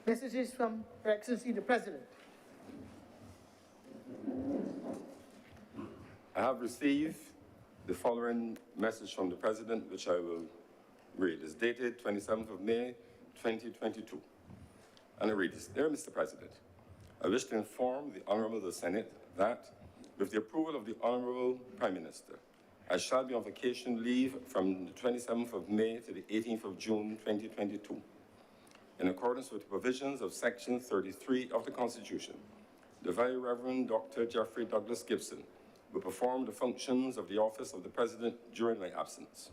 Messages from Her Excellency the President. I have received the following message from the President, which I will read. It's dated 27th of May, 2022. And it reads, Dear Mr. President, I wish to inform the Honorable Senate that, with the approval of the Honorable Prime Minister, I shall be on vacation leave from the 27th of May to the 18th of June, 2022. In accordance with the provisions of Section 33 of the Constitution, the Very Reverend Dr. Jeffrey Douglas Gibson will perform the functions of the office of the President during my absence.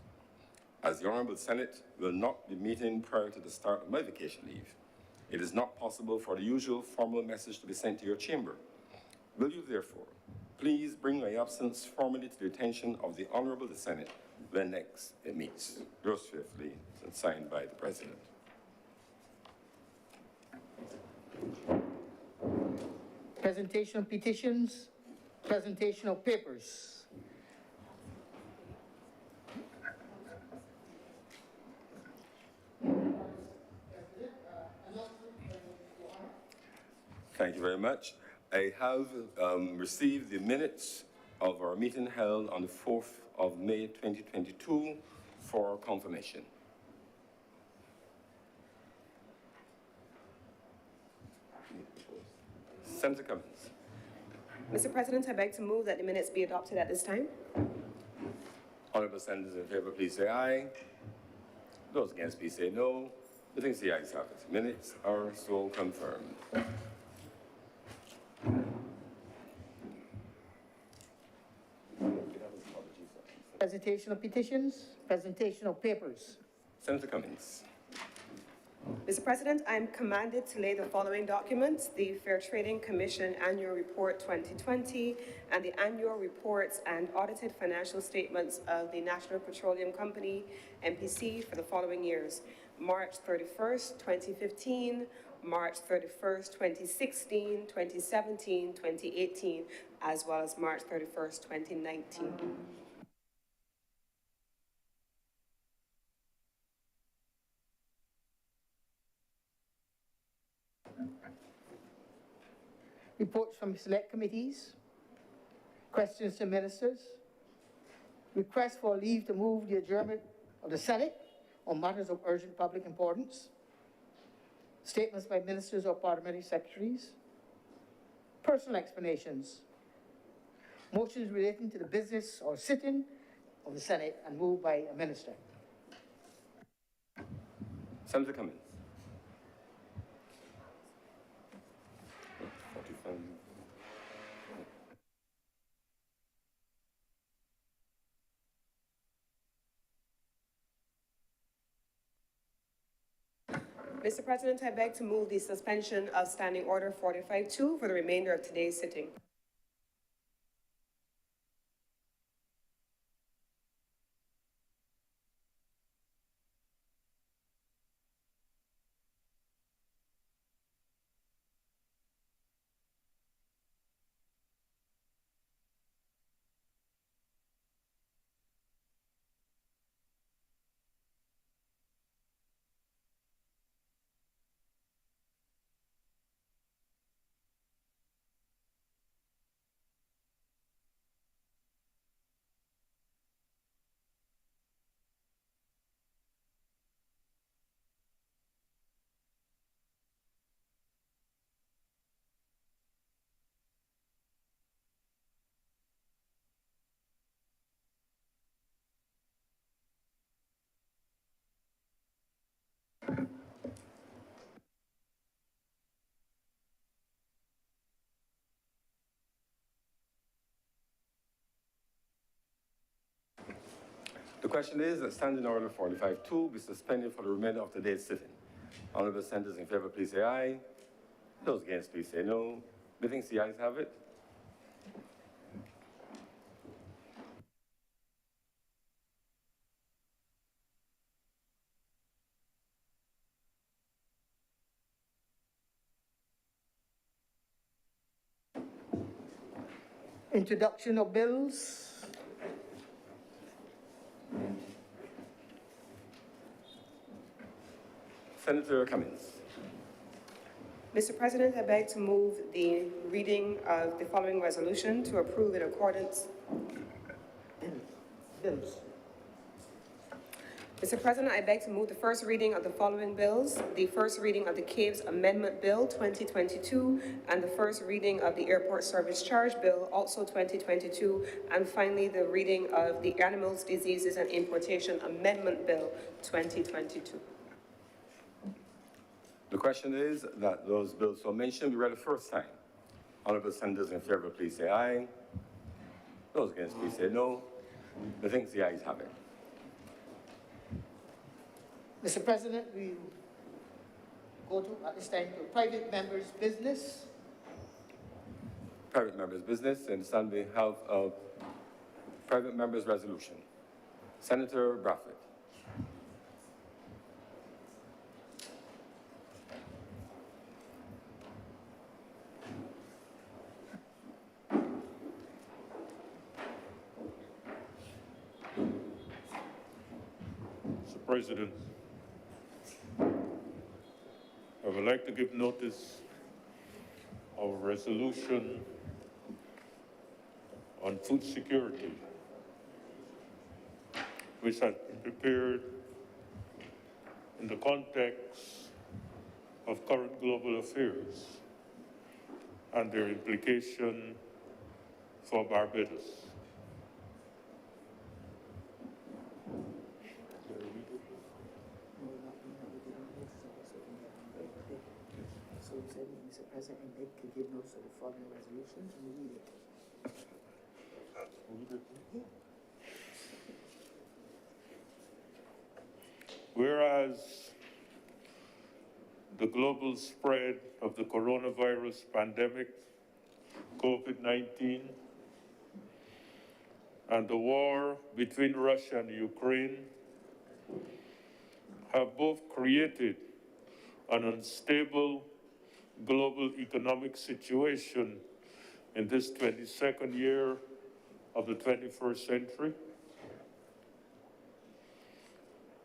As the Honorable Senate will not be meeting prior to the start of my vacation leave, it is not possible for the usual formal message to be sent to your chamber. Will you therefore please bring my absence formally to the attention of the Honorable Senate when next it meets? Yours faithfully, and signed by the President. Presentation of petitions, presentation of papers. Thank you very much. I have received the minutes of our meeting held on the 4th of May, 2022 for confirmation. Senator Cummins. Mr. President, I beg to move that the minutes be adopted at this time. Honourable Senators in favour, please say aye. Those against, please say no. I think the ayes have it. Minutes are so confirmed. Presentation of petitions, presentation of papers. Senator Cummins. Mr. President, I am commanded to lay the following documents: the Fair Trading Commission Annual Report 2020 and the annual reports and audited financial statements of the National Petroleum Company, NPC, for the following years: March 31st, 2015, March 31st, 2016, 2017, 2018, as well as March 31st, 2019. Reports from select committees, questions to ministers, request for leave to move the adjournment of the Senate on matters of urgent public importance, statements by ministers or parliamentary secretaries, personal explanations, motions relating to the business or sitting of the Senate and moved by a minister. Senator Cummins. Mr. President, I beg to move the suspension of Standing Order 45-2 for the remainder of today's sitting. The question is that Standing Order 45-2 be suspended for the remainder of today's sitting. Honourable Senators in favour, please say aye. Those against, please say no. Methinks the ayes have it. Introduction of bills. Senator Cummins. Mr. President, I beg to move the reading of the following resolution to approve in accordance. Bills. Mr. President, I beg to move the first reading of the following bills: the first reading of the Caves Amendment Bill 2022, and the first reading of the Airport Service Charge Bill, also 2022, and finally the reading of the Animals, Diseases and Importation Amendment Bill 2022. The question is that those bills so mentioned be read the first time. Honorable senators in favor, please say aye. Those against, please say no. The things the ayes have it. Mr. President, we go to, at this time, to private members' business. Private members' business, and stand on behalf of private members' resolution. Senator Bradford. Mr. President, I would like to give notice of a resolution on food security, which has been prepared in the context of current global affairs and their implication for Barbados. So he said, Mr. President, I beg to give notice of the following resolution and read it. Whereas the global spread of the coronavirus pandemic, COVID-19, and the war between Russia and Ukraine have both created an unstable global economic situation in this 22nd year of the 21st century.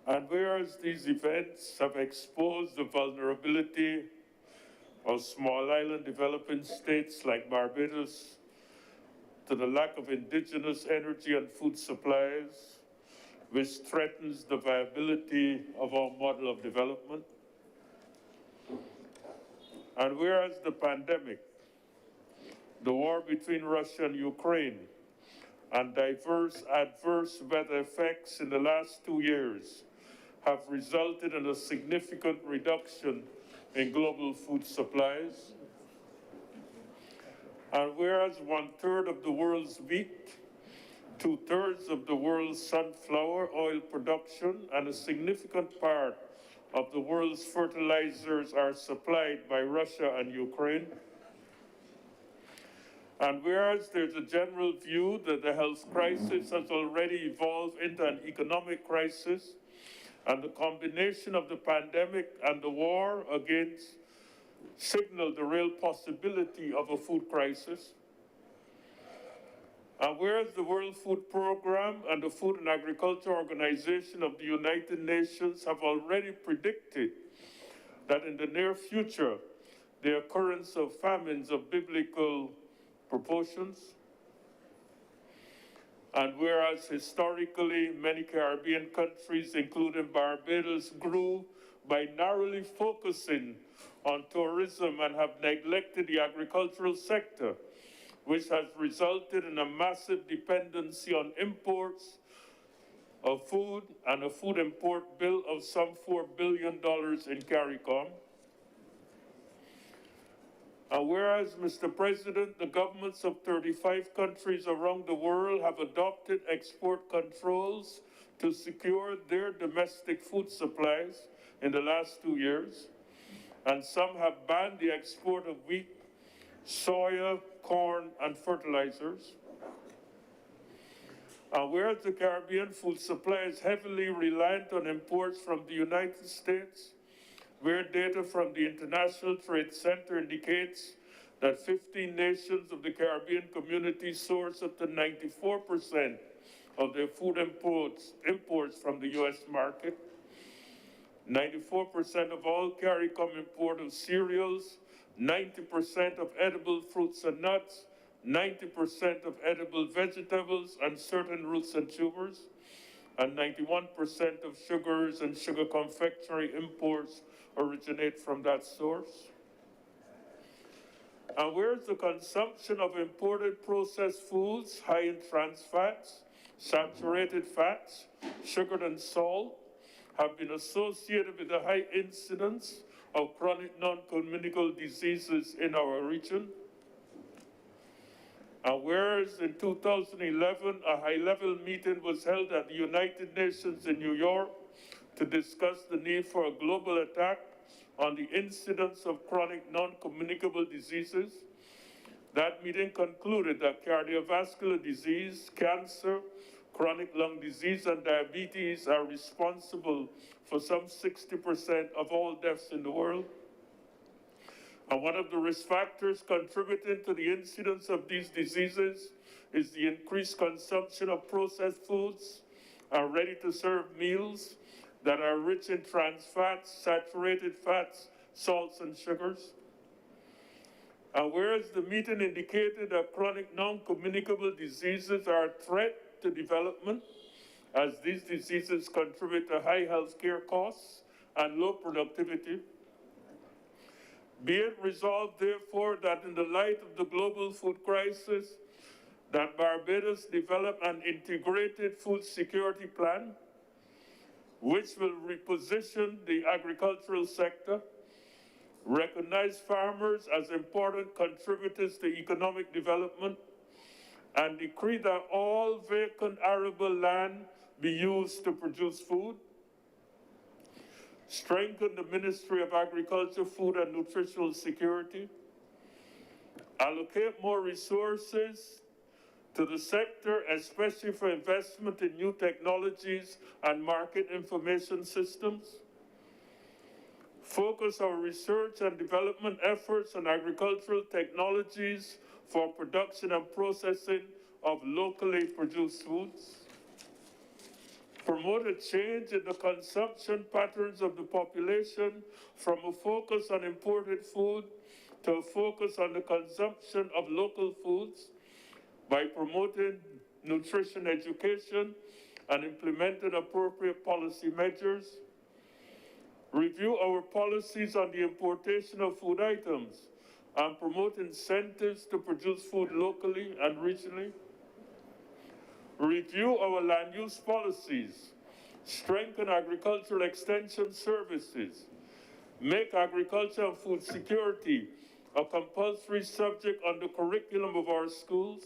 And whereas these events have exposed the vulnerability of small island developing states like Barbados to the lack of indigenous energy and food supplies, which threatens the viability of our model of development. And whereas the pandemic, the war between Russia and Ukraine, and diverse adverse weather effects in the last 2 years have resulted in a significant reduction in global food supplies. And whereas 1/3 of the world's wheat, 2/3 of the world's sunflower oil production, and a significant part of the world's fertilizers are supplied by Russia and Ukraine. And whereas there's a general view that the health crisis has already evolved into an economic crisis, and the combination of the pandemic and the war against signal the real possibility of a food crisis. And whereas the World Food Programme and the Food and Agriculture Organization of the United Nations have already predicted that in the near future, the occurrence of famines of biblical proportions. And whereas historically many Caribbean countries, including Barbados, grew by narrowly focusing on tourism and have neglected the agricultural sector, which has resulted in a massive dependency on imports of food and a food import bill of some $4 billion in CARICOM. And whereas, Mr. President, the governments of 35 countries around the world have adopted export controls to secure their domestic food supplies in the last 2 years, and some have banned the export of wheat, soya, corn, and fertilizers. And whereas the Caribbean food supply is heavily reliant on imports from the United States, where data from the International Trade Center indicates that 15 nations of the Caribbean community source up to 94% of their food imports from the US market. 94% of all CARICOM import of cereals, 90% of edible fruits and nuts, 90% of edible vegetables and certain roots and tubers, and 91% of sugars and sugar confectionery imports originate from that source. And whereas the consumption of imported processed foods high in trans fats, saturated fats, sugar and salt have been associated with a high incidence of chronic non-communicable diseases in our region. And whereas in 2011, a high-level meeting was held at the United Nations in New York to discuss the need for a global attack on the incidence of chronic non-communicable diseases, that meeting concluded that cardiovascular disease, cancer, chronic lung disease, and diabetes are responsible for some 60% of all deaths in the world. And one of the risk factors contributing to the incidence of these diseases is the increased consumption of processed foods and ready-to-serve meals that are rich in trans fats, saturated fats, salts, and sugars. And whereas the meeting indicated that chronic non-communicable diseases are a threat to development, as these diseases contribute to high healthcare costs and low productivity, be it resolved, therefore, that in the light of the global food crisis, that Barbados develop an integrated food security plan, which will reposition the agricultural sector, recognize farmers as important contributors to economic development, and decree that all vacant arable land be used to produce food, strengthen the Ministry of Agriculture, Food and Nutritional Security, allocate more resources to the sector, especially for investment in new technologies and market information systems, focus our research and development efforts on agricultural technologies for production and processing of locally produced foods, promote a change in the consumption patterns of the population from a focus on imported food to a focus on the consumption of local foods by promoting nutrition education and implementing appropriate policy measures, review our policies on the importation of food items and promote incentives to produce food locally and regionally, review our land use policies, strengthen agricultural extension services, make agriculture and food security a compulsory subject on the curriculum of our schools,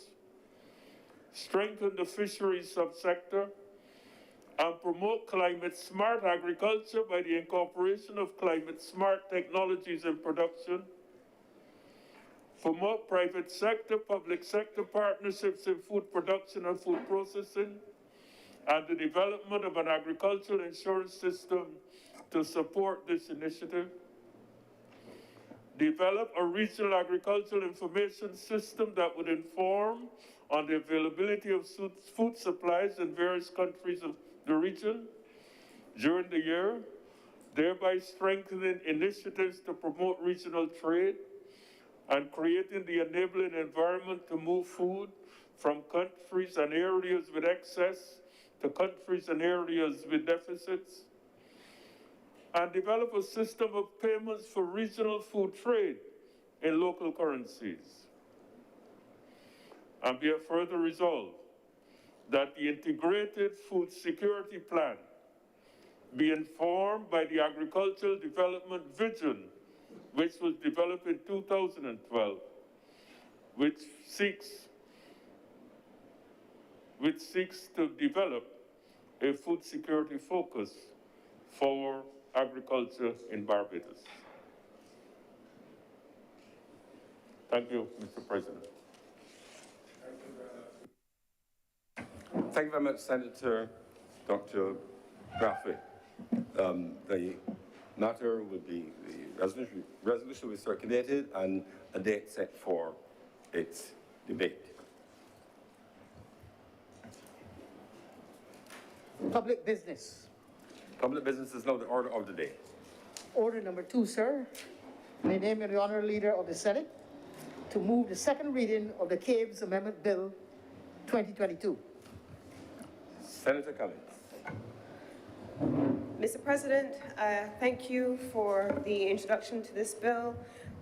strengthen the fisheries subsector, and promote climate-smart agriculture by the incorporation of climate-smart technologies in production, promote private sector, public sector partnerships in food production and food processing, and the development of an agricultural insurance system to support this initiative. Develop a regional agricultural information system that would inform on the availability of food supplies in various countries of the region during the year, thereby strengthening initiatives to promote regional trade and creating the enabling environment to move food from countries and areas with excess to countries and areas with deficits, and develop a system of payments for regional food trade in local currencies. And be it further resolved that the integrated food security plan be informed by the agricultural development vision, which was developed in 2012, which seeks to develop a food security focus for agriculture in Barbados. Thank you, Mr. President. Thank you very much, Senator Dr. Graffi. The matter will be, the resolution will be circulated and a date set for its debate. Public business. Public business is now the order of the day. Order number 2, sir. in the name of the Honorable Leader of the Senate, to move the second reading of the Caves Amendment Bill 2022. Senator Collins. Mr. President, thank you for the introduction to this bill.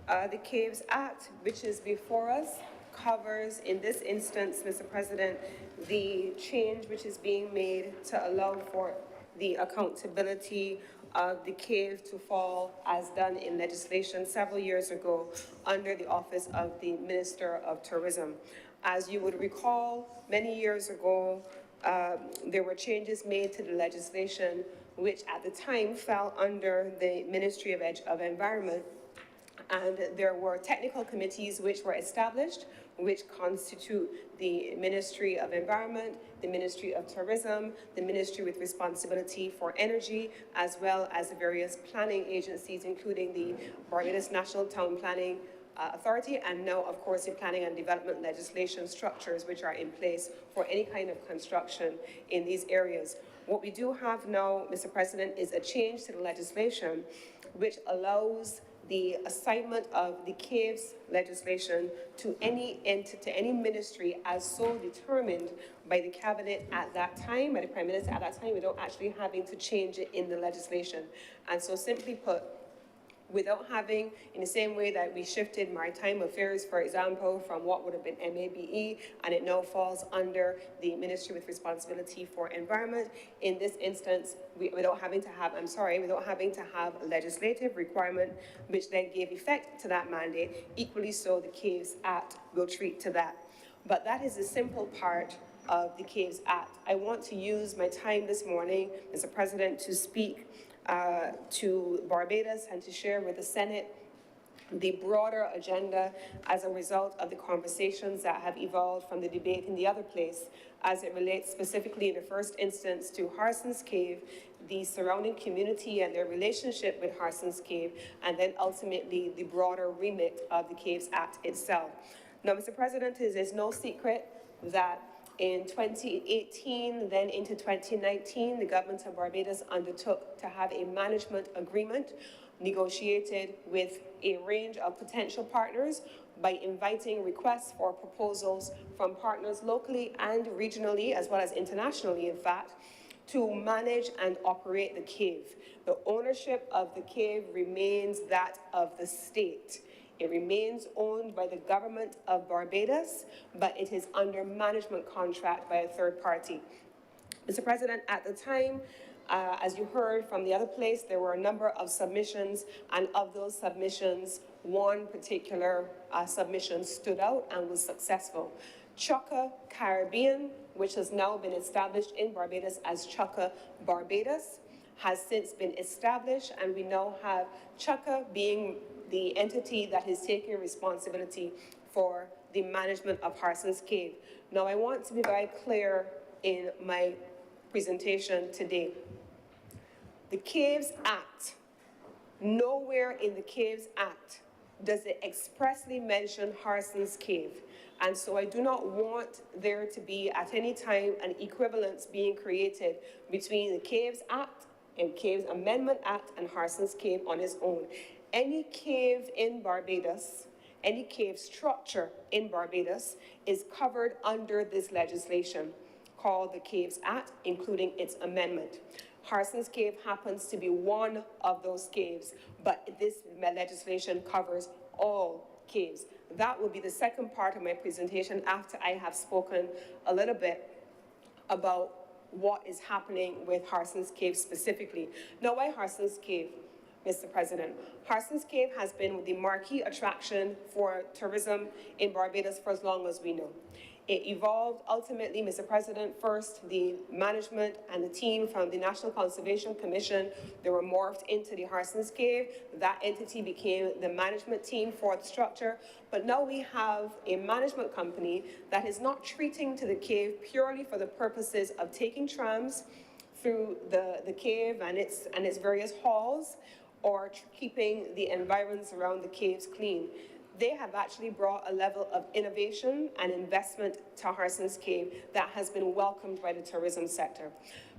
The Caves Act, which is before us, covers, in this instance, Mr. President, the change which is being made to allow for the accountability of the cave to fall as done in legislation several years ago under the office of the Minister of Tourism. As you would recall, many years ago, there were changes made to the legislation which at the time fell under the Ministry of Environment, and there were technical committees which were established which constitute the Ministry of Environment, the Ministry of Tourism, the Ministry with responsibility for energy, as well as the various planning agencies, including the Barbados National Town Planning Authority, and now, of course, the planning and development legislation structures which are in place for any kind of construction in these areas. What we do have now, Mr. President, is a change to the legislation which allows the assignment of the caves legislation to any ministry as so determined by the cabinet at that time, by the Prime Minister at that time, without actually having to change it in the legislation. And so simply put, without having, in the same way that we shifted maritime affairs, for example, from what would have been MABE, and it now falls under the Ministry with responsibility for environment. In this instance, without having to have a legislative requirement, which then gave effect to that mandate, equally so the Caves Act will treat to that. But that is a simple part of the Caves Act. I want to use my time this morning, Mr. President, to speak to Barbados and to share with the Senate the broader agenda as a result of the conversations that have evolved from the debate in the other place as it relates specifically in the first instance to Harsons Cave, the surrounding community and their relationship with Harsons Cave, and then ultimately the broader remit of the Caves Act itself. Now, Mr. President, it is no secret that in 2018, then into 2019, the government of Barbados undertook to have a management agreement negotiated with a range of potential partners by inviting requests for proposals from partners locally and regionally, as well as internationally, in fact, to manage and operate the cave. The ownership of the cave remains that of the state. It remains owned by the government of Barbados, but it is under management contract by a third party. Mr. President, at the time, as you heard from the other place, there were a number of submissions, and of those submissions, one particular submission stood out and was successful. Chukka Caribbean, which has now been established in Barbados as Chukka Barbados, has since been established, and we now have Chukka being the entity that is taking responsibility for the management of Harsons Cave. Now, I want to be very clear in my presentation today. The Caves Act, nowhere in the Caves Act does it expressly mention Harsons Cave. And so I do not want there to be at any time an equivalence being created between the Caves Act and Caves Amendment Act and Harsons Cave on its own. Any cave in Barbados, any cave structure in Barbados is covered under this legislation called the Caves Act, including its amendment. Harsons Cave happens to be one of those caves, but this legislation covers all caves. That will be the second part of my presentation after I have spoken a little bit about what is happening with Harsons Cave specifically. Now, why Harsons Cave, Mr. President? Harsons Cave has been the marquee attraction for tourism in Barbados for as long as we know. It evolved ultimately, Mr. President, first the management and the team from the National Conservation Commission, they were morphed into the Harsons Cave. That entity became the management team for the structure. But now we have a management company that is not treating to the cave purely for the purposes of taking trams through the cave and its various halls, or keeping the environs around the caves clean. they have actually brought a level of innovation and investment to Harson's Cave that has been welcomed by the tourism sector.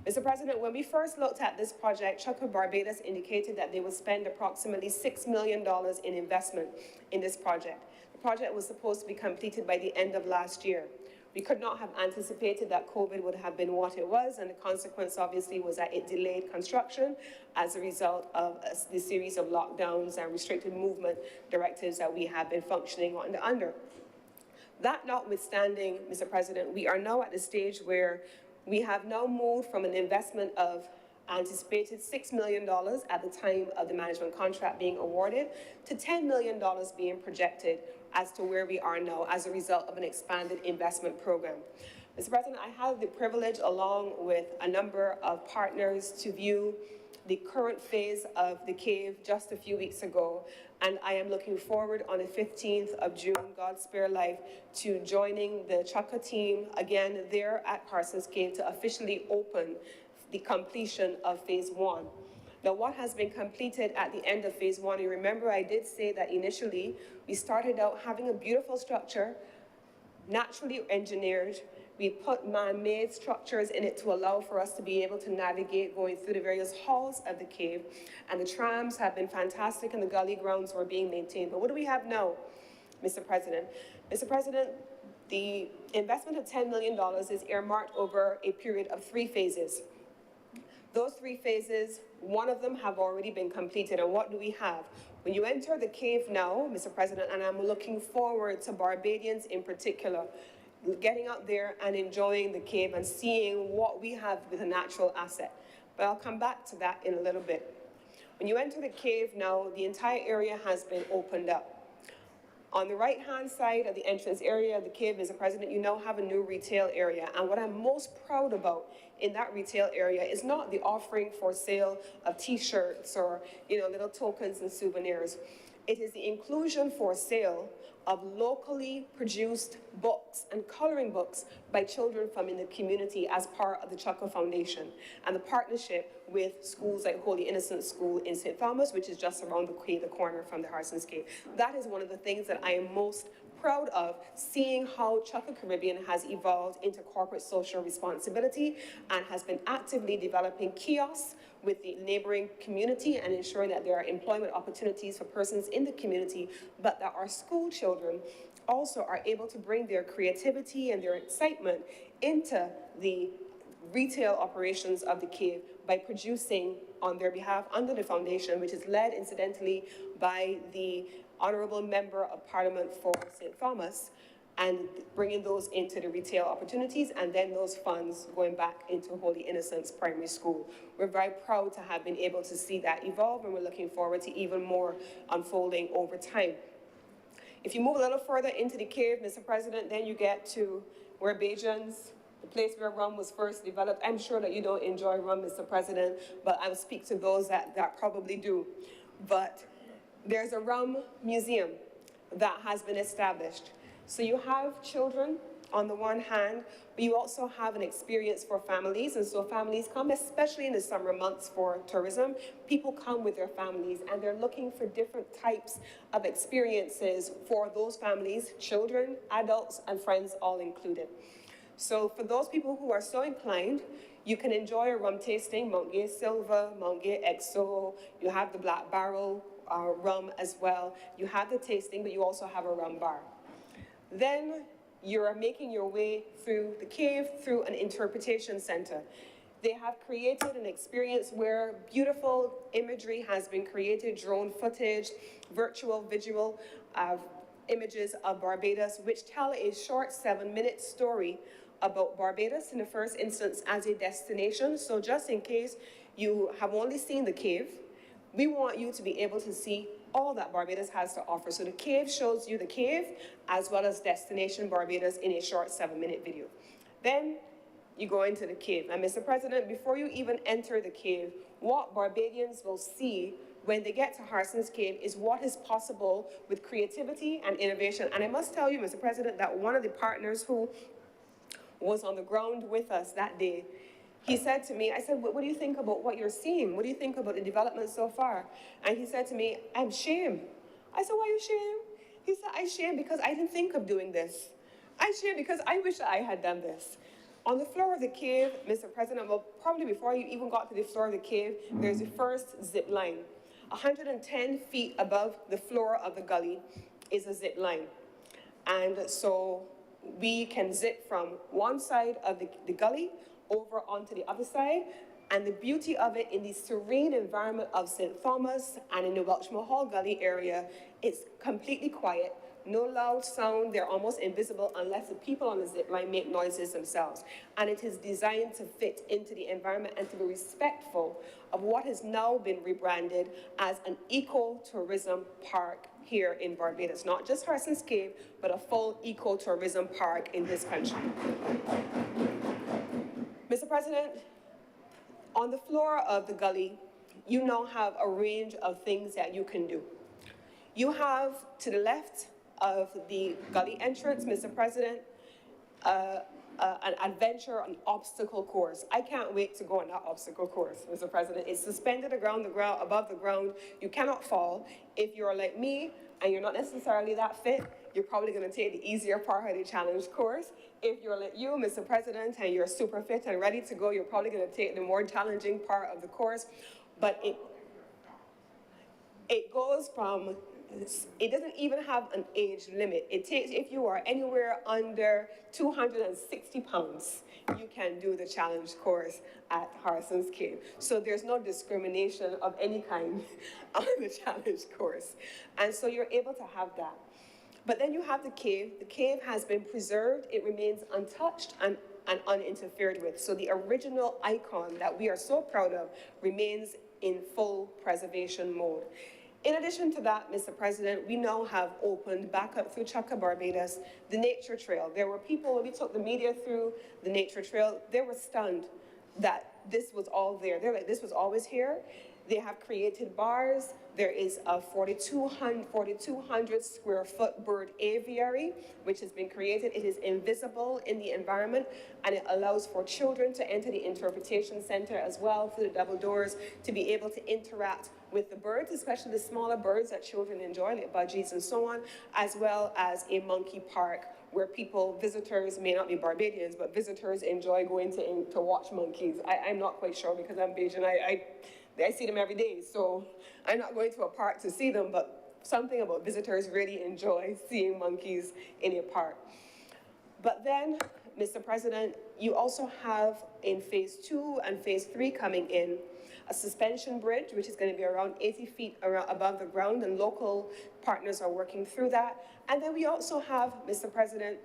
Mr. President, when we first looked at this project, Chuck of Barbados indicated that they would spend approximately $6 million in investment in this project. The project was supposed to be completed by the end of last year. We could not have anticipated that COVID would have been what it was, and the consequence obviously was that it delayed construction as a result of the series of lockdowns and restricted movement directives that we have been functioning under. That notwithstanding, Mr. President, we are now at the stage where we have now moved from an investment of anticipated $6 million at the time of the management contract being awarded to $10 million being projected as to where we are now as a result of an expanded investment program. Mr. President, I had the privilege, along with a number of partners, to view the current phase of the cave just a few weeks ago, and I am looking forward on the 15th of June, God spare life, to joining the Chukka team again there at Harson's Cave to officially open the completion of phase 1. Now, what has been completed at the end of phase 1, you remember I did say that initially we started out having a beautiful structure, naturally engineered. We put man-made structures in it to allow for us to be able to navigate going through the various halls of the cave. And the trams have been fantastic and the gully grounds were being maintained. But what do we have now, Mr. President? Mr. President, the investment of $10 million is earmarked over a period of 3 phases. Those 3 phases, one of them have already been completed. And what do we have? When you enter the cave now, Mr. President, and I'm looking forward to Barbadians in particular, getting out there and enjoying the cave and seeing what we have with a natural asset. But I'll come back to that in a little bit. When you enter the cave now, the entire area has been opened up. On the right-hand side of the entrance area of the cave, Mr. President, you now have a new retail area. And what I'm most proud about in that retail area is not the offering for sale of T-shirts or, little tokens and souvenirs. It is the inclusion for sale of locally produced books and coloring books by children from in the community as part of the Chukka Foundation and the partnership with schools like Holy Innocents School in St. Thomas, which is just around the corner from the Harson's Cave. That is one of the things that I am most proud of, seeing how Chukka Caribbean has evolved into corporate social responsibility and has been actively developing kiosks with the neighboring community and ensuring that there are employment opportunities for persons in the community, but that our school children also are able to bring their creativity and their excitement into the retail operations of the cave by producing on their behalf under the foundation, which is led incidentally by the Honourable Member of Parliament for St. Thomas, and bringing those into the retail opportunities, and then those funds going back into Holy Innocents Primary School. We're very proud to have been able to see that evolve, and we're looking forward to even more unfolding over time. If you move a little further into the cave, Mr. President, then you get to where Bajans, the place where rum was first developed. I'm sure that you don't enjoy rum, Mr. President, but I will speak to those that probably do. But there's a rum museum that has been established. So you have children on the one hand, but you also have an experience for families. And so families come, especially in the summer months for tourism. People come with their families and they're looking for different types of experiences for those families, children, adults, and friends all included. So for those people who are so inclined, you can enjoy a rum tasting, Mount Gay Silver, Mount Gay XO. You have the Black Barrel rum as well. You have the tasting, but you also have a rum bar. Then you're making your way through the cave through an interpretation center. They have created an experience where beautiful imagery has been created, drone footage, virtual visual images of Barbados, which tell a short 7-minute story about Barbados in the first instance as a destination. So just in case you have only seen the cave, we want you to be able to see all that Barbados has to offer. So the cave shows you the cave as well as Destination Barbados in a short 7-minute video. Then you go into the cave. And Mr. President, before you even enter the cave, what Barbadians will see when they get to Harson's Cave is what is possible with creativity and innovation. And I must tell you, Mr. President, that one of the partners who was on the ground with us that day, he said to me, I said, what do you think about what you're seeing? What do you think about the development so far? And he said to me, I'm ashamed. I said, why are you ashamed? He said, I share because I didn't think of doing this. I share because I wish I had done this. On the floor of the cave, Mr. President, well, probably before you even got to the floor of the cave, there's the first zip line. 110 feet above the floor of the gully is a zip line. And so we can zip from one side of the gully over onto the other side. And the beauty of it in the serene environment of St. Thomas and in the Welshmore Hall Gully area, it's completely quiet, no loud sound. They're almost invisible unless the people on the zip line make noises themselves. And it is designed to fit into the environment and to be respectful of what has now been rebranded as an ecotourism park here in Barbados. Not just Harson's Cave, but a full ecotourism park in this country. Mr. President, on the floor of the gully, you now have a range of things that you can do. You have, to the left of the gully entrance, Mr. President, an adventure, an obstacle course. I can't wait to go on that obstacle course, Mr. President. It's suspended above the ground. You cannot fall. If you're like me and you're not necessarily that fit, you're probably going to take the easier part of the challenge course. If you're like you, Mr. President, and you're super fit and ready to go, you're probably going to take the more challenging part of the course. But it goes from, it doesn't even have an age limit. It takes, if you are anywhere under 260 pounds, you can do the challenge course at Harson's Cave. So there's no discrimination of any kind on the challenge course. And so you're able to have that. But then you have the cave. The cave has been preserved. It remains untouched and uninterfered with. So the original icon that we are so proud of remains in full preservation mode. In addition to that, Mr. President, we now have opened back up through Chukka Barbados the nature trail. There were people, when we took the media through the nature trail, they were stunned that this was all there. They're like, this was always here. They have created bars. There is a 4,200 square foot bird aviary, which has been created. It is invisible in the environment, and it allows for children to enter the interpretation center as well through the double doors to be able to interact with the birds, especially the smaller birds that children enjoy, like budgies and so on, as well as a monkey park where people, visitors, may not be Barbadians, but visitors enjoy going to watch monkeys. I'm not quite sure because I'm Bajan. I see them every day, so I'm not going to a park to see them, but something about visitors really enjoy seeing monkeys in a park. But then, Mr. President, you also have in phase 2 and phase 3 coming in, a suspension bridge, which is going to be around 80 feet above the ground, and local partners are working through that. And then we also have, Mr. President,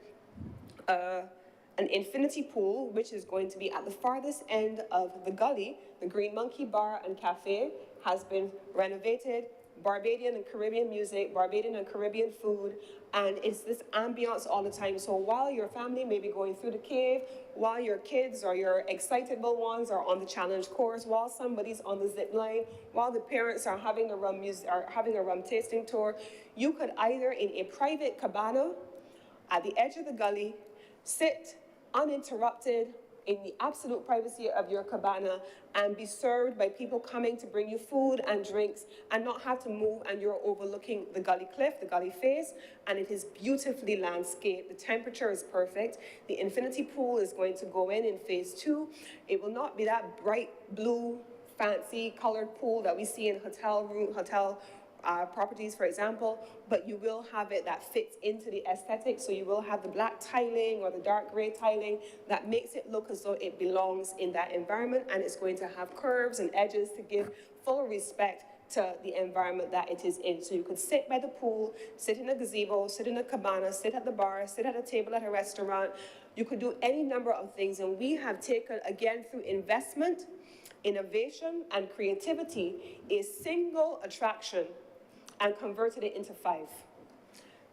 an infinity pool, which is going to be at the farthest end of the gully. The Green Monkey Bar and Cafe has been renovated. Barbadian and Caribbean music, Barbadian and Caribbean food, and it's this ambiance all the time. So while your family may be going through the cave, while your kids or your excitable ones are on the challenge course, while somebody's on the zip line, while the parents are having a rum tasting tour, you could either in a private cabana at the edge of the gully, sit uninterrupted in the absolute privacy of your cabana and be served by people coming to bring you food and drinks and not have to move, and you're overlooking the gully cliff, the gully face, and it is beautifully landscaped. The temperature is perfect. The infinity pool is going to go in phase 2. It will not be that bright blue, fancy colored pool that we see in hotel properties, for example, but you will have it that fits into the aesthetic. So you will have the black tiling or the dark gray tiling that makes it look as though it belongs in that environment, and it's going to have curves and edges to give full respect to the environment that it is in. So you could sit by the pool, sit in a gazebo, sit in a cabana, sit at the bar, sit at a table at a restaurant. You could do any number of things, and we have taken, again, through investment, innovation, and creativity, a single attraction and converted it into 5.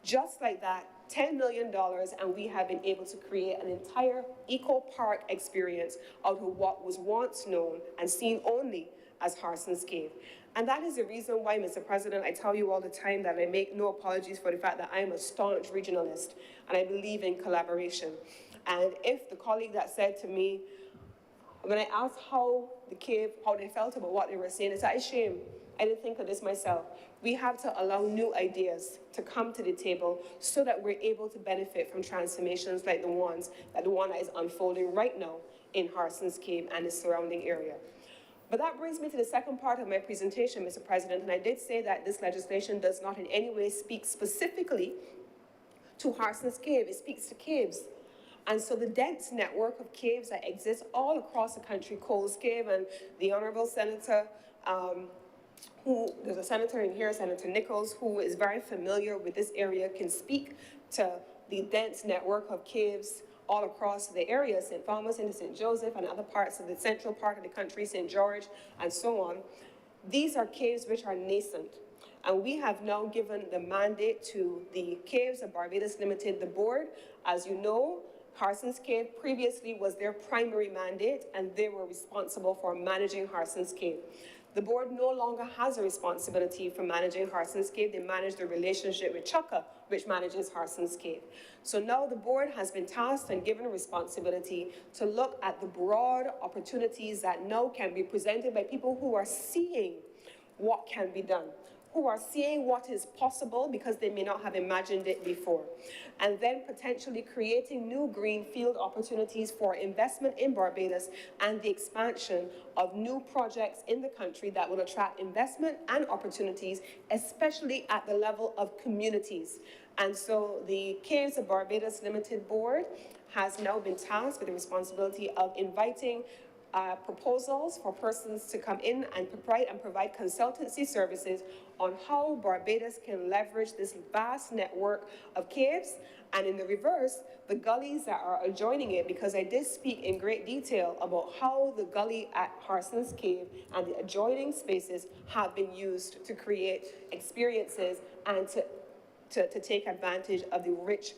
Just like that, $10 million, and we have been able to create an entire eco park experience out of what was once known and seen only as Harson's Cave. And that is the reason why, Mr. President, I tell you all the time that I make no apologies for the fact that I am a staunch regionalist and I believe in collaboration. And if the colleague that said to me, when I asked how the cave, how they felt about what they were saying. It's a shame. I didn't think of this myself. We have to allow new ideas to come to the table so that we're able to benefit from transformations like the one that is unfolding right now in Harson's Cave and the surrounding area. But that brings me to the second part of my presentation, Mr. President, and I did say that this legislation does not in any way speak specifically to Harson's Cave. It speaks to caves. And so the dense network of caves that exist all across the country, Coles Cave, and the Honorable Senator, there's a senator in here, Senator Nichols, who is very familiar with this area, can speak to the dense network of caves all across the area, St. Thomas into St. Joseph and other parts of the central part of the country, St. George, and so on. These are caves which are nascent. And we have now given the mandate to the Caves of Barbados Limited, the board. As you know, Harson's Cave previously was their primary mandate, and they were responsible for managing Harson's Cave. The board no longer has a responsibility for managing Harson's Cave. They manage the relationship with Chukka, which manages Harson's Cave. So now the board has been tasked and given a responsibility to look at the broad opportunities that now can be presented by people who are seeing what can be done, who are seeing what is possible because they may not have imagined it before, and then potentially creating new greenfield opportunities for investment in Barbados and the expansion of new projects in the country that will attract investment and opportunities, especially at the level of communities. And so the Caves of Barbados Limited Board has now been tasked with the responsibility of inviting proposals for persons to come in and provide consultancy services on how Barbados can leverage this vast network of caves, and in the reverse, the gullies that are adjoining it, because I did speak in great detail about how the gully at Harson's Cave and the adjoining spaces have been used to create experiences and to take advantage of the rich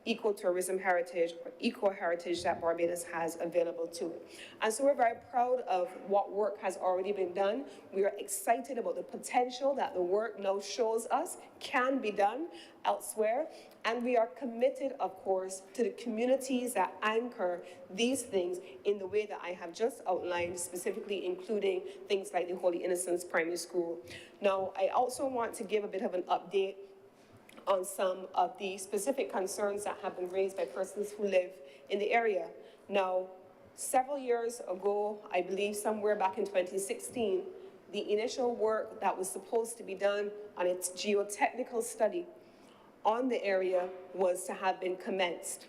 ecotourism heritage or eco-heritage that Barbados has available to it. And so we're very proud of what work has already been done. We are excited about the potential that the work now shows us can be done elsewhere. And we are committed, of course, to the communities that anchor these things in the way that I have just outlined, specifically including things like the Holy Innocents Primary School. Now, I also want to give a bit of an update on some of the specific concerns that have been raised by persons who live in the area. Now, several years ago, I believe somewhere back in 2016, the initial work that was supposed to be done on its geotechnical study on the area was to have been commenced.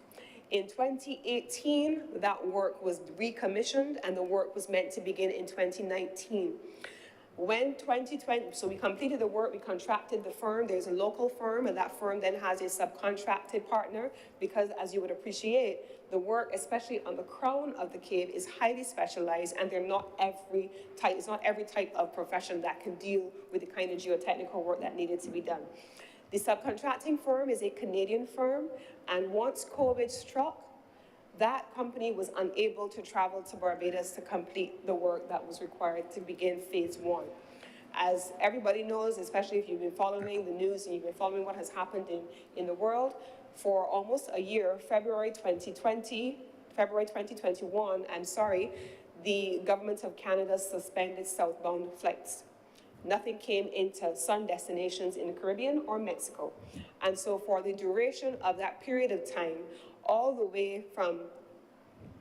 In 2018, that work was recommissioned and the work was meant to begin in 2019. When 2020, so we completed the work, we contracted the firm, there's a local firm, and that firm then has a subcontracted partner, because as you would appreciate, the work, especially on the crown of the cave, is highly specialized, and they're not every type, it's not every type of profession that can deal with the kind of geotechnical work that needed to be done. The subcontracting firm is a Canadian firm, and once COVID struck, that company was unable to travel to Barbados to complete the work that was required to begin phase one. As everybody knows, especially if you've been following the news and you've been following what has happened in the world, for almost a year, February 2021, the government of Canada suspended southbound flights. Nothing came into sun destinations in the Caribbean or Mexico. And so for the duration of that period of time, all the way from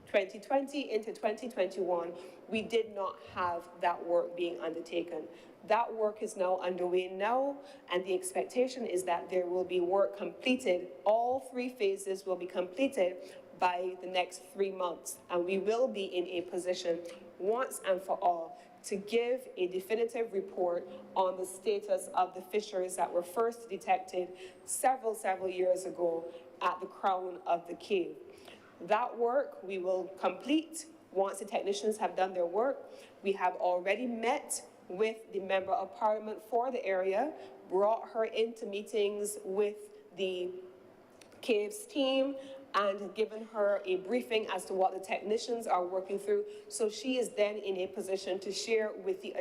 2020 into 2021, we did not have that work being undertaken. That work is now underway now, and the expectation is that there will be work completed. All 3 phases will be completed by the next 3 months, and we will be in a position once and for all to give a definitive report on the status of the fissures that were first detected several years ago at the crown of the cave. That work we will complete once the technicians have done their work. We have already met with the Member of Parliament for the area, brought her into meetings with the caves team, and given her a briefing as to what the technicians are working through. So she is then in a position to share with the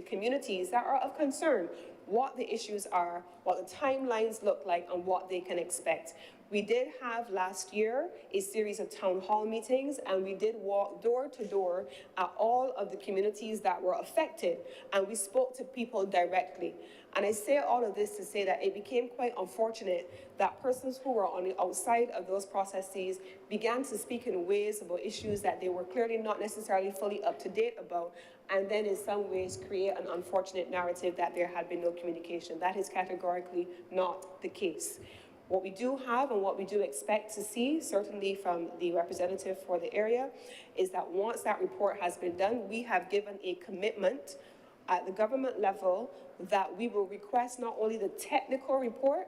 communities that are of concern what the issues are, what the timelines look like, and what they can expect. We did have last year a series of town hall meetings, and we did walk door to door at all of the communities that were affected, and we spoke to people directly. And I say all of this to say that it became quite unfortunate that persons who were on the outside of those processes began to speak in ways about issues that they were clearly not necessarily fully up to date about, and then in some ways create an unfortunate narrative that there had been no communication. That is categorically not the case. What we do have and what we do expect to see, certainly from the representative for the area, is that once that report has been done, we have given a commitment at the government level that we will request not only the technical report,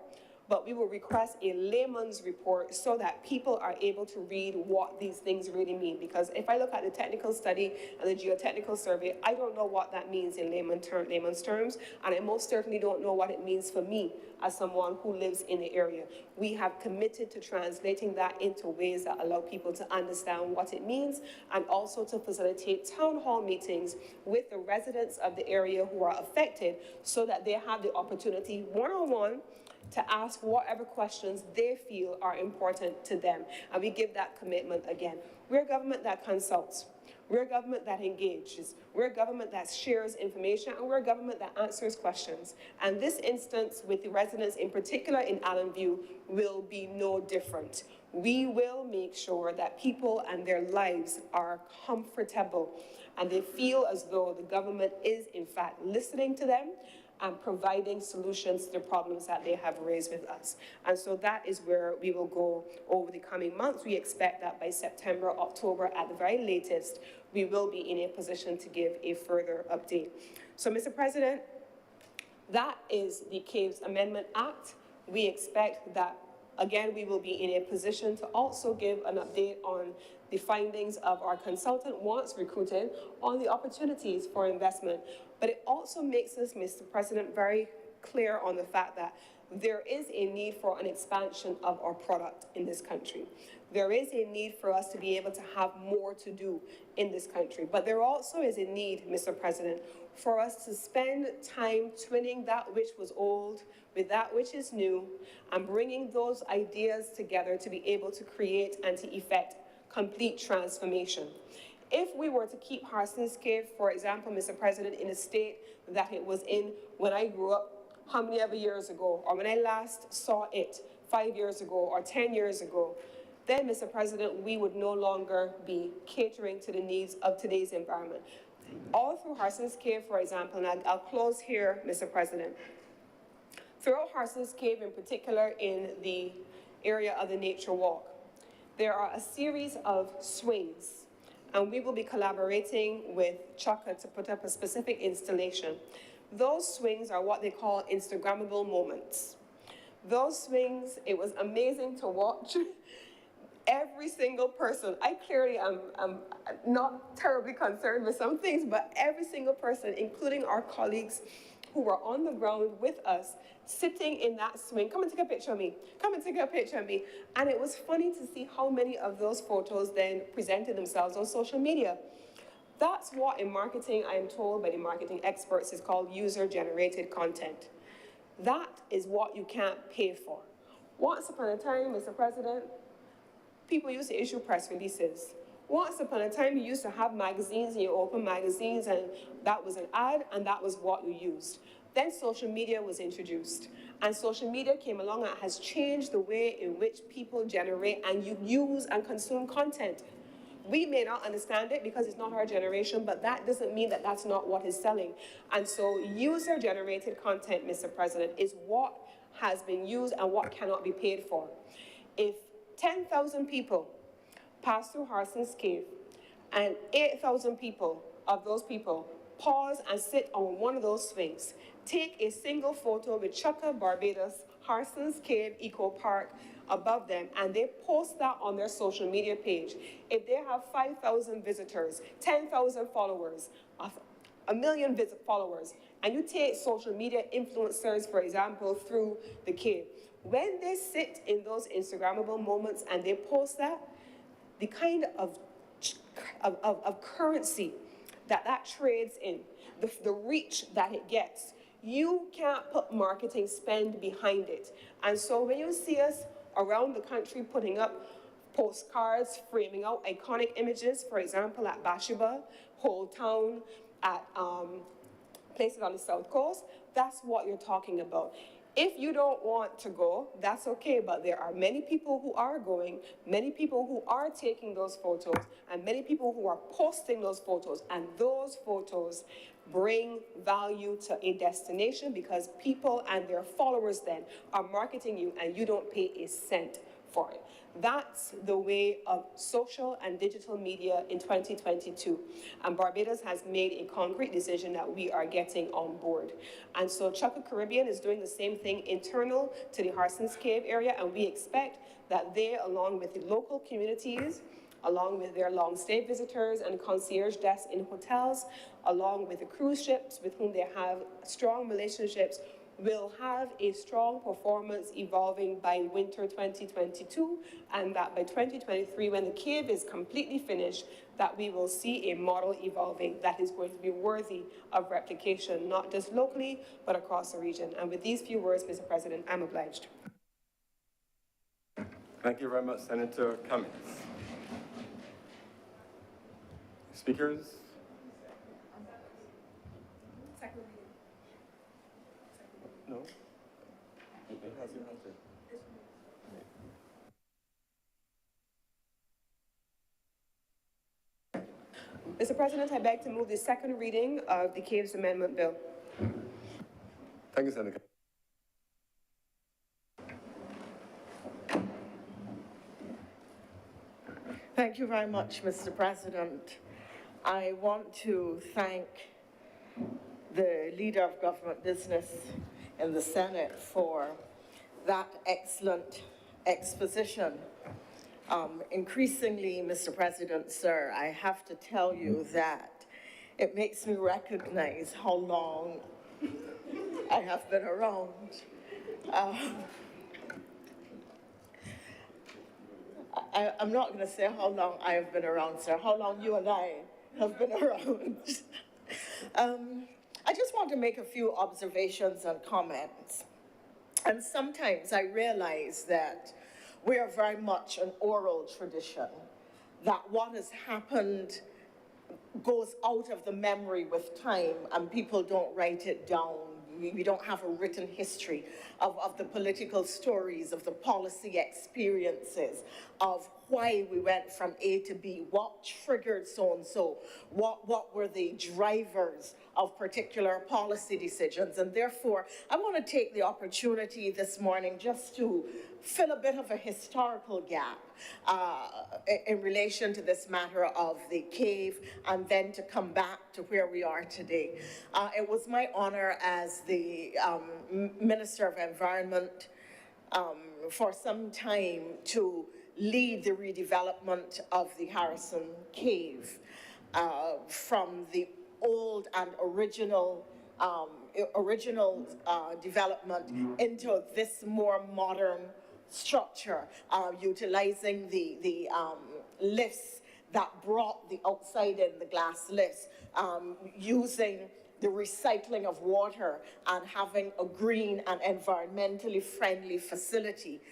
but we will request a layman's report so that people are able to read what these things really mean. Because if I look at the technical study and the geotechnical survey, I don't know what that means in layman's terms, and I most certainly don't know what it means for me as someone who lives in the area. We have committed to translating that into ways that allow people to understand what it means, and also to facilitate town hall meetings with the residents of the area who are affected so that they have the opportunity one-on-one to ask whatever questions they feel are important to them. And we give that commitment again. We're a government that consults. We're a government that engages. We're a government that shares information, and we're a government that answers questions. And this instance with the residents in particular in Allenview will be no different. We will make sure that people and their lives are comfortable and they feel as though the government is in fact listening to them and providing solutions to the problems that they have raised with us. And so that is where we will go over the coming months. We expect that by September, October, at the very latest, we will be in a position to give a further update. So, Mr. President, that is the Caves Amendment Act. We expect that, again, we will be in a position to also give an update on the findings of our consultant once recruited on the opportunities for investment. But it also makes us, Mr. President, very clear on the fact that there is a need for an expansion of our product in this country. There is a need for us to be able to have more to do in this country. But there also is a need, Mr. President, for us to spend time twinning that which was old with that which is new and bringing those ideas together to be able to create and to effect complete transformation. If we were to keep Harson's Cave, for example, Mr. President, in a state that it was in when I grew up, how many ever years ago, or when I last saw it 5 years ago or 10 years ago, then, Mr. President, we would no longer be catering to the needs of today's environment. All through Harson's Cave, for example, and I'll close here, Mr. President. Throughout Harson's Cave, in particular in the area of the Nature Walk, there are a series of swings, and we will be collaborating with Chaka to put up a specific installation. Those swings are what they call Instagrammable moments. Those swings, it was amazing to watch. Every single person, I clearly am not terribly concerned with some things, but every single person, including our colleagues who were on the ground with us, sitting in that swing. Come and take a picture of me. Come and take a picture of me. And it was funny to see how many of those photos then presented themselves on social media. That's what in marketing, I am told by the marketing experts, is called user-generated content. That is what you can't pay for. Once upon a time, Mr. President, people used to issue press releases. Once upon a time, you used to have magazines, and you open magazines, and that was an ad, and that was what you used. Then social media was introduced, and social media came along and has changed the way in which people generate and you use and consume content. We may not understand it because it's not our generation, but that doesn't mean that that's not what is selling. And so user-generated content, Mr. President, is what has been used and what cannot be paid for. If 10,000 people pass through Harson's Cave, and 8,000 people of those people pause and sit on one of those swings, take a single photo with Chaka, Barbados, Harson's Cave Eco Park above them, and they post that on their social media page. If they have 5,000 visitors, 10,000 followers, 1 million followers, and you take social media influencers, for example, through the cave, when they sit in those Instagrammable moments and they post that, the kind of currency that trades in, the reach that it gets, you can't put marketing spend behind it. And so when you see us around the country putting up postcards, framing out iconic images, for example, at Bathsheba, Whole Town, at places on the South Coast. That's what you're talking about. If you don't want to go, that's okay, but there are many people who are going, many people who are taking those photos, and many people who are posting those photos, and those photos bring value to a destination because people and their followers then are marketing you and you don't pay a cent for it. That's the way of social and digital media in 2022. And Barbados has made a concrete decision that we are getting on board. And so Chukka Caribbean is doing the same thing internal to the Harsons Cave area, and we expect that they, along with the local communities, along with their long-stay visitors and concierge desks in hotels, along with the cruise ships with whom they have strong relationships, will have a strong performance evolving by winter 2022, and that by 2023, when the cave is completely finished, that we will see a model evolving that is going to be worthy of replication, not just locally, but across the region. And with these few words, Mr. President, I'm obliged. Thank you very much, Senator Cummings. Speakers? No? It has your answer. Mr. President, I beg to move the second reading of the Caves Amendment Bill. Thank you, Senator. Thank you very much, Mr. President. I want to thank the Leader of Government Business in the Senate for that excellent exposition. Increasingly, Mr. President, sir, I have to tell you that it makes me recognize how long I have been around. I'm not going to say how long I have been around, sir, how long you and I have been around. I just want to make a few observations and comments. And sometimes I realize that we are very much an oral tradition, that what has happened goes out of the memory with time and people don't write it down. We don't have a written history of the political stories, of the policy experiences, of why we went from A to B, what triggered so-and-so, what were the drivers of particular policy decisions. And therefore, I want to take the opportunity this morning just to fill a bit of a historical gap in relation to this matter of the cave, and then to come back to where we are today. It was my honor as the Minister of Environment for some time to lead the redevelopment of the Harrison Cave from the old and original development into this more modern structure, utilizing the lifts that brought the outside in, the glass lifts, using the recycling of water and having a green and environmentally friendly facility.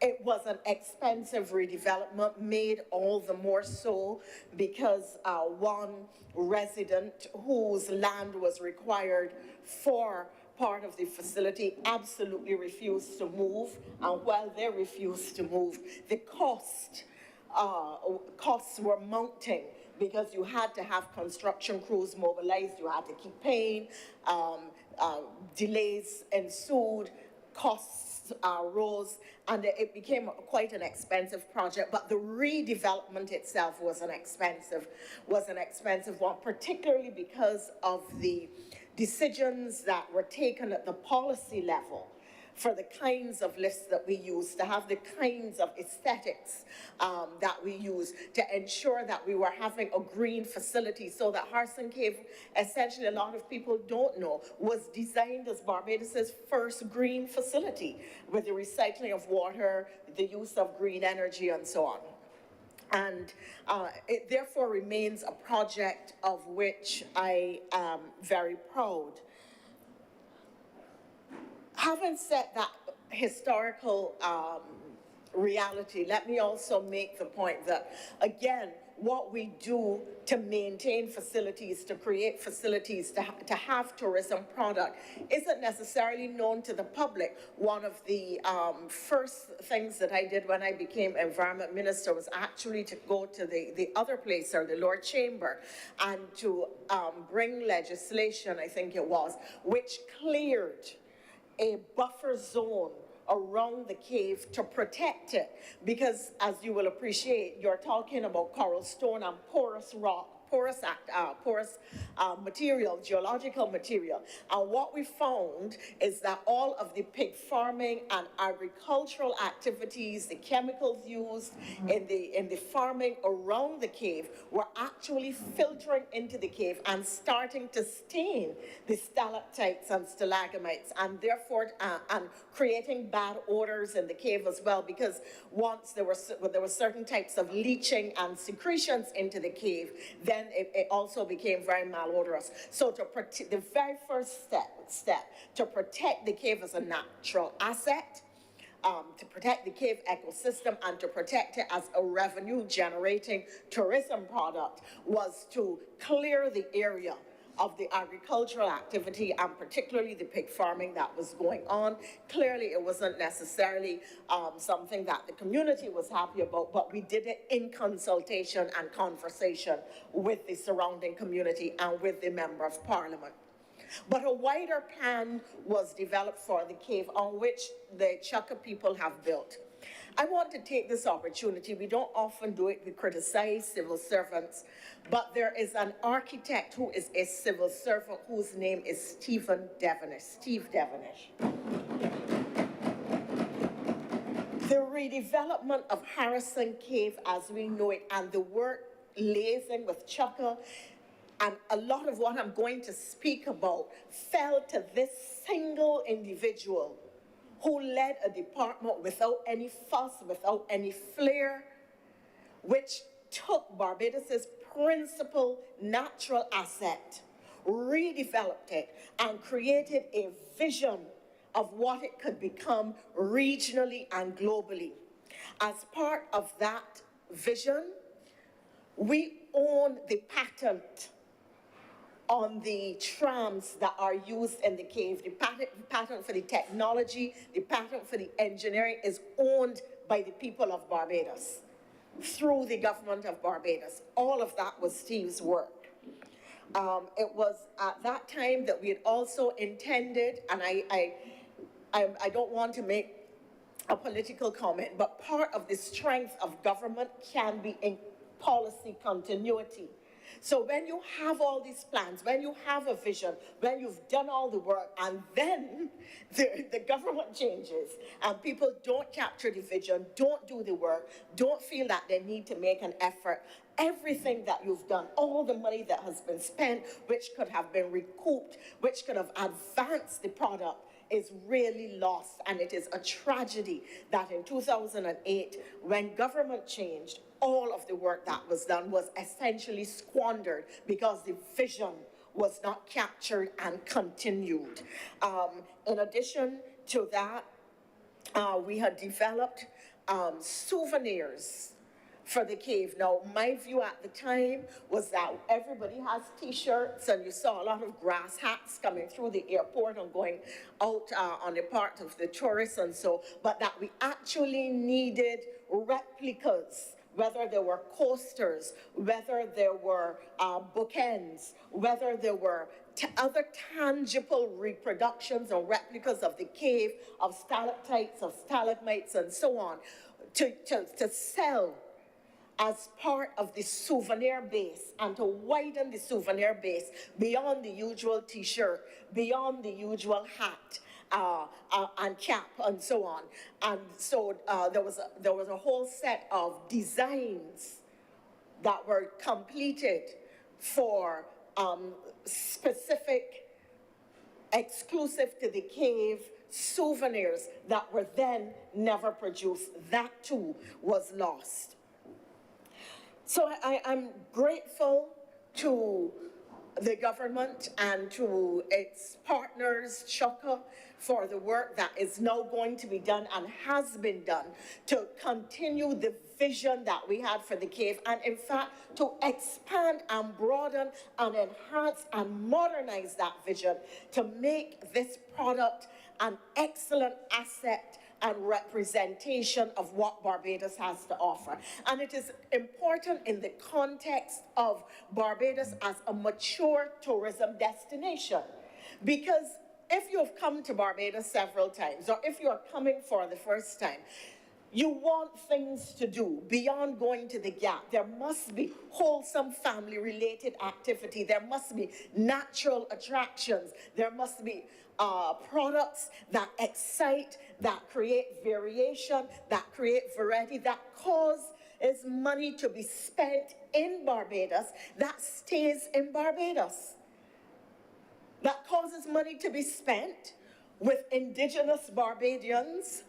It was an expensive redevelopment, made all the more so because one resident whose land was required for part of the facility absolutely refused to move, and while they refused to move, the costs were mounting because you had to have construction crews mobilized, you had to keep paying, delays ensued, costs rose, and it became quite an expensive project. But the redevelopment itself was an expensive one, particularly because of the decisions that were taken at the policy level for the kinds of lifts that we use, to have the kinds of aesthetics that we use, to ensure that we were having a green facility, so that Harrison Cave, essentially a lot of people don't know, was designed as Barbados's first green facility, with the recycling of water, the use of green energy, and so on. And it therefore remains a project of which I am very proud. Having said that, historical reality, let me also make the point that, again, what we do to maintain facilities, to create facilities, to have tourism product isn't necessarily known to the public. One of the first things that I did when I became Environment Minister was actually to go to the other place, or the Lord Chamber, and to bring legislation, I think it was, which cleared a buffer zone around the cave to protect it, because as you will appreciate, you're talking about coral stone and porous rock, porous material, geological material. And what we found is that all of the pig farming and agricultural activities, the chemicals used in the farming around the cave, were actually filtering into the cave and starting to stain the stalactites and stalagmites, and therefore and creating bad odors in the cave as well, because once there were certain types of leaching and secretions into the cave, then it also became very malodorous. So to the very first step to protect the cave as a natural asset, to protect the cave ecosystem, and to protect it as a revenue-generating tourism product, was to clear the area of the agricultural activity, and particularly the pig farming that was going on. Clearly, it wasn't necessarily something that the community was happy about, but we did it in consultation and conversation with the surrounding community and with the Member of Parliament. But a wider plan was developed for the cave, on which the Chukka people have built. I want to take this opportunity, we don't often do it, we criticize civil servants, but there is an architect who is a civil servant whose name is Steve Devenish. The redevelopment of Harrison Cave as we know it, and the work liaising with Chukka, and a lot of what I'm going to speak about, fell to this single individual who led a department without any fuss, without any flair, which took Barbados's principal natural asset, redeveloped it, and created a vision of what it could become regionally and globally. As part of that vision, we own the patent on the trams that are used in the cave. The patent for the technology, the patent for the engineering is owned by the people of Barbados through the government of Barbados. All of that was Steve's work. It was at that time that we had also intended, and I don't want to make a political comment, but part of the strength of government can be in policy continuity. So when you have all these plans, when you have a vision, when you've done all the work, and then the government changes and people don't capture the vision, don't do the work, don't feel that they need to make an effort, everything that you've done, all the money that has been spent, which could have been recouped, which could have advanced the product, is really lost. And it is a tragedy that in 2008, when government changed, all of the work that was done was essentially squandered because the vision was not captured and continued. In addition to that, we had developed souvenirs for the cave. Now, my view at the time was that everybody has T-shirts, and you saw a lot of grass hats coming through the airport and going out on the part of the tourists and so, but that we actually needed replicas, whether there were coasters, whether there were bookends, whether there were other tangible reproductions or replicas of the cave, of stalactites, of stalagmites, and so on, to sell as part of the souvenir base, and to widen the souvenir base beyond the usual T-shirt, beyond the usual hat, and cap, and so on. And so there was a whole set of designs that were completed for specific, exclusive to the cave souvenirs that were then never produced. That too was lost. So I'm grateful to the government and to its partners, Chaka, for the work that is now going to be done and has been done to continue the vision that we had for the cave, and in fact, to expand and broaden and enhance and modernize that vision to make this product an excellent asset and representation of what Barbados has to offer. And it is important in the context of Barbados as a mature tourism destination, because if you've come to Barbados several times, or if you're coming for the first time, you want things to do beyond going to the Gap. There must be wholesome family-related activity. There must be natural attractions. There must be products that excite, that create variation, that create variety, that cause is money to be spent in Barbados that stays in Barbados. That causes money to be spent with indigenous Barbadians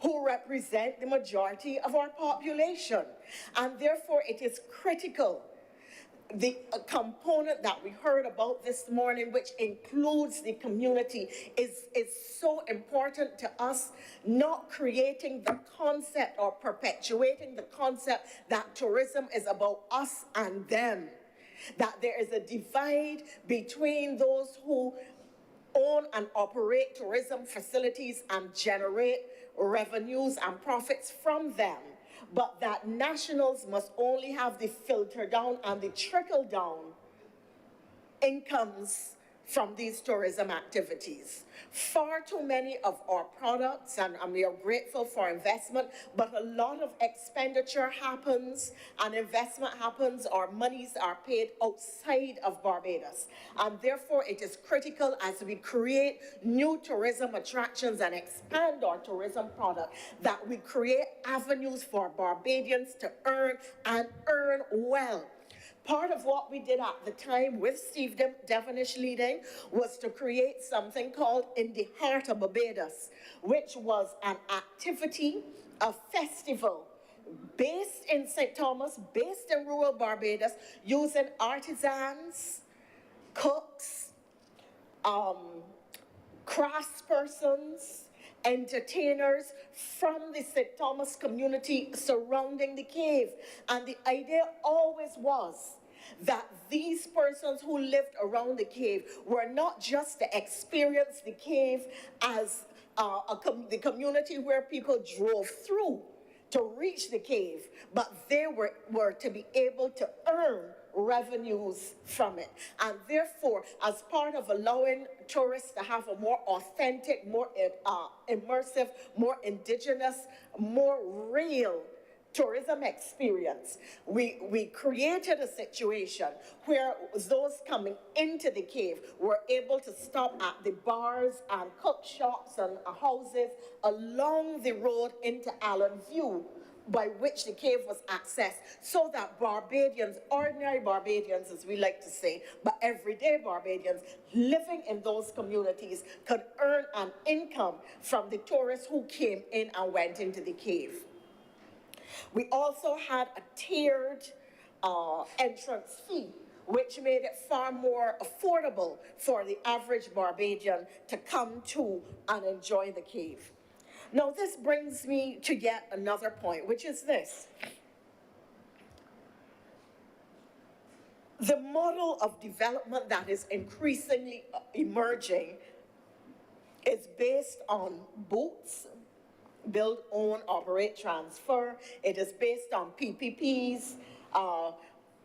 who represent the majority of our population. And therefore, it is critical. The component that we heard about this morning, which includes the community, is so important to us, not creating the concept or perpetuating the concept that tourism is about us and them, that there is a divide between those who own and operate tourism facilities and generate revenues and profits from them, but that nationals must only have the filter down and the trickle down incomes from these tourism activities. Far too many of our products, and we are grateful for investment, but a lot of expenditure happens and investment happens, or monies are paid outside of Barbados. And therefore, it is critical as we create new tourism attractions and expand our tourism product that we create avenues for Barbadians to earn and earn well. Part of what we did at the time with Steve Devonish leading was to create something called In the Heart of Barbados, which was an activity, a festival based in St. Thomas, based in rural Barbados, using artisans, cooks, craftspersons, entertainers from the St. Thomas community surrounding the cave. And the idea always was that these persons who lived around the cave were not just to experience the cave as the community where people drove through to reach the cave, but they were to be able to earn revenues from it. And therefore, as part of allowing tourists to have a more authentic, more immersive, more indigenous, more real tourism experience, we created a situation where those coming into the cave were able to stop at the bars and cook shops and houses along the road into Allen View, by which the cave was accessed, so that Barbadians, ordinary Barbadians as we like to say, but everyday Barbadians living in those communities could earn an income from the tourists who came in and went into the cave. We also had a tiered entrance fee, which made it far more affordable for the average Barbadian to come to and enjoy the cave. Now, this brings me to yet another point, which is this. The model of development that is increasingly emerging is based on boots, build, own, operate, transfer. It is based on PPPs,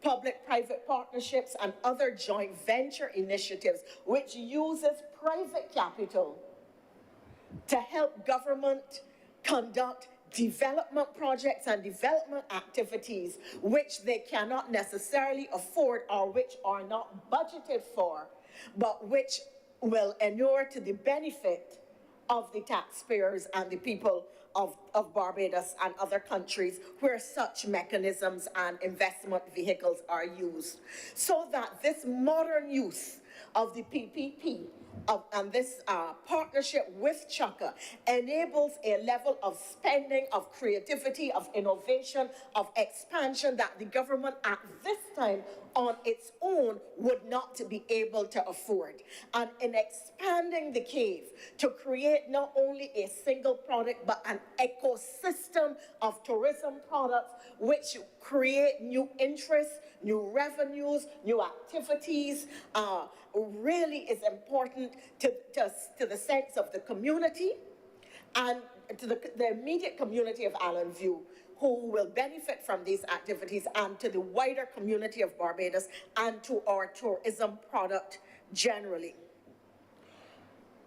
public-private partnerships, and other joint venture initiatives, which uses private capital to help government conduct development projects and development activities which they cannot necessarily afford or which are not budgeted for, but which will inure to the benefit of the taxpayers and the people of Barbados and other countries where such mechanisms and investment vehicles are used. So that this modern use of the PPP and this partnership with Chaka enables a level of spending, of creativity, of innovation, of expansion that the government at this time on its own would not be able to afford. And in expanding the cave to create not only a single product, but an ecosystem of tourism products which create new interests, new revenues, new activities, really is important to the sense of the community and to the immediate community of Island View, who will benefit from these activities, and to the wider community of Barbados and to our tourism product generally.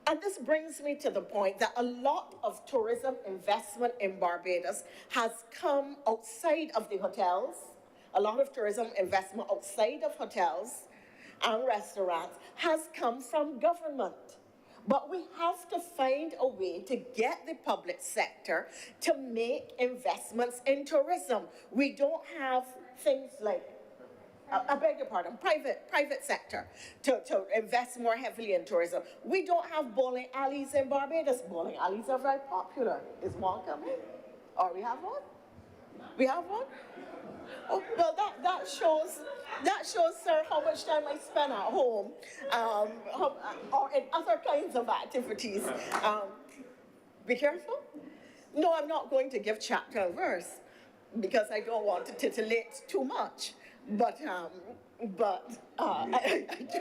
And this brings me to the point that a lot of tourism investment in Barbados has come outside of the hotels. A lot of tourism investment outside of hotels and restaurants has come from government. But we have to find a way to get the public sector to make investments in tourism. We don't have things like, I beg your pardon, private sector to invest more heavily in tourism. We don't have bowling alleys in Barbados. Bowling alleys are very popular. Is one coming? Or we have one? We have one? Oh, well, that shows, sir, how much time I spend at home, or in other kinds of activities. Be careful. No, I'm not going to give chapter and verse because I don't want to titillate too much. But I do.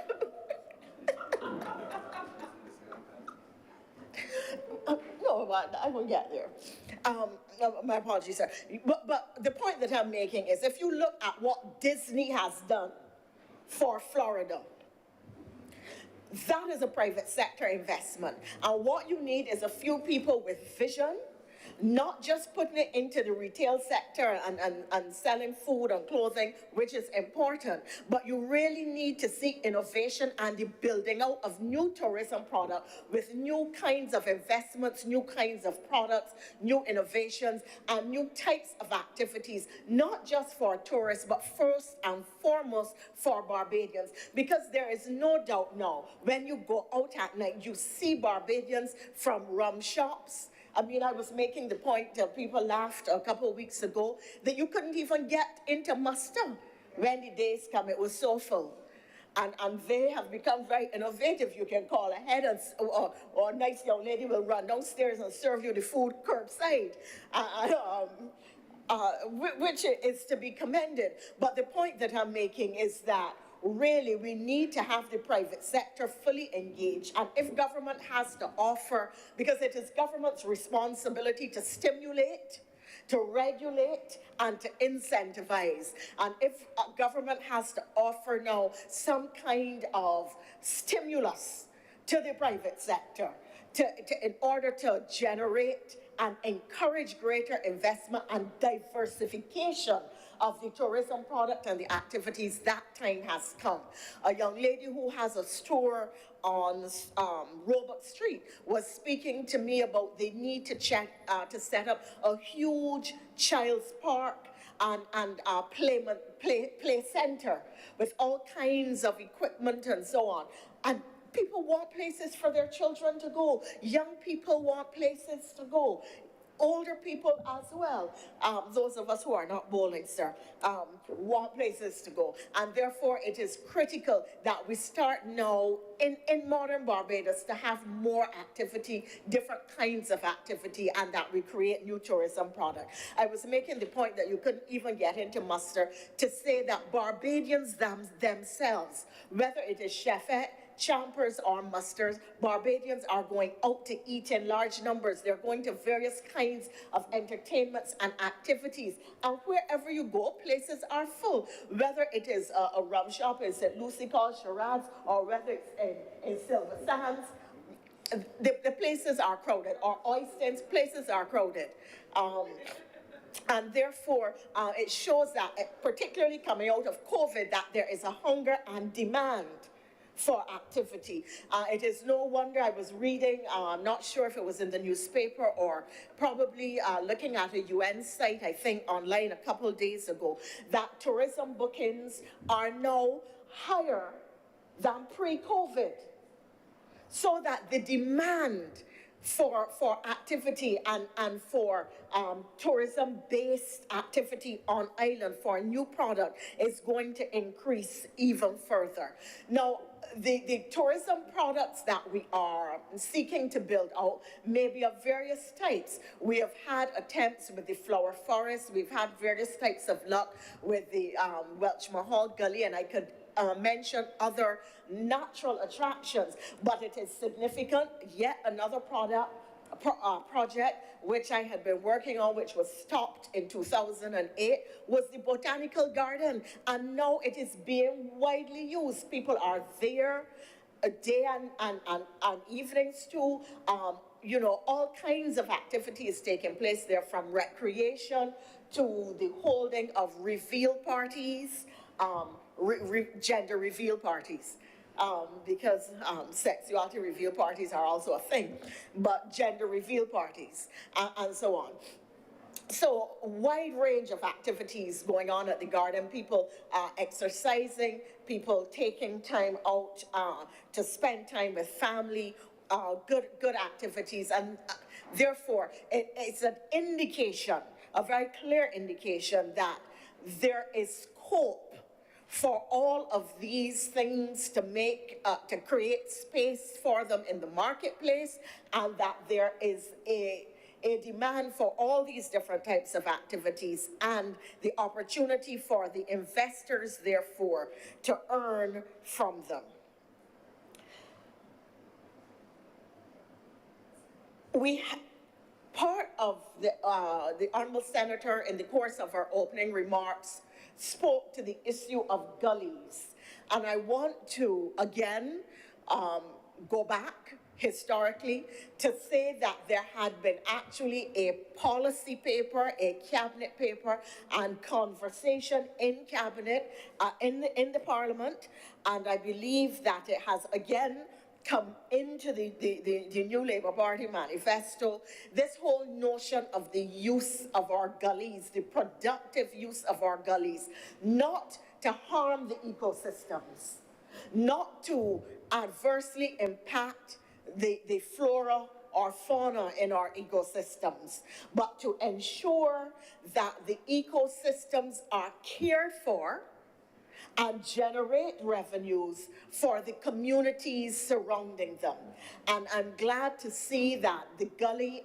No, but I won't get there. My apologies, sir. But the point that I'm making is, if you look at what Disney has done for Florida, that is a private sector investment. And what you need is a few people with vision, not just putting it into the retail sector and selling food and clothing, which is important, but you really need to see innovation and the building out of new tourism products with new kinds of investments, new kinds of products, new innovations, and new types of activities, not just for tourists, but first and foremost for Barbadians. Because there is no doubt now, when you go out at night, you see Barbadians from rum shops. I mean, I was making the point that people laughed a couple of weeks ago that you couldn't even get into muster when the days come. It was so full. And they have become very innovative. You can call ahead, and, or a nice young lady will run downstairs and serve you the food curbside, which is to be commended. But the point that I'm making is that really, we need to have the private sector fully engaged. And if government has to offer, because it is government's responsibility to stimulate, to regulate, and to incentivize. And if government has to offer now some kind of stimulus to the private sector in order to generate and encourage greater investment and diversification of the tourism product and the activities, that time has come. A young lady who has a store on Roebuck Street was speaking to me about the need to set up a huge child's park and play center with all kinds of equipment and so on. And people want places for their children to go. Young people want places to go. Older people as well, those of us who are not bowling, sir, want places to go. And therefore, it is critical that we start now in modern Barbados to have more activity, different kinds of activity, and that we create new tourism products. I was making the point that you couldn't even get into muster to say that Barbadians themselves, whether it is chefette, champers or musters, Barbadians are going out to eat in large numbers. They're going to various kinds of entertainments and activities. And wherever you go, places are full. Whether it is a rum shop in St. Lucie called Shiraz, or whether it's in Silver Sands, the places are crowded. Or Oysters, places are crowded. And therefore, it shows that, particularly coming out of COVID, that there is a hunger and demand for activity. It is no wonder I was reading, I'm not sure if it was in the newspaper or probably looking at a UN site, I think online a couple of days ago, that tourism bookings are now higher than pre-COVID. So that the demand for activity and for tourism-based activity on island for a new product is going to increase even further. Now, the tourism products that we are seeking to build out may be of various types. We have had attempts with the flower forest. We've had various types of luck with the Welch Mahal Gully, and I could mention other natural attractions, but it is significant. Yet another project which I had been working on, which was stopped in 2008, was the Botanical Garden, and now it is being widely used. People are there day and evenings too. You know, all kinds of activities taking place there, from recreation to the holding of reveal parties, gender reveal parties. Because sexuality reveal parties are also a thing, but gender reveal parties and so on. So wide range of activities going on at the garden, people exercising, people taking time out to spend time with family, good activities, and therefore it's an indication, a very clear indication that there is scope for all of these things to to create space for them in the marketplace, and that there is a demand for all these different types of activities and the opportunity for the investors, therefore, to earn from them. Part of the Honourable Senator, in the course of her opening remarks, spoke to the issue of gullies. And I want to, again, go back historically to say that there had been actually a policy paper, a cabinet paper, and conversation in cabinet, in the Parliament. And I believe that it has, again, come into the new Labour Party manifesto, this whole notion of the use of our gullies, the productive use of our gullies, not to harm the ecosystems, not to adversely impact the flora or fauna in our ecosystems, but to ensure that the ecosystems are cared for and generate revenues for the communities surrounding them. And I'm glad to see that the gully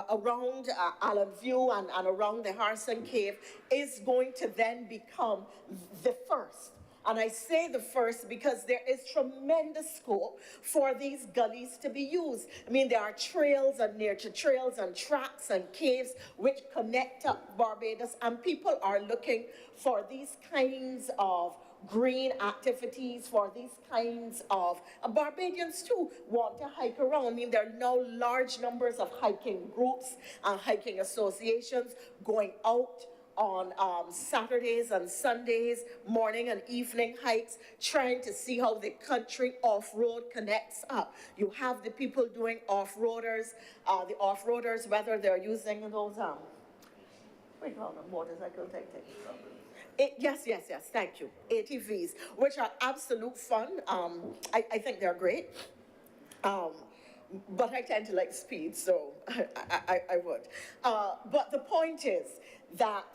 around Allen View and around the Harrison Cave is going to then become the first. And I say the first because there is tremendous scope for these gullies to be used. I mean, there are trails and nature trails and tracks and caves which connect up Barbados, and people are looking for these kinds of green activities, for these kinds of, Barbadians too want to hike around. I mean, there are now large numbers of hiking groups and hiking associations going out on Saturdays and Sundays, morning and evening hikes, trying to see how the country off-road connects up. You have the people doing off-roaders, whether they're using those, what do you call them, motorcycle type things? Yes, thank you. ATVs, which are absolute fun. I think they're great. But I tend to like speed, so I would. But the point is that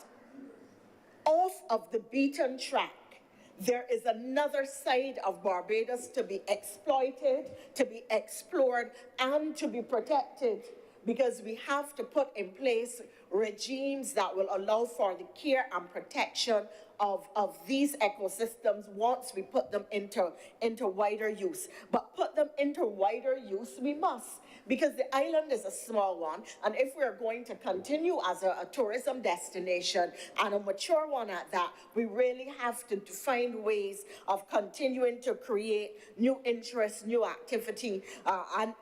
off of the beaten track, there is another side of Barbados to be exploited, to be explored, and to be protected, because we have to put in place regimes that will allow for the care and protection of these ecosystems once we put them into wider use. But put them into wider use we must, because the island is a small one, and if we're going to continue as a tourism destination, and a mature one at that, we really have to find ways of continuing to create new interest, new activity,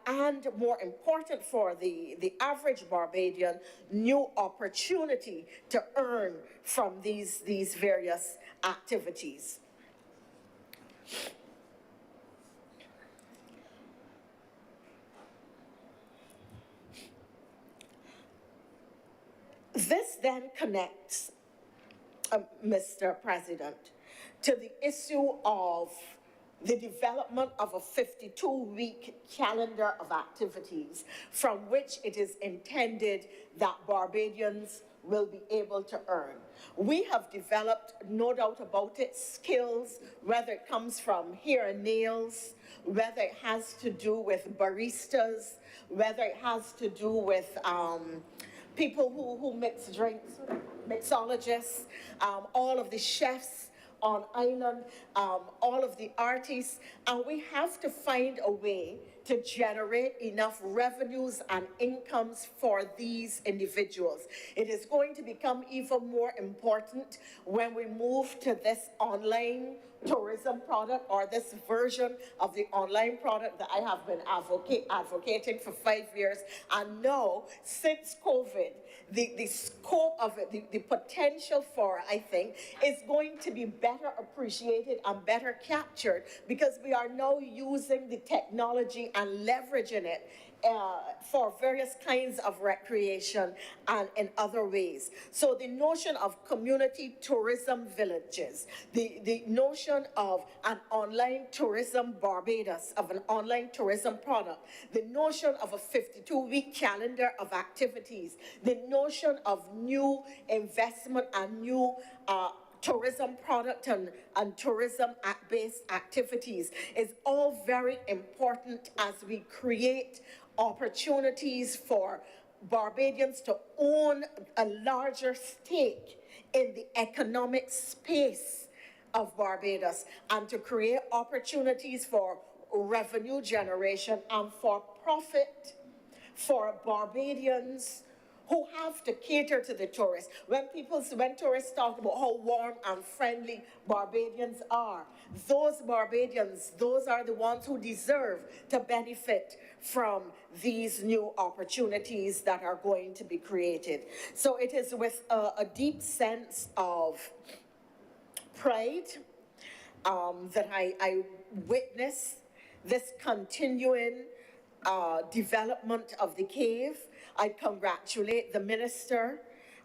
and more important for the average Barbadian, new opportunity to earn from these various activities. This then connects, Mr. President, to the issue of the development of a 52-week calendar of activities from which it is intended that Barbadians will be able to earn. We have developed, no doubt about it, skills, whether it comes from hair and nails, whether it has to do with baristas, whether it has to do with people who mix drinks, mixologists, all of the chefs on island, all of the artists, and we have to find a way to generate enough revenues and incomes for these individuals. It is going to become even more important when we move to this online tourism product, or this version of the online product that I have been advocating for 5 years. And now, since COVID, the scope of it, the potential for it, I think, is going to be better appreciated and better captured, because we are now using the technology and leveraging it for various kinds of recreation and in other ways. So the notion of community tourism villages, the notion of an online tourism Barbados, of an online tourism product, the notion of a 52-week calendar of activities, the notion of new investment and new tourism product and tourism-based activities is all very important as we create opportunities for Barbadians to own a larger stake in the economic space of Barbados, and to create opportunities for revenue generation and for profit for Barbadians who have to cater to the tourists. When tourists talk about how warm and friendly Barbadians are, those Barbadians, those are the ones who deserve to benefit from these new opportunities that are going to be created. So it is with a deep sense of pride that I witness this continuing development of the cave. I congratulate the minister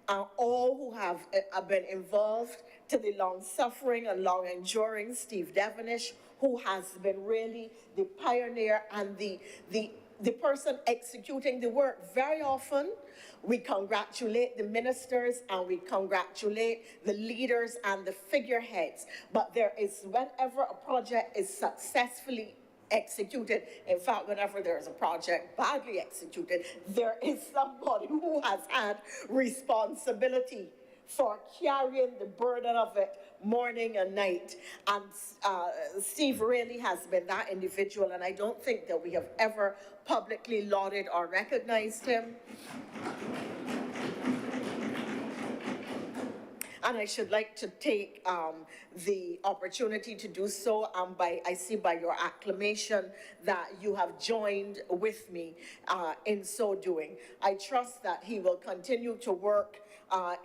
and all who have been involved, to the long-suffering and long-enduring Steve Devonish, who has been really the pioneer and the person executing the work. Very often, we congratulate the ministers and we congratulate the leaders and the figureheads, but there is, whenever a project is successfully executed, in fact, whenever there is a project badly executed, there is somebody who has had responsibility for carrying the burden of it morning and night. And Steve really has been that individual, and I don't think that we have ever publicly lauded or recognized him. And I should like to take the opportunity to do so. I see by your acclamation that you have joined with me in so doing. I trust that he will continue to work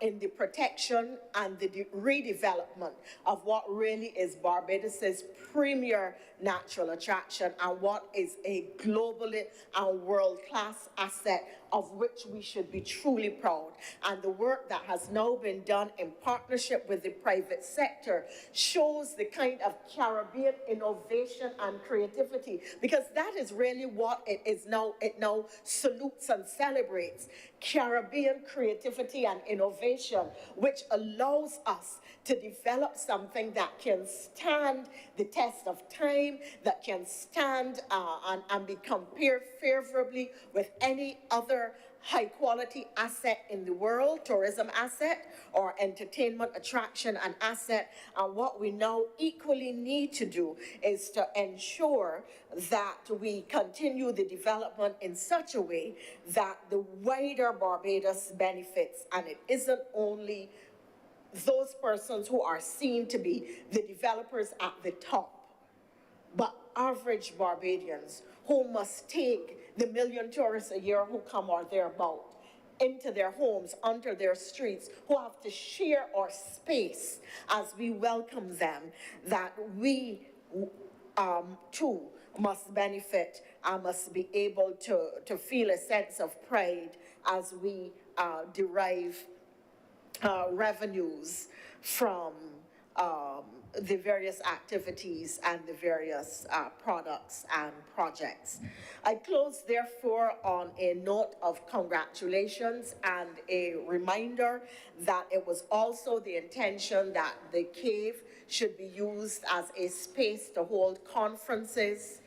in the protection and the redevelopment of what really is Barbados's premier natural attraction, and what is a globally and world-class asset of which we should be truly proud. And the work that has now been done in partnership with the private sector shows the kind of Caribbean innovation and creativity, because that is really what it is now. It now salutes and celebrates Caribbean creativity and innovation, which allows us to develop something that can stand the test of time, that can stand and be compared favorably with any other high-quality asset in the world, tourism asset or entertainment attraction and asset. And what we now equally need to do is to ensure that we continue the development in such a way that the wider Barbados benefits, and it isn't only those persons who are seen to be the developers at the top, but average Barbadians who must take the 1 million tourists a year who come or thereabout into their homes, onto their streets, who have to share our space as we welcome them, that we too must benefit and must be able to feel a sense of pride as we derive revenues from the various activities and the various products and projects. I close therefore on a note of congratulations and a reminder that it was also the intention that the cave should be used as a space to hold conferences,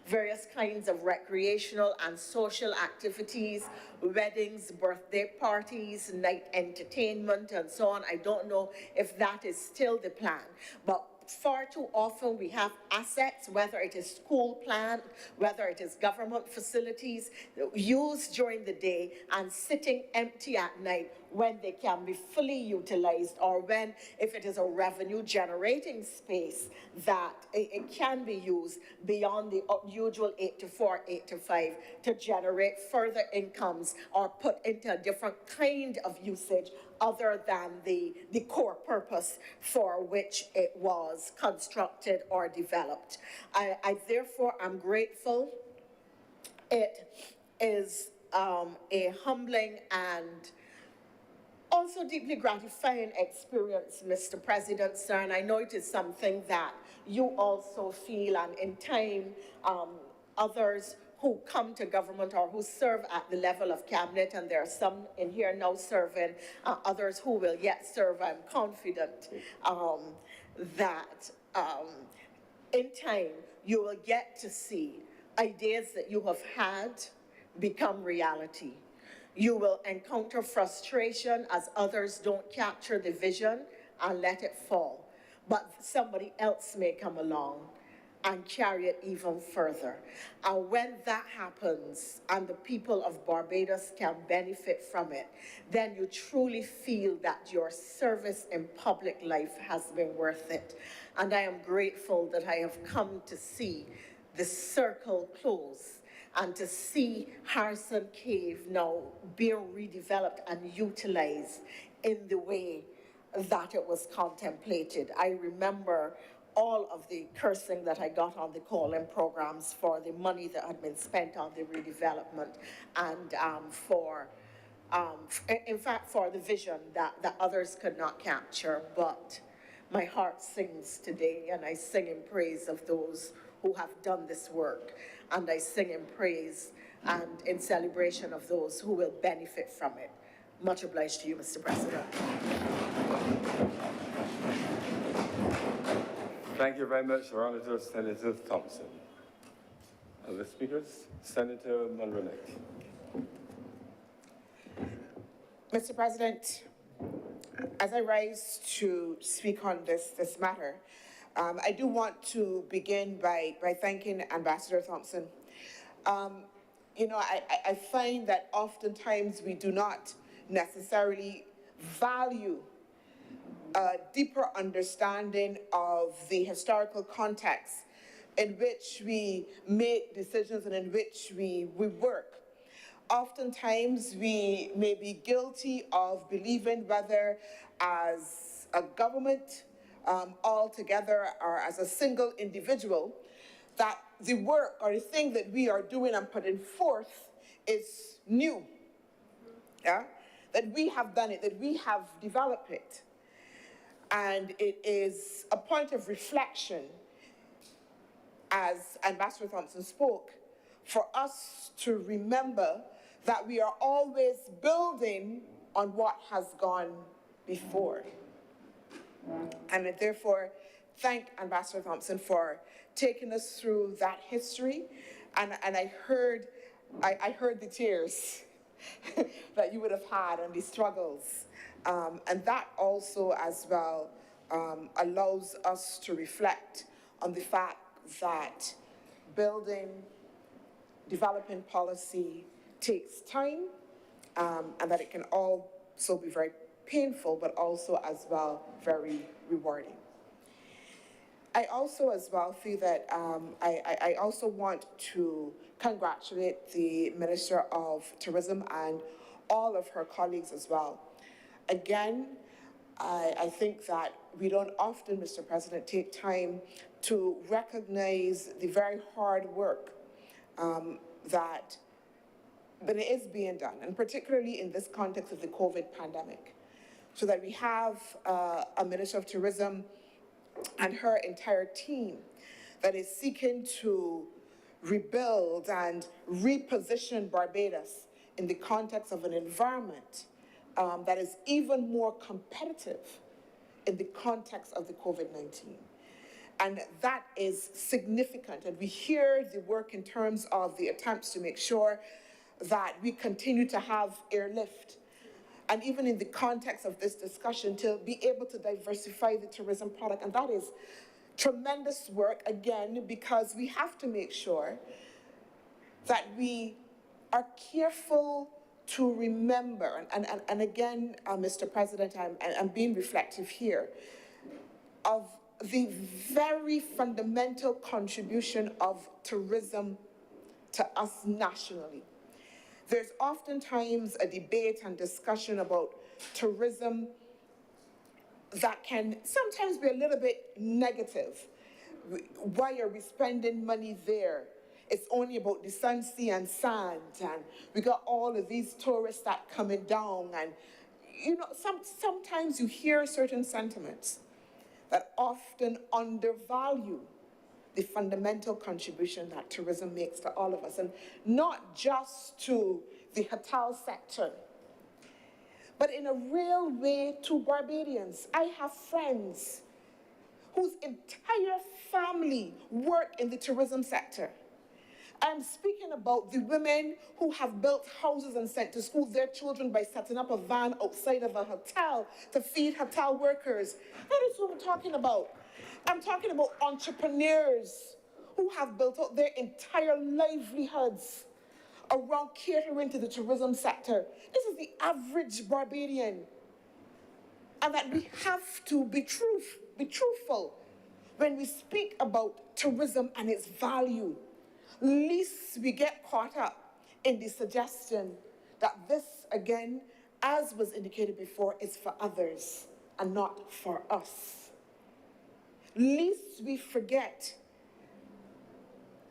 various kinds of recreational and social activities, weddings, birthday parties, night entertainment, and so on. I don't know if that is still the plan, but far too often we have assets, whether it is school plant, whether it is government facilities, used during the day and sitting empty at night when they can be fully utilized, or when, if it is a revenue generating space, that it can be used beyond the usual 8 to 4, 8 to 5 to generate further incomes or put into a different kind of usage other than the core purpose for which it was constructed or developed. I therefore am grateful. It is a humbling and also deeply gratifying experience, Mr. President, sir, and I know it is something that you also feel, and in time, others who come to government or who serve at the level of cabinet, and there are some in here now serving, others who will yet serve, I'm confident that in time you will get to see ideas that you have had become reality. You will encounter frustration as others don't capture the vision and let it fall. But somebody else may come along and carry it even further. And when that happens and the people of Barbados can benefit from it, then you truly feel that your service in public life has been worth it. And I am grateful that I have come to see the circle close and to see Harrison Cave now being redeveloped and utilized in the way that it was contemplated. I remember all of the cursing that I got on the call-in programs for the money that had been spent on the redevelopment and in fact, for the vision that others could not capture. But my heart sings today, and I sing in praise of those who have done this work. And I sing in praise and in celebration of those who will benefit from it. Much obliged to you, Mr. President. Thank you very much, Honourable Senator Thompson. Other speakers? Senator Mulroney. Mr. President, as I rise to speak on this matter, I do want to begin by thanking Ambassador Thompson. You know, I find that oftentimes we do not necessarily value a deeper understanding of the historical context in which we make decisions and in which we work. Oftentimes we may be guilty of believing, whether as a government altogether or as a single individual, that the work or the thing that we are doing and putting forth is new. Yeah? That we have done it, that we have developed it. And it is a point of reflection, as Ambassador Thompson spoke, for us to remember that we are always building on what has gone before. And I therefore thank Ambassador Thompson for taking us through that history. And I heard the tears that you would have had and the struggles. And that also as well allows us to reflect on the fact that developing policy takes time, and that it can also be very painful, but also as well very rewarding. I also as well feel that I also want to congratulate the Minister of Tourism and all of her colleagues as well. Again, I think that we don't often, Mr. President, take time to recognize the very hard work that it is being done, and particularly in this context of the COVID pandemic, so that we have a Minister of Tourism and her entire team that is seeking to rebuild and reposition Barbados in the context of an environment that is even more competitive in the context of the COVID-19. And that is significant. And we hear the work in terms of the attempts to make sure that we continue to have airlift. And even in the context of this discussion, to be able to diversify the tourism product. And that is tremendous work, again, because we have to make sure that we are careful to remember, and again, Mr. President, I'm being reflective here, of the very fundamental contribution of tourism to us nationally. There's oftentimes a debate and discussion about tourism that can sometimes be a little bit negative. Why are we spending money there? It's only about the sun, sea, and sand, and we got all of these tourists that coming down, and you know, sometimes you hear certain sentiments that often undervalue the fundamental contribution that tourism makes to all of us, and not just to the hotel sector, but in a real way to Barbadians. I have friends whose entire family work in the tourism sector. I'm speaking about the women who have built houses and sent to school their children by setting up a van outside of a hotel to feed hotel workers. That is what I'm talking about. I'm talking about entrepreneurs who have built out their entire livelihoods around catering to the tourism sector. This is the average Barbadian. And that we have to be truthful when we speak about tourism and its value. Least we get caught up in the suggestion that this, again, as was indicated before, is for others and not for us. Least we forget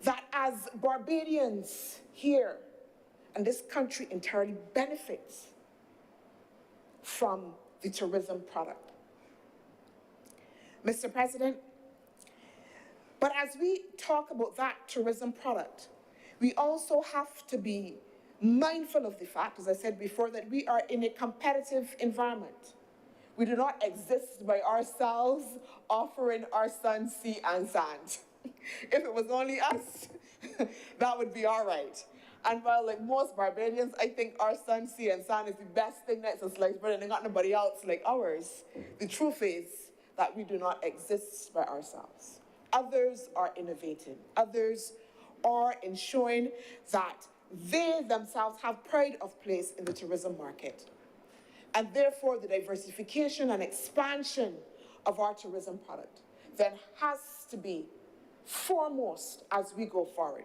that as Barbadians here, and this country entirely benefits from the tourism product. Mr. President, but as we talk about that tourism product, we also have to be mindful of the fact, as I said before, that we are in a competitive environment. We do not exist by ourselves offering our sun, sea, and sand. If it was only us, that would be all right. And while like most Barbadians, I think our sun, sea, and sand is the best thing that's a sliced bread and they got nobody else like ours. The truth is that we do not exist by ourselves. Others are innovating. Others are ensuring that they themselves have pride of place in the tourism market. And therefore, the diversification and expansion of our tourism product then has to be foremost as we go forward.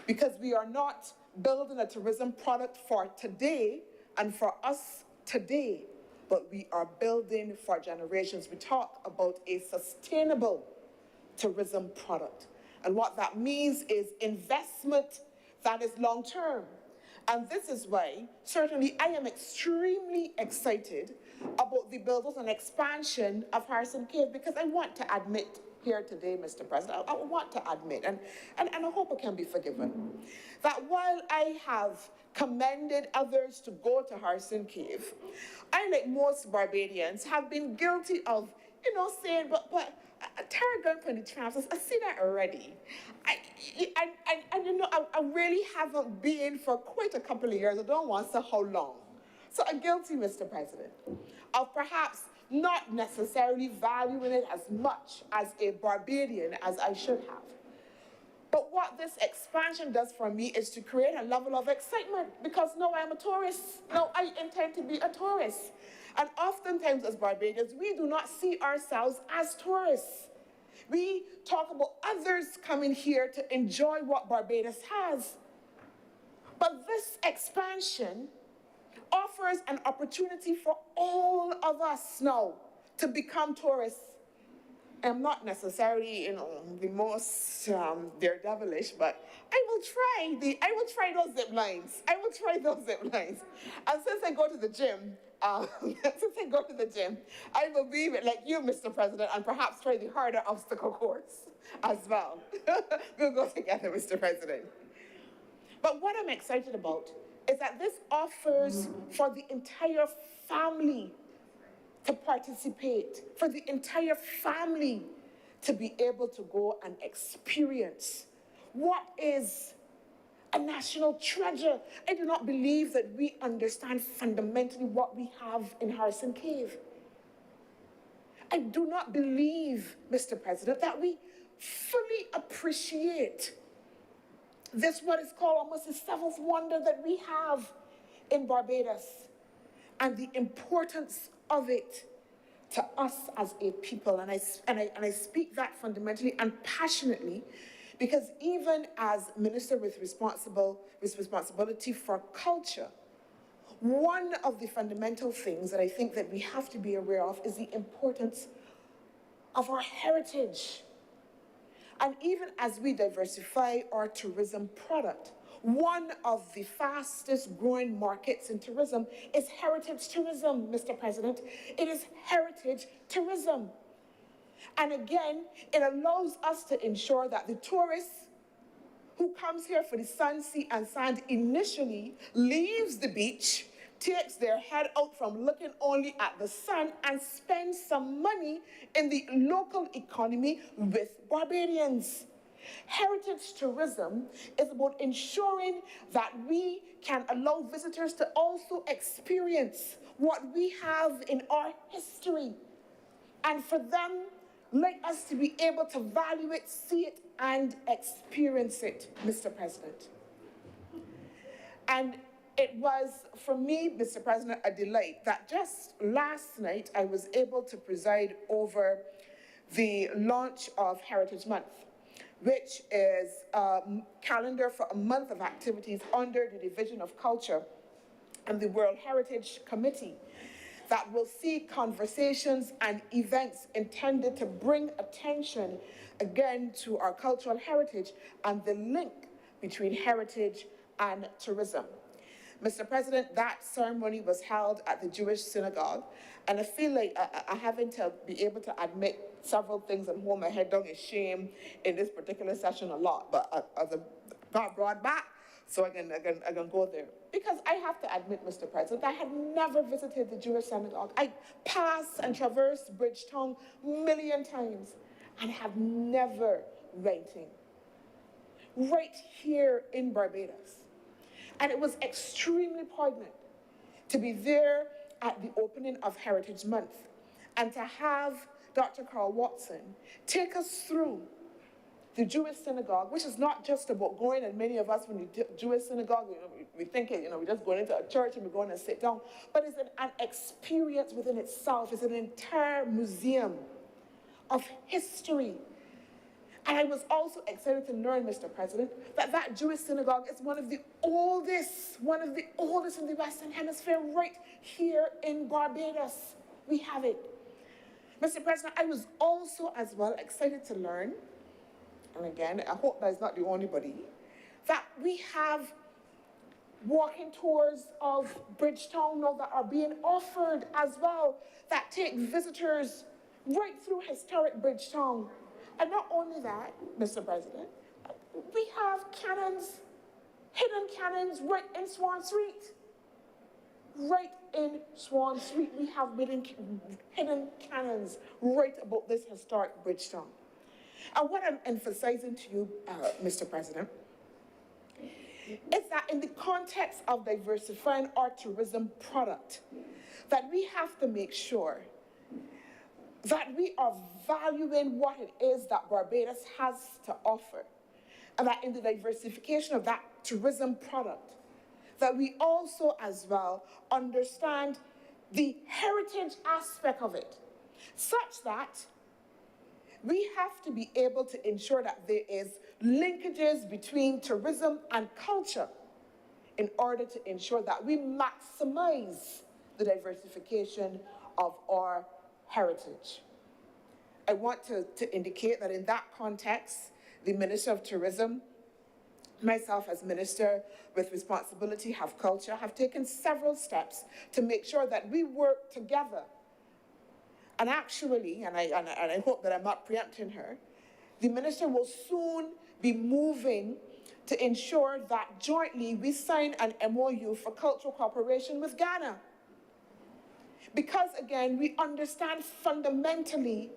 Because we are not building a tourism product for today and for us today, but we are building for generations. We talk about a sustainable tourism product. And what that means is investment that is long-term. And this is why, certainly, I am extremely excited about the build-out and expansion of Harrison Cave, because I want to admit here today, Mr. President, I want to admit, and I hope I can be forgiven, that while I have commended others to go to Harrison Cave, I, like most Barbadians, have been guilty of, saying, but Tara gun from the tramps, I see that already. I really haven't been for quite a couple of years. I don't want to say how long. So I'm guilty, Mr. President, of perhaps not necessarily valuing it as much as a Barbadian as I should have. But what this expansion does for me is to create a level of excitement, because now I'm a tourist. Now I intend to be a tourist. And oftentimes as Barbadians, we do not see ourselves as tourists. We talk about others coming here to enjoy what Barbados has. But this expansion offers an opportunity for all of us now to become tourists. am not necessarily, the most daredevilish, but I will try those zip lines. I will try those zip lines. And since I go to the gym, I will be like you, Mr. President, and perhaps try the harder obstacle course as well. We'll go together, Mr. President. But what I'm excited about is that this offers for the entire family to participate, for the entire family to be able to go and experience what is a national treasure. I do not believe that we understand fundamentally what we have in Harrison Cave. I do not believe, Mr. President, that we fully appreciate this, what is called almost the seventh wonder that we have in Barbados, and the importance of it to us as a people. And I speak that fundamentally and passionately, because even as Minister with responsibility for culture, one of the fundamental things that I think that we have to be aware of is the importance of our heritage. And even as we diversify our tourism product, one of the fastest growing markets in tourism is heritage tourism, Mr. President. It is heritage tourism. And again, it allows us to ensure that the tourist who comes here for the sun, sea, and sand initially leaves the beach, takes their head out from looking only at the sun, and spends some money in the local economy with Barbadians. Heritage tourism is about ensuring that we can allow visitors to also experience what we have in our history, and for them, like us, to be able to value it, see it, and experience it, Mr. President. And it was, for me, Mr. President, a delight that just last night I was able to preside over the launch of Heritage Month, which is a calendar for a month of activities under the Division of Culture and the World Heritage Committee that will see conversations and events intended to bring attention again to our cultural heritage and the link between heritage and tourism. Mr. President, that ceremony was held at the Jewish Synagogue, and I feel like I having to be able to admit several things and hold my head down is shame in this particular session a lot, but as I got brought back, so I can go there. Because I have to admit, Mr. President, I had never visited the Jewish Synagogue. I passed and traversed Bridgetown a million times and have never went in. Right here in Barbados. And it was extremely poignant to be there at the opening of Heritage Month and to have Dr. Carl Watson take us through the Jewish Synagogue, which is not just about going, and many of us, when you do Jewish synagogue, we think, we're just going into a church and we're going to sit down, but it's an experience within itself. It's an entire museum of history. And I was also excited to learn, Mr. President, that that Jewish synagogue is one of the oldest in the Western Hemisphere, right here in Barbados. We have it. Mr. President, I was also as well excited to learn, and again, I hope that's not the only body, that we have walking tours of Bridgetown now that are being offered as well, that take visitors right through historic Bridgetown. And not only that, Mr. President, we have cannons, hidden cannons right in Swan Street. Right in Swan Street, we have hidden cannons right about this historic Bridgetown. And what I'm emphasizing to you, Mr. President, is that in the context of diversifying our tourism product, that we have to make sure that we are valuing what it is that Barbados has to offer, and that in the diversification of that tourism product, that we also as well understand the heritage aspect of it, such that we have to be able to ensure that there is linkages between tourism and culture in order to ensure that we maximize the diversification of our heritage. I want to indicate that in that context, the Minister of Tourism, myself as Minister with responsibility of culture, have taken several steps to make sure that we work together. And actually, and I hope that I'm not preempting her, the Minister will soon be moving to ensure that jointly we sign an MOU for cultural cooperation with Ghana. Because again, we understand fundamentally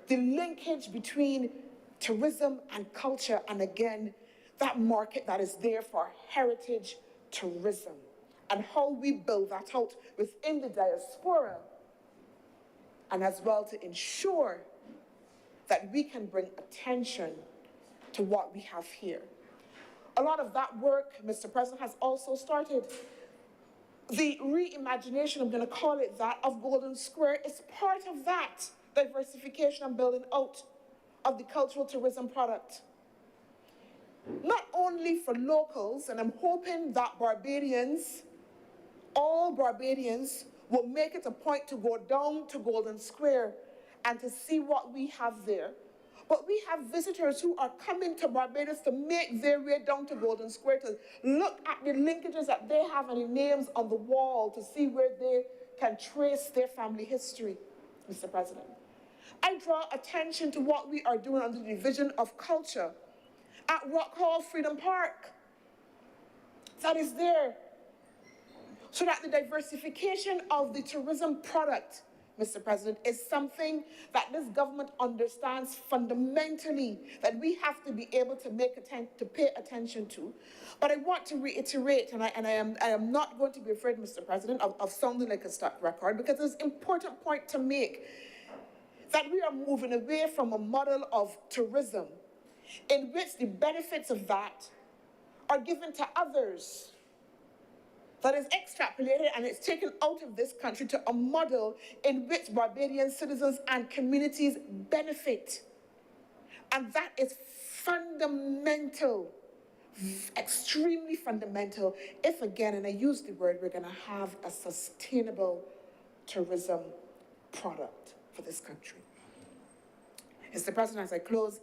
the linkage between tourism and culture, and again, that market that is there for heritage tourism, and how we build that out within the diaspora, and as well to ensure that we can bring attention to what we have here. A lot of that work, Mr. President, has also started. The reimagination, I'm going to call it that, of Golden Square is part of that diversification and building out of the cultural tourism product. Not only for locals, and I'm hoping that Barbadians, all Barbadians, will make it a point to go down to Golden Square and to see what we have there. But we have visitors who are coming to Barbados to make their way down to Golden Square, to look at the linkages that they have and the names on the wall, to see where they can trace their family history, Mr. President. I draw attention to what we are doing under the Division of Culture at Rock Hall Freedom Park. That is there. So that the diversification of the tourism product, Mr. President, is something that this government understands fundamentally that we have to be able to pay attention to. But I want to reiterate, and I am not going to be afraid, Mr. President, of sounding like a stuck record, because it's an important point to make that we are moving away from a model of tourism in which the benefits of that are given to others, that is extrapolated and it's taken out of this country, to a model in which Barbadian citizens and communities benefit. And that is fundamental, extremely fundamental, if again, and I use the word, we're going to have a sustainable tourism product for this country. Mr. President, as I close,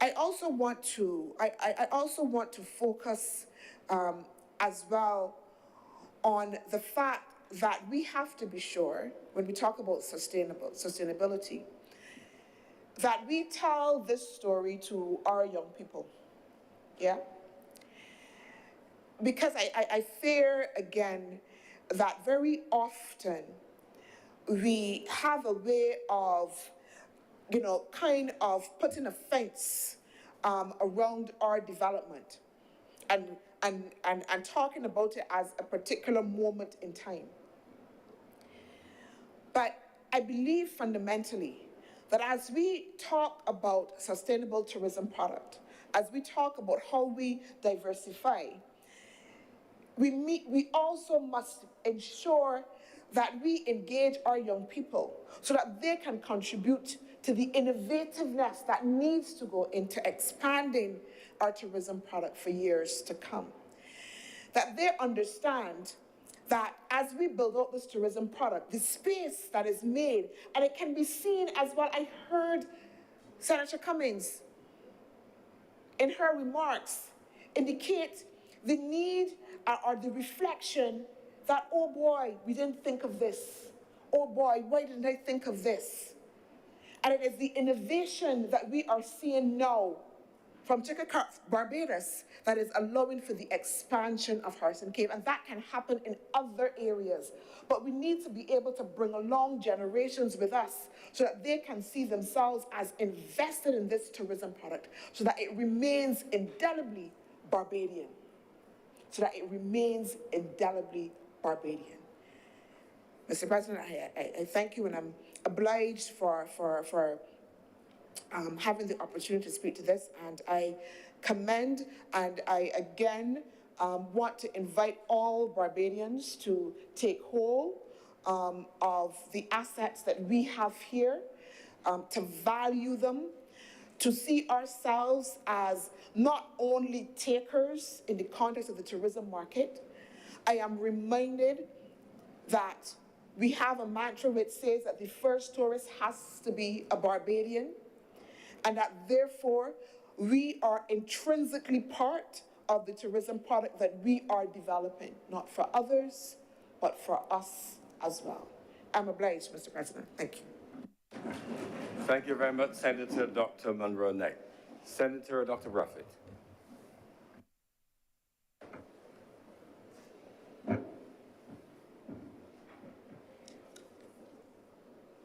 I also want to focus as well on the fact that we have to be sure, when we talk about sustainability, that we tell this story to our young people, yeah? Because I fear, again, that very often we have a way of, kind of putting a fence around our development and talking about it as a particular moment in time. But I believe fundamentally that as we talk about sustainable tourism product, as we talk about how we diversify, we also must ensure that we engage our young people so that they can contribute to the innovativeness that needs to go into expanding our tourism product for years to come. That they understand that as we build out this tourism product, the space that is made, and it can be seen as what I heard Senator Cummings in her remarks indicate the need or the reflection that, oh boy, we didn't think of this. Oh boy, why didn't I think of this? And it is the innovation that we are seeing now from Chickasaw, Barbados, that is allowing for the expansion of Harrison Cave, and that can happen in other areas. But we need to be able to bring along generations with us so that they can see themselves as invested in this tourism product, so that it remains indelibly Barbadian. So that it remains indelibly Barbadian. Mr. President, I thank you, and I'm obliged for having the opportunity to speak to this, and I commend and I again want to invite all Barbadians to take hold of the assets that we have here, to value them, to see ourselves as not only takers in the context of the tourism market. I am reminded that we have a mantra which says that the first tourist has to be a Barbadian, and that therefore we are intrinsically part of the tourism product that we are developing, not for others, but for us as well. I'm obliged, Mr. President. Thank you. Thank you very much, Senator Dr. Monroe Knight. Senator Dr. Bruffett.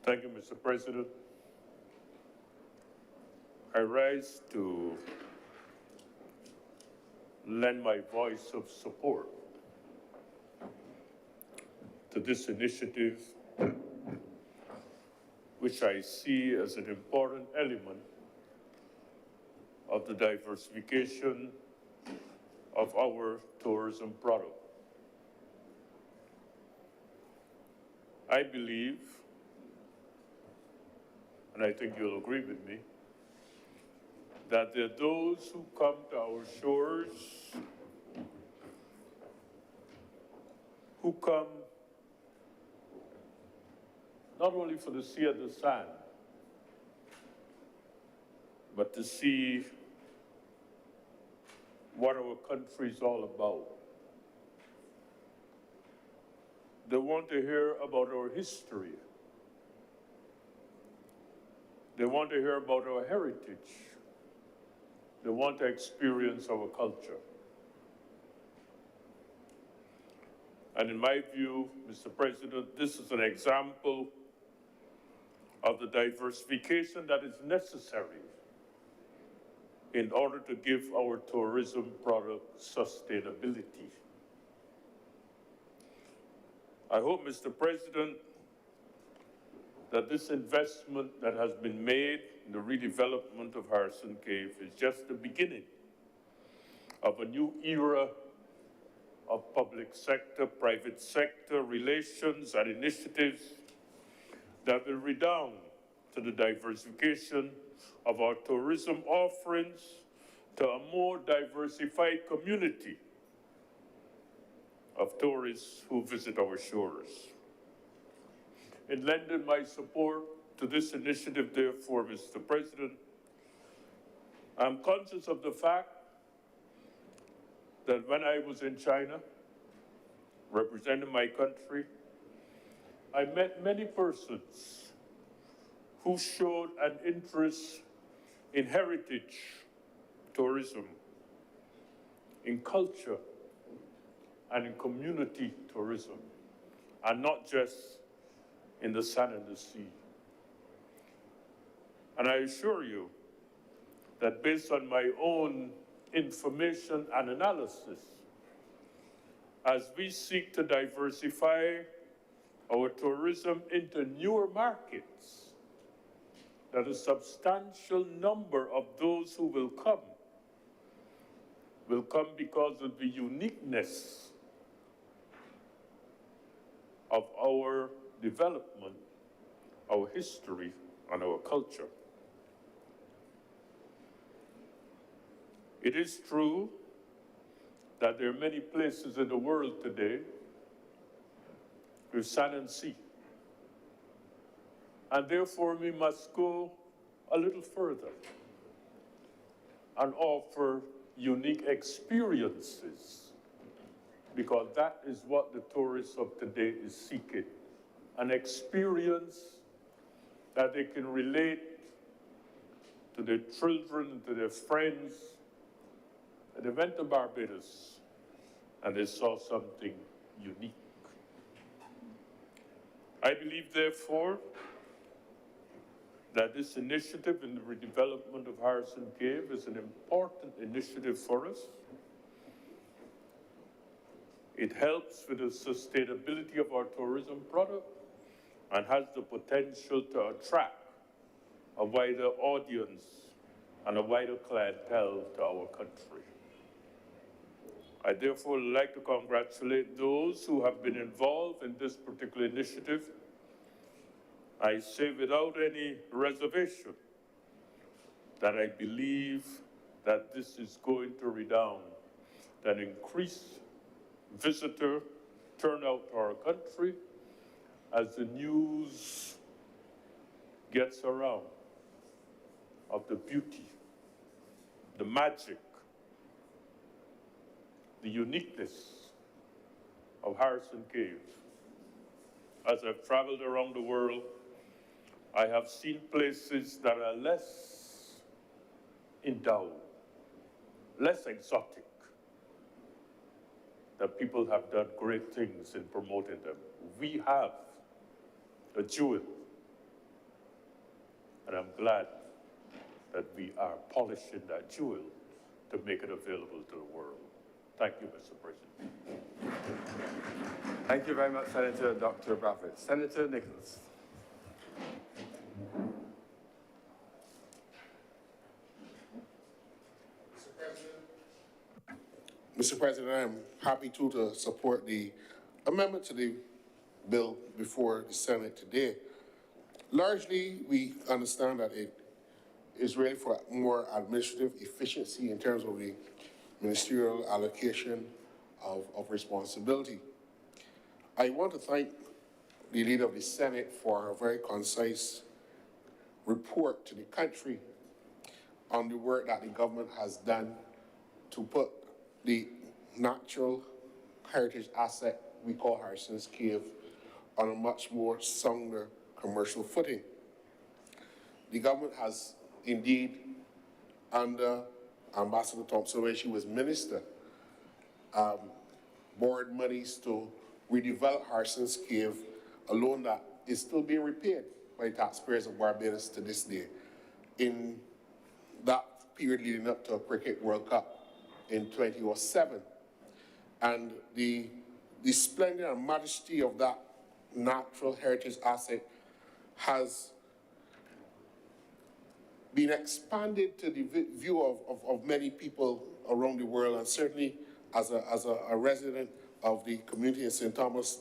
Thank you, Mr. President. I rise to lend my voice of support to this initiative, which I see as an important element of the diversification of our tourism product. I believe, and I think you'll agree with me, that there are those who come to our shores who come not only for the sea and the sand, but to see what our country is all about. They want to hear about our history. They want to hear about our heritage. They want to experience our culture. And in my view, Mr. President, this is an example of the diversification that is necessary in order to give our tourism product sustainability. I hope, Mr. President, that this investment that has been made in the redevelopment of Harrison Cave is just the beginning of a new era of public sector, private sector relations and initiatives that will redound to the diversification of our tourism offerings to a more diversified community of tourists who visit our shores. In lending my support to this initiative, therefore, Mr. President, I'm conscious of the fact that when I was in China, representing my country, I met many persons who showed an interest in heritage tourism, in culture, and in community tourism, and not just in the sand and the sea. And I assure you that based on my own information and analysis, as we seek to diversify our tourism into newer markets, that a substantial number of those who will come because of the uniqueness of our development, our history, and our culture. It is true that there are many places in the world today with sand and sea. And therefore, we must go a little further and offer unique experiences, because that is what the tourists of today is seeking. An experience that they can relate to their children, to their friends. They went to Barbados and they saw something unique. I believe, therefore, that this initiative in the redevelopment of Harrison Cave is an important initiative for us. It helps with the sustainability of our tourism product and has the potential to attract a wider audience and a wider clientele to our country. I therefore would like to congratulate those who have been involved in this particular initiative. I say without any reservation that I believe that this is going to redound an increased visitor turnout to our country as the news gets around of the beauty, the magic, the uniqueness of Harrison Cave. As I've traveled around the world, I have seen places that are less endowed, less exotic, that people have done great things in promoting them. We have a jewel, and I'm glad that we are polishing that jewel to make it available to the world. Thank you, Mr. President. Thank you very much, Senator Dr. Bradford. Senator Nichols. Mr. President, I am happy to support the amendment to the bill before the Senate today. Largely, we understand that it is really for more administrative efficiency in terms of the ministerial allocation of responsibility. I want to thank the leader of the Senate for a very concise report to the country on the work that the government has done to put the natural heritage asset we call Harrison's Cave on a much more sounder commercial footing. The government has indeed, under Ambassador Thompson when she was minister, borrowed monies to redevelop Harrison's Cave, a loan that is still being repaid by taxpayers of Barbados to this day. In that period leading up to a Cricket World Cup in 2007. And the splendor and majesty of that natural heritage asset has been expanded to the view of many people around the world, and certainly as a resident of the community in St. Thomas,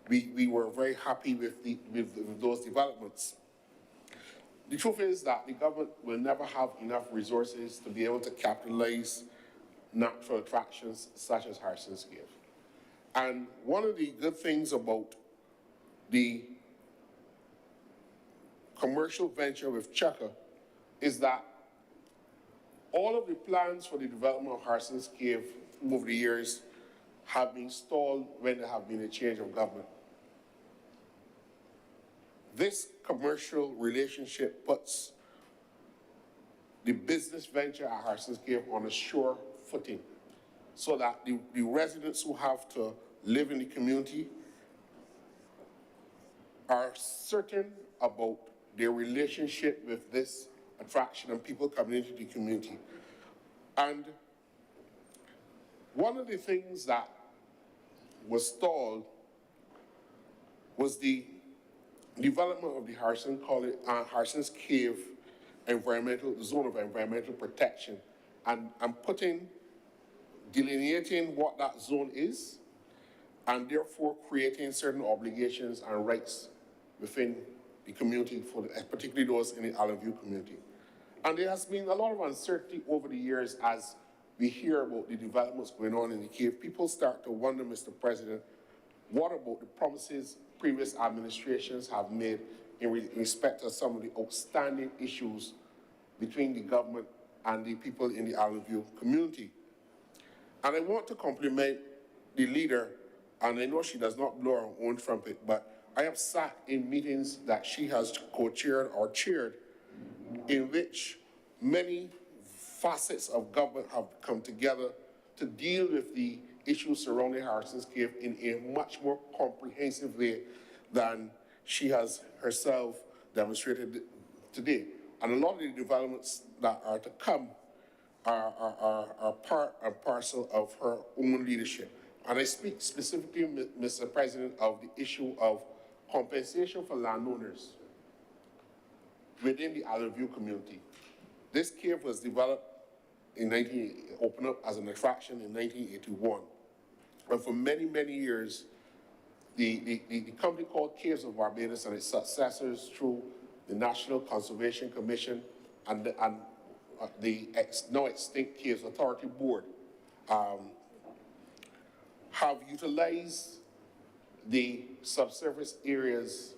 we were very happy with those developments. The truth is that the government will never have enough resources to be able to capitalize natural attractions such as Harrison's Cave. And one of the good things about the commercial venture with Chukka is that all of the plans for the development of Harrison's Cave over the years have been stalled when there have been a change of government. This commercial relationship puts the business venture at Harrison's Cave on a sure footing so that the residents who have to live in the community are certain about their relationship with this attraction and people coming into the community. And one of the things that was stalled was the development of the Harrison's Cave zone of environmental protection, and delineating what that zone is, and therefore creating certain obligations and rights within the community, particularly those in the Island View community. And there has been a lot of uncertainty over the years as we hear about the developments going on in the cave. People start to wonder, Mr. President, what about the promises previous administrations have made in respect to some of the outstanding issues between the government and the people in the Island View community? And I want to compliment the leader, and I know she does not blow her own trumpet, but I have sat in meetings that she has co-chaired or chaired in which many facets of government have come together to deal with the issues surrounding Harrison's Cave in a much more comprehensive way than she has herself demonstrated today. And a lot of the developments that are to come are part and parcel of her own leadership. And I speak specifically, Mr. President, of the issue of compensation for landowners within the Island View community. This cave was developed opened up as an attraction in 1981. And for many, many years, the company called Caves of Barbados and its successors through the National Conservation Commission and the now extinct Caves Authority Board have utilized the subsurface areas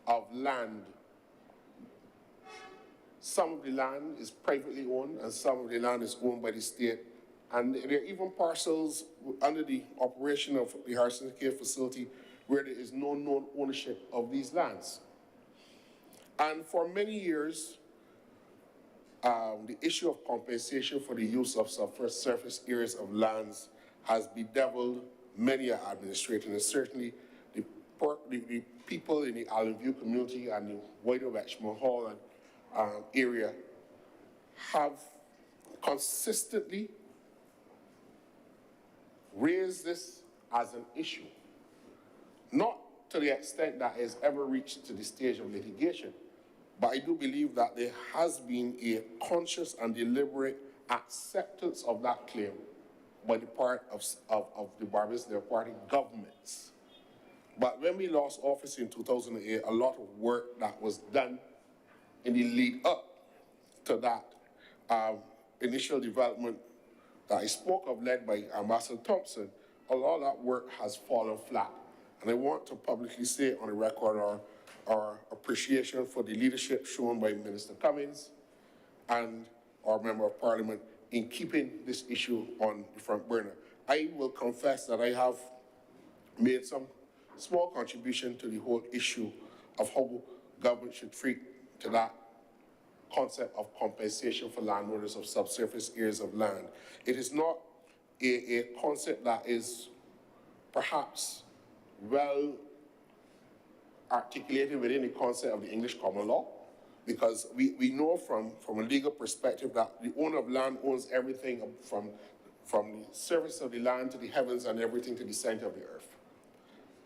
of land. Some of the land is privately owned and some of the land is owned by the state. And there are even parcels under the operation of the Harrison Cave facility where there is no known ownership of these lands. And for many years, the issue of compensation for the use of subsurface areas of lands has bedeviled many administrators, and certainly the people in the Island View community and the wider Richmond Hall area have consistently raised this as an issue, not to the extent that it has ever reached to the stage of litigation, but I do believe that there has been a conscious and deliberate acceptance of that claim by the part of the Barbados Labour Party governments. But when we lost office in 2008, a lot of work that was done in the lead up to that initial development that I spoke of, led by Ambassador Thompson, a lot of that work has fallen flat. And I want to publicly say on the record our appreciation for the leadership shown by Minister Cummings and our Member of Parliament in keeping this issue on the front burner. I will confess that I have made some small contribution to the whole issue of how government should treat to that concept of compensation for landowners of subsurface areas of land. It is not a concept that is perhaps well articulated within the concept of the English common law, because we know from a legal perspective that the owner of land owns everything from the surface of the land to the heavens and everything to the center of the earth.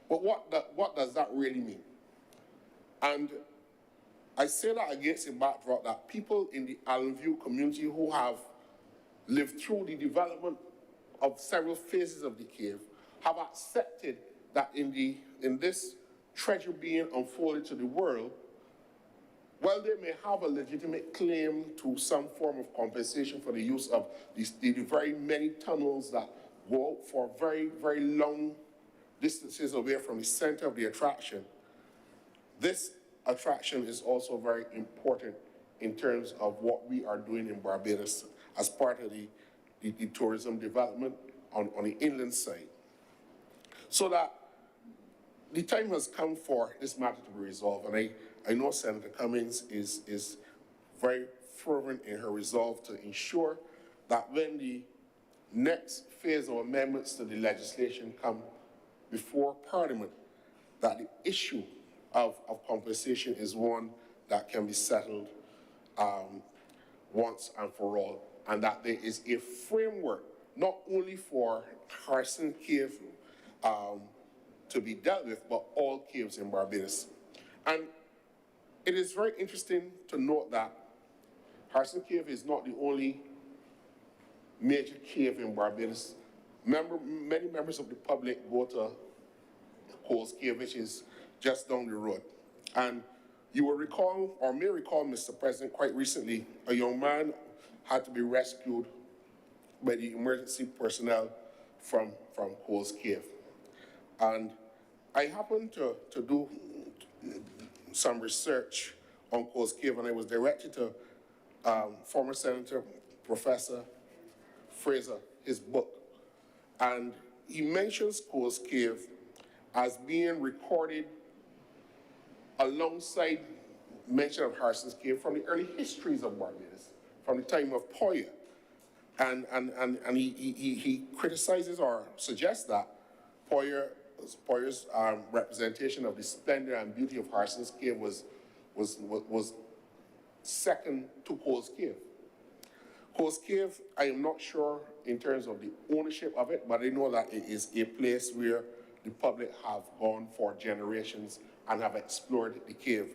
But what does that really mean? And I say that against the backdrop that people in the Island View community who have lived through the development of several phases of the cave have accepted that in this treasure being unfolded to the world, while they may have a legitimate claim to some form of compensation for the use of the very many tunnels that go out for very, very long distances away from the center of the attraction, this attraction is also very important in terms of what we are doing in Barbados as part of the tourism development on the inland side. So that the time has come for this matter to be resolved, and I know Senator Cummings is very fervent in her resolve to ensure that when the next phase of amendments to the legislation come before Parliament, that the issue of compensation is one that can be settled once and for all, and that there is a framework not only for Harrison Cave to be dealt with, but all caves in Barbados. And it is very interesting to note that Harrison Cave is not the only major cave in Barbados. Many members of the public go to Coles Cave, which is just down the road. And you will recall, or may recall, Mr. President, quite recently, a young man had to be rescued by the emergency personnel from Coles Cave. And I happened to do some research on Coles Cave, and I was directed to former Senator Professor Fraser, his book. And he mentions Coles Cave as being recorded alongside mention of Harrison's Cave from the early histories of Barbados, from the time of Poyer. And he criticizes or suggests that Poyer's representation of the splendor and beauty of Harrison's Cave was second to Coles Cave. Coles Cave, I am not sure in terms of the ownership of it, but I know that it is a place where the public have gone for generations and have explored the cave.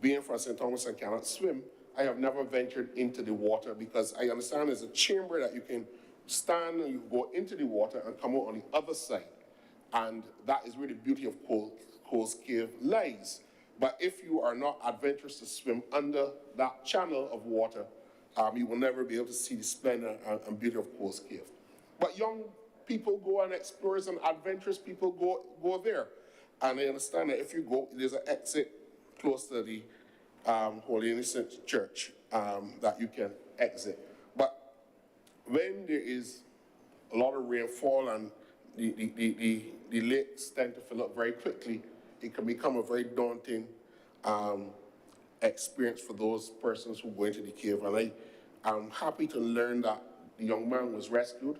Being from St. Thomas and cannot swim, I have never ventured into the water because I understand there's a chamber that you can stand and you go into the water and come out on the other side. And that is where the beauty of Coles Cave lies. But if you are not adventurous to swim under that channel of water, you will never be able to see the splendor and beauty of Coles Cave. But young people go and explorers and adventurous people go there. And I understand that if you go, there's an exit close to the Holy Innocents Church that you can exit. But when there is a lot of rainfall and the lakes tend to fill up very quickly, it can become a very daunting experience for those persons who go into the cave. And I'm happy to learn that the young man was rescued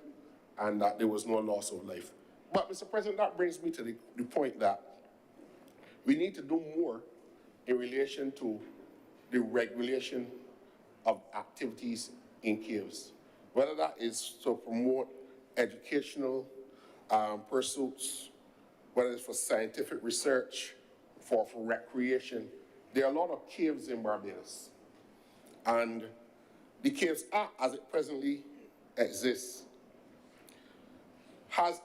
and that there was no loss of life. But, Mr. President, that brings me to the point that we need to do more in relation to the regulation of activities in caves, whether that is to promote educational pursuits, whether it's for scientific research, for recreation. There are a lot of caves in Barbados. And the Caves Act, as it presently exists, has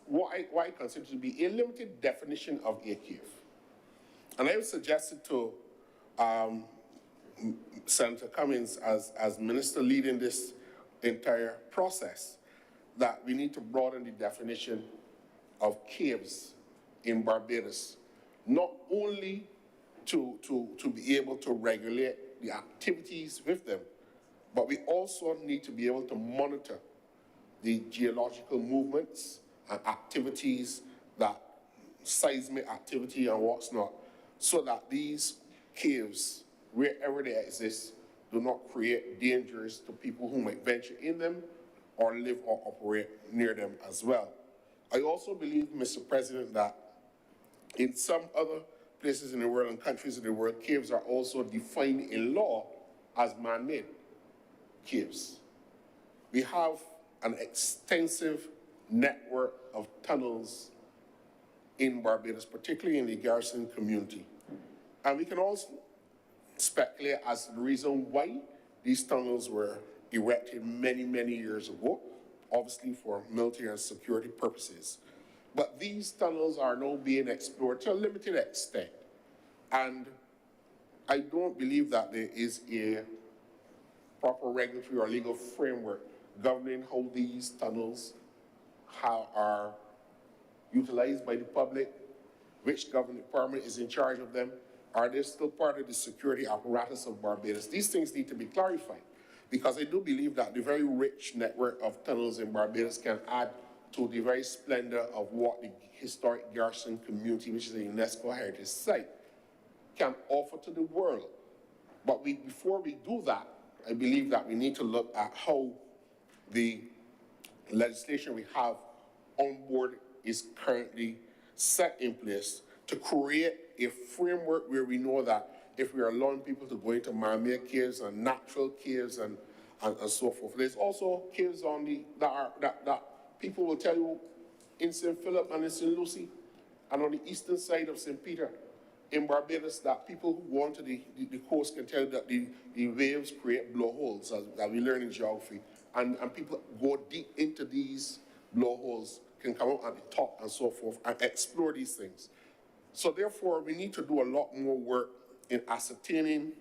what I consider to be a limited definition of a cave. And I have suggested to Senator Cummings, as minister leading this entire process, that we need to broaden the definition of caves in Barbados, not only to be able to regulate the activities with them, but we also need to be able to monitor the geological movements and activities, that seismic activity and what's not, so that these caves, wherever they exist, do not create dangers to people who might venture in them or live or operate near them as well. I also believe, Mr. President, that in some other places in the world and countries in the world, caves are also defined in law as man-made caves. We have an extensive network of tunnels in Barbados, particularly in the Garrison community. And we can also speculate as to the reason why these tunnels were erected many, many years ago, obviously for military and security purposes. But these tunnels are now being explored to a limited extent. And I don't believe that there is a proper regulatory or legal framework governing how these tunnels are utilized by the public, which government department is in charge of them. Are they still part of the security apparatus of Barbados? These things need to be clarified, because I do believe that the very rich network of tunnels in Barbados can add to the very splendor of what the historic Garrison community, which is a UNESCO heritage site, can offer to the world. But before we do that, I believe that we need to look at how the legislation we have on board is currently set in place to create a framework where we know that if we are allowing people to go into man-made caves and natural caves and so forth. There's also caves that people will tell you in St. Philip and in St. Lucie and on the eastern side of St. Peter in Barbados, that people who go onto the coast can tell you that the waves create blowholes, as we learn in geography. And people go deep into these blowholes, can come out at the top and so forth, and explore these things. So therefore, we need to do a lot more work in ascertaining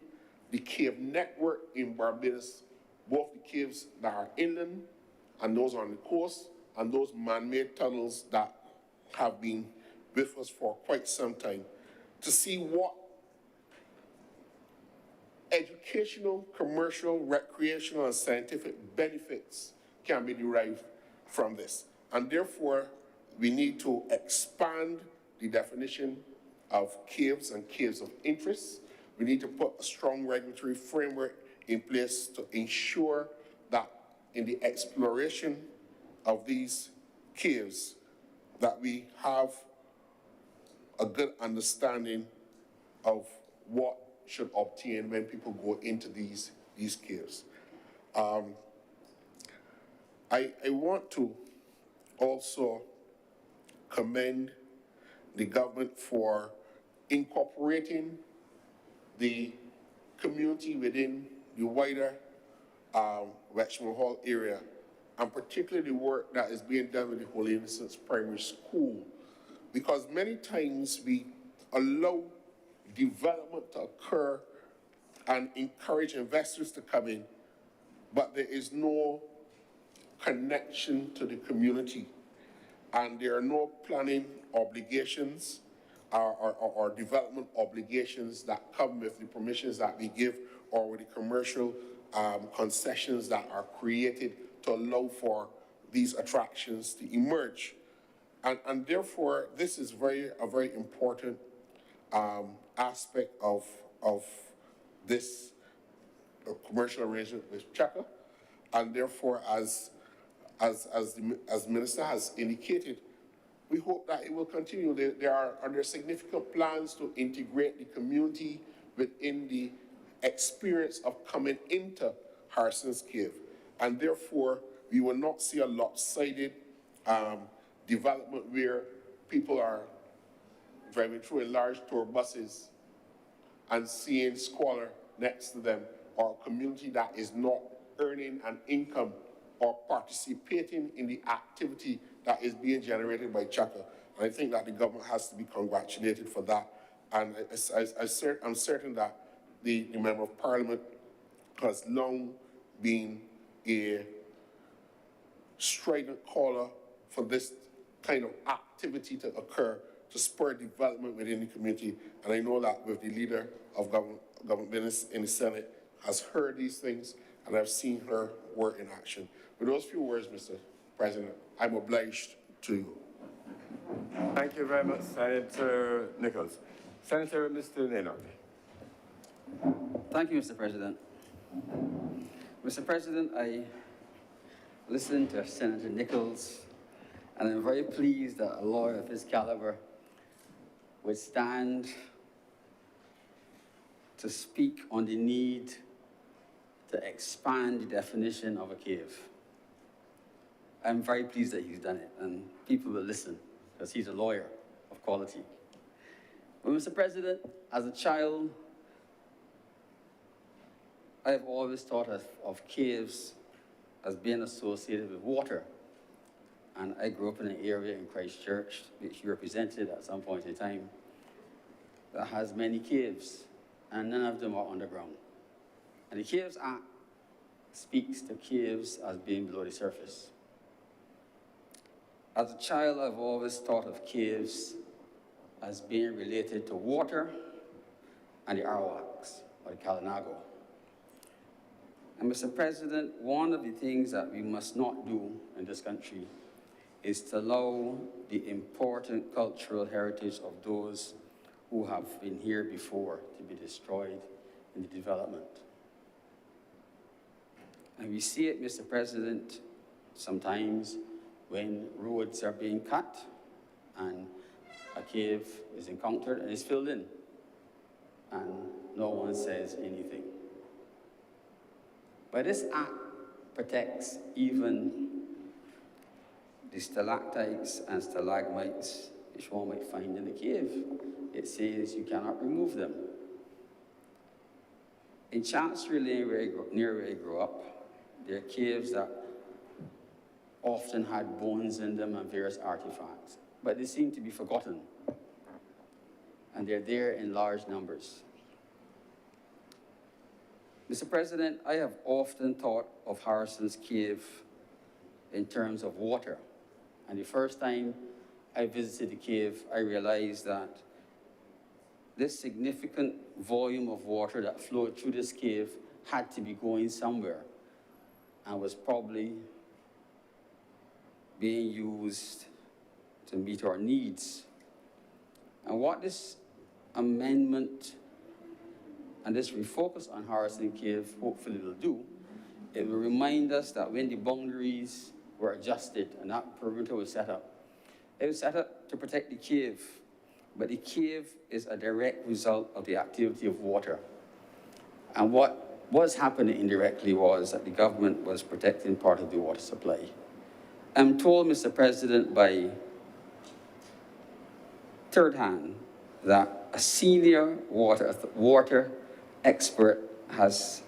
the cave network in Barbados, both the caves that are inland and those on the coast, and those man-made tunnels that have been with us for quite some time, to see what educational, commercial, recreational, and scientific benefits can be derived from this. And therefore, we need to expand the definition of caves and caves of interest. We need to put a strong regulatory framework in place to ensure that in the exploration of these caves, that we have a good understanding of what should obtain when people go into these caves. I want to also commend the government for incorporating the community within the wider Wetchmore Hall area, and particularly the work that is being done with the Holy Innocents Primary School, because many times we allow development to occur and encourage investors to come in, but there is no connection to the community. And there are no planning obligations or development obligations that come with the permissions that we give or with the commercial concessions that are created to allow for these attractions to emerge. And therefore, this is a very important aspect of this commercial arrangement with Chaka. And therefore, as the minister has indicated, we hope that it will continue. There are significant plans to integrate the community within the experience of coming into Harrison's Cave. And therefore, we will not see a lopsided development where people are driving through in large tour buses and seeing squalor next to them, or a community that is not earning an income or participating in the activity that is being generated by Chaka. And I think that the government has to be congratulated for that. And I'm certain that the Member of Parliament has long been a strident caller for this kind of activity to occur, to spur development within the community. And I know that with the leader of government business in the Senate has heard these things, and I've seen her work in action. With those few words, Mr. President, I'm obliged to you. Thank you very much, Senator Nichols. Senator Mr. Nenard. Thank you, Mr. President. Mr. President, I listened to Senator Nichols, and I'm very pleased that a lawyer of his caliber would stand to speak on the need to expand the definition of a cave. I'm very pleased that he's done it, and people will listen, because he's a lawyer of quality. But Mr. President, as a child, I have always thought of caves as being associated with water. And I grew up in an area in Christchurch, which you represented at some point in time, that has many caves, and none of them are underground. And the Caves Act speaks to caves as being below the surface. As a child, I've always thought of caves as being related to water and the Arawaks, or the Kalinago. And Mr. President, one of the things that we must not do in this country is to allow the important cultural heritage of those who have been here before to be destroyed in the development. And we see it, Mr. President, sometimes when roads are being cut and a cave is encountered and is filled in, and no one says anything. But this act protects even the stalactites and stalagmites, which one might find in the cave. It says you cannot remove them. In Chancery Lane, near where I grew up, there are caves that often had bones in them and various artifacts, but they seem to be forgotten. And they're there in large numbers. Mr. President, I have often thought of Harrison's Cave in terms of water. And the first time I visited the cave, I realized that this significant volume of water that flowed through this cave had to be going somewhere and was probably being used to meet our needs. And what this amendment and this refocus on Harrison Cave hopefully will do, it will remind us that when the boundaries were adjusted and that perimeter was set up, it was set up to protect the cave, but the cave is a direct result of the activity of water. And what was happening indirectly was that the government was protecting part of the water supply. I'm told, Mr. President, by third hand, that a senior water expert has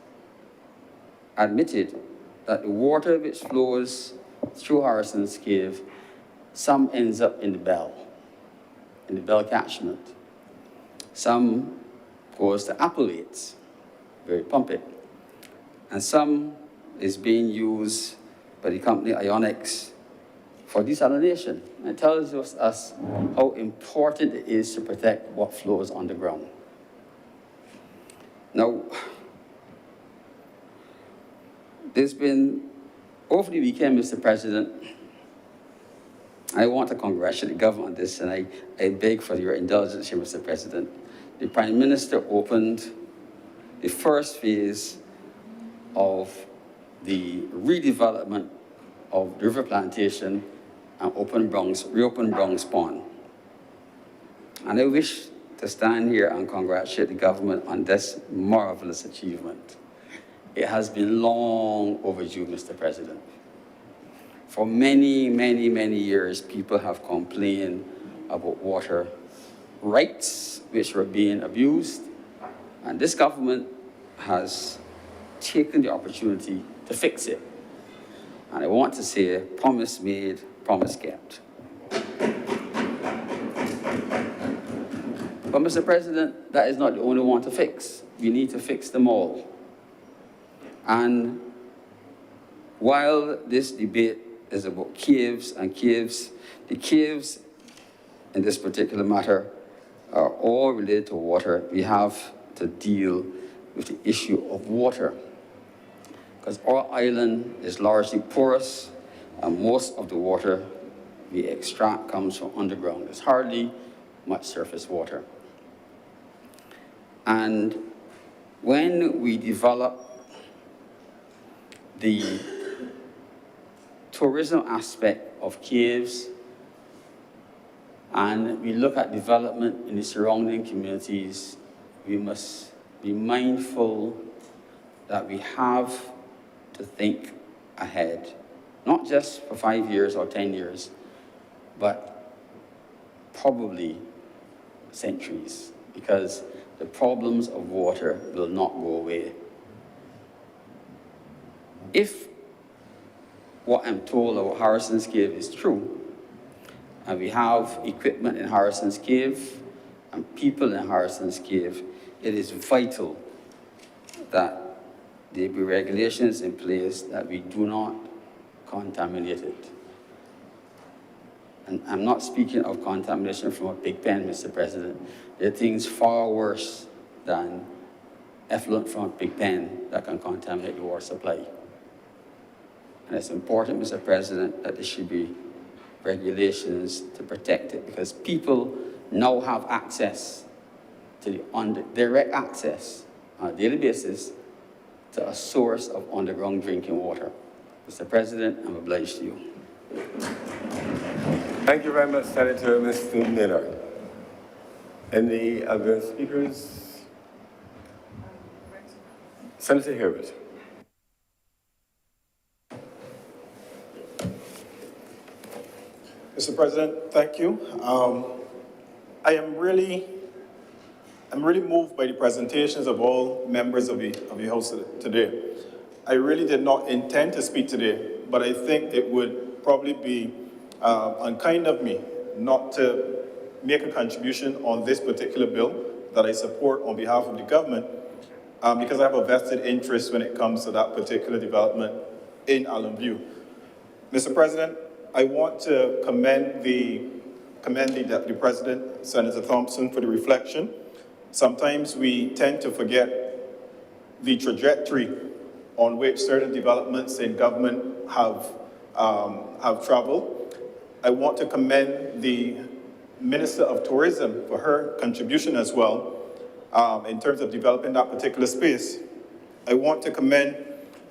admitted that the water which flows through Harrison's Cave, some ends up in the Bell catchment. Some goes to Appalates, where we pump it. And some is being used by the company Ionics for desalination. And it tells us how important it is to protect what flows underground. Now, there's been, over the weekend, Mr. President, I want to congratulate the government on this, and I beg for your indulgence here, Mr. President. The Prime Minister opened the first phase of the redevelopment of the river plantation and reopen Browns Pond. And I wish to stand here and congratulate the government on this marvelous achievement. It has been long overdue, Mr. President. For many, many, many years, people have complained about water rights which were being abused, and this government has taken the opportunity to fix it. And I want to say, promise made, promise kept. But Mr. President, that is not the only one to fix. We need to fix them all. And while this debate is about caves and caves, the caves in this particular matter are all related to water. We have to deal with the issue of water, because our island is largely porous, and most of the water we extract comes from underground. There's hardly much surface water. And when we develop the tourism aspect of caves, and we look at development in the surrounding communities, we must be mindful that we have to think ahead, not just for 5 years or 10 years, but probably centuries, because the problems of water will not go away. If what I'm told about Harrison's Cave is true, and we have equipment in Harrison's Cave and people in Harrison's Cave, it is vital that there be regulations in place that we do not contaminate it. And I'm not speaking of contamination from a pig pen, Mr. President. There are things far worse than effluent from a pig pen that can contaminate the water supply. And it's important, Mr. President, that there should be regulations to protect it, because people now have access to direct access on a daily basis to a source of underground drinking water. Mr. President, I'm obliged to you. Thank you very much, Senator Mr. Miller. Any other speakers? Senator Herbert. Mr. President, thank you. I'm really moved by the presentations of all members of the House today. I really did not intend to speak today, but I think it would probably be unkind of me not to make a contribution on this particular bill that I support on behalf of the government, because I have a vested interest when it comes to that particular development in Island View. Mr. President, I want to commend the Deputy President, Senator Thompson, for the reflection. Sometimes we tend to forget the trajectory on which certain developments in government have traveled. I want to commend the Minister of Tourism for her contribution as well in terms of developing that particular space. I want to commend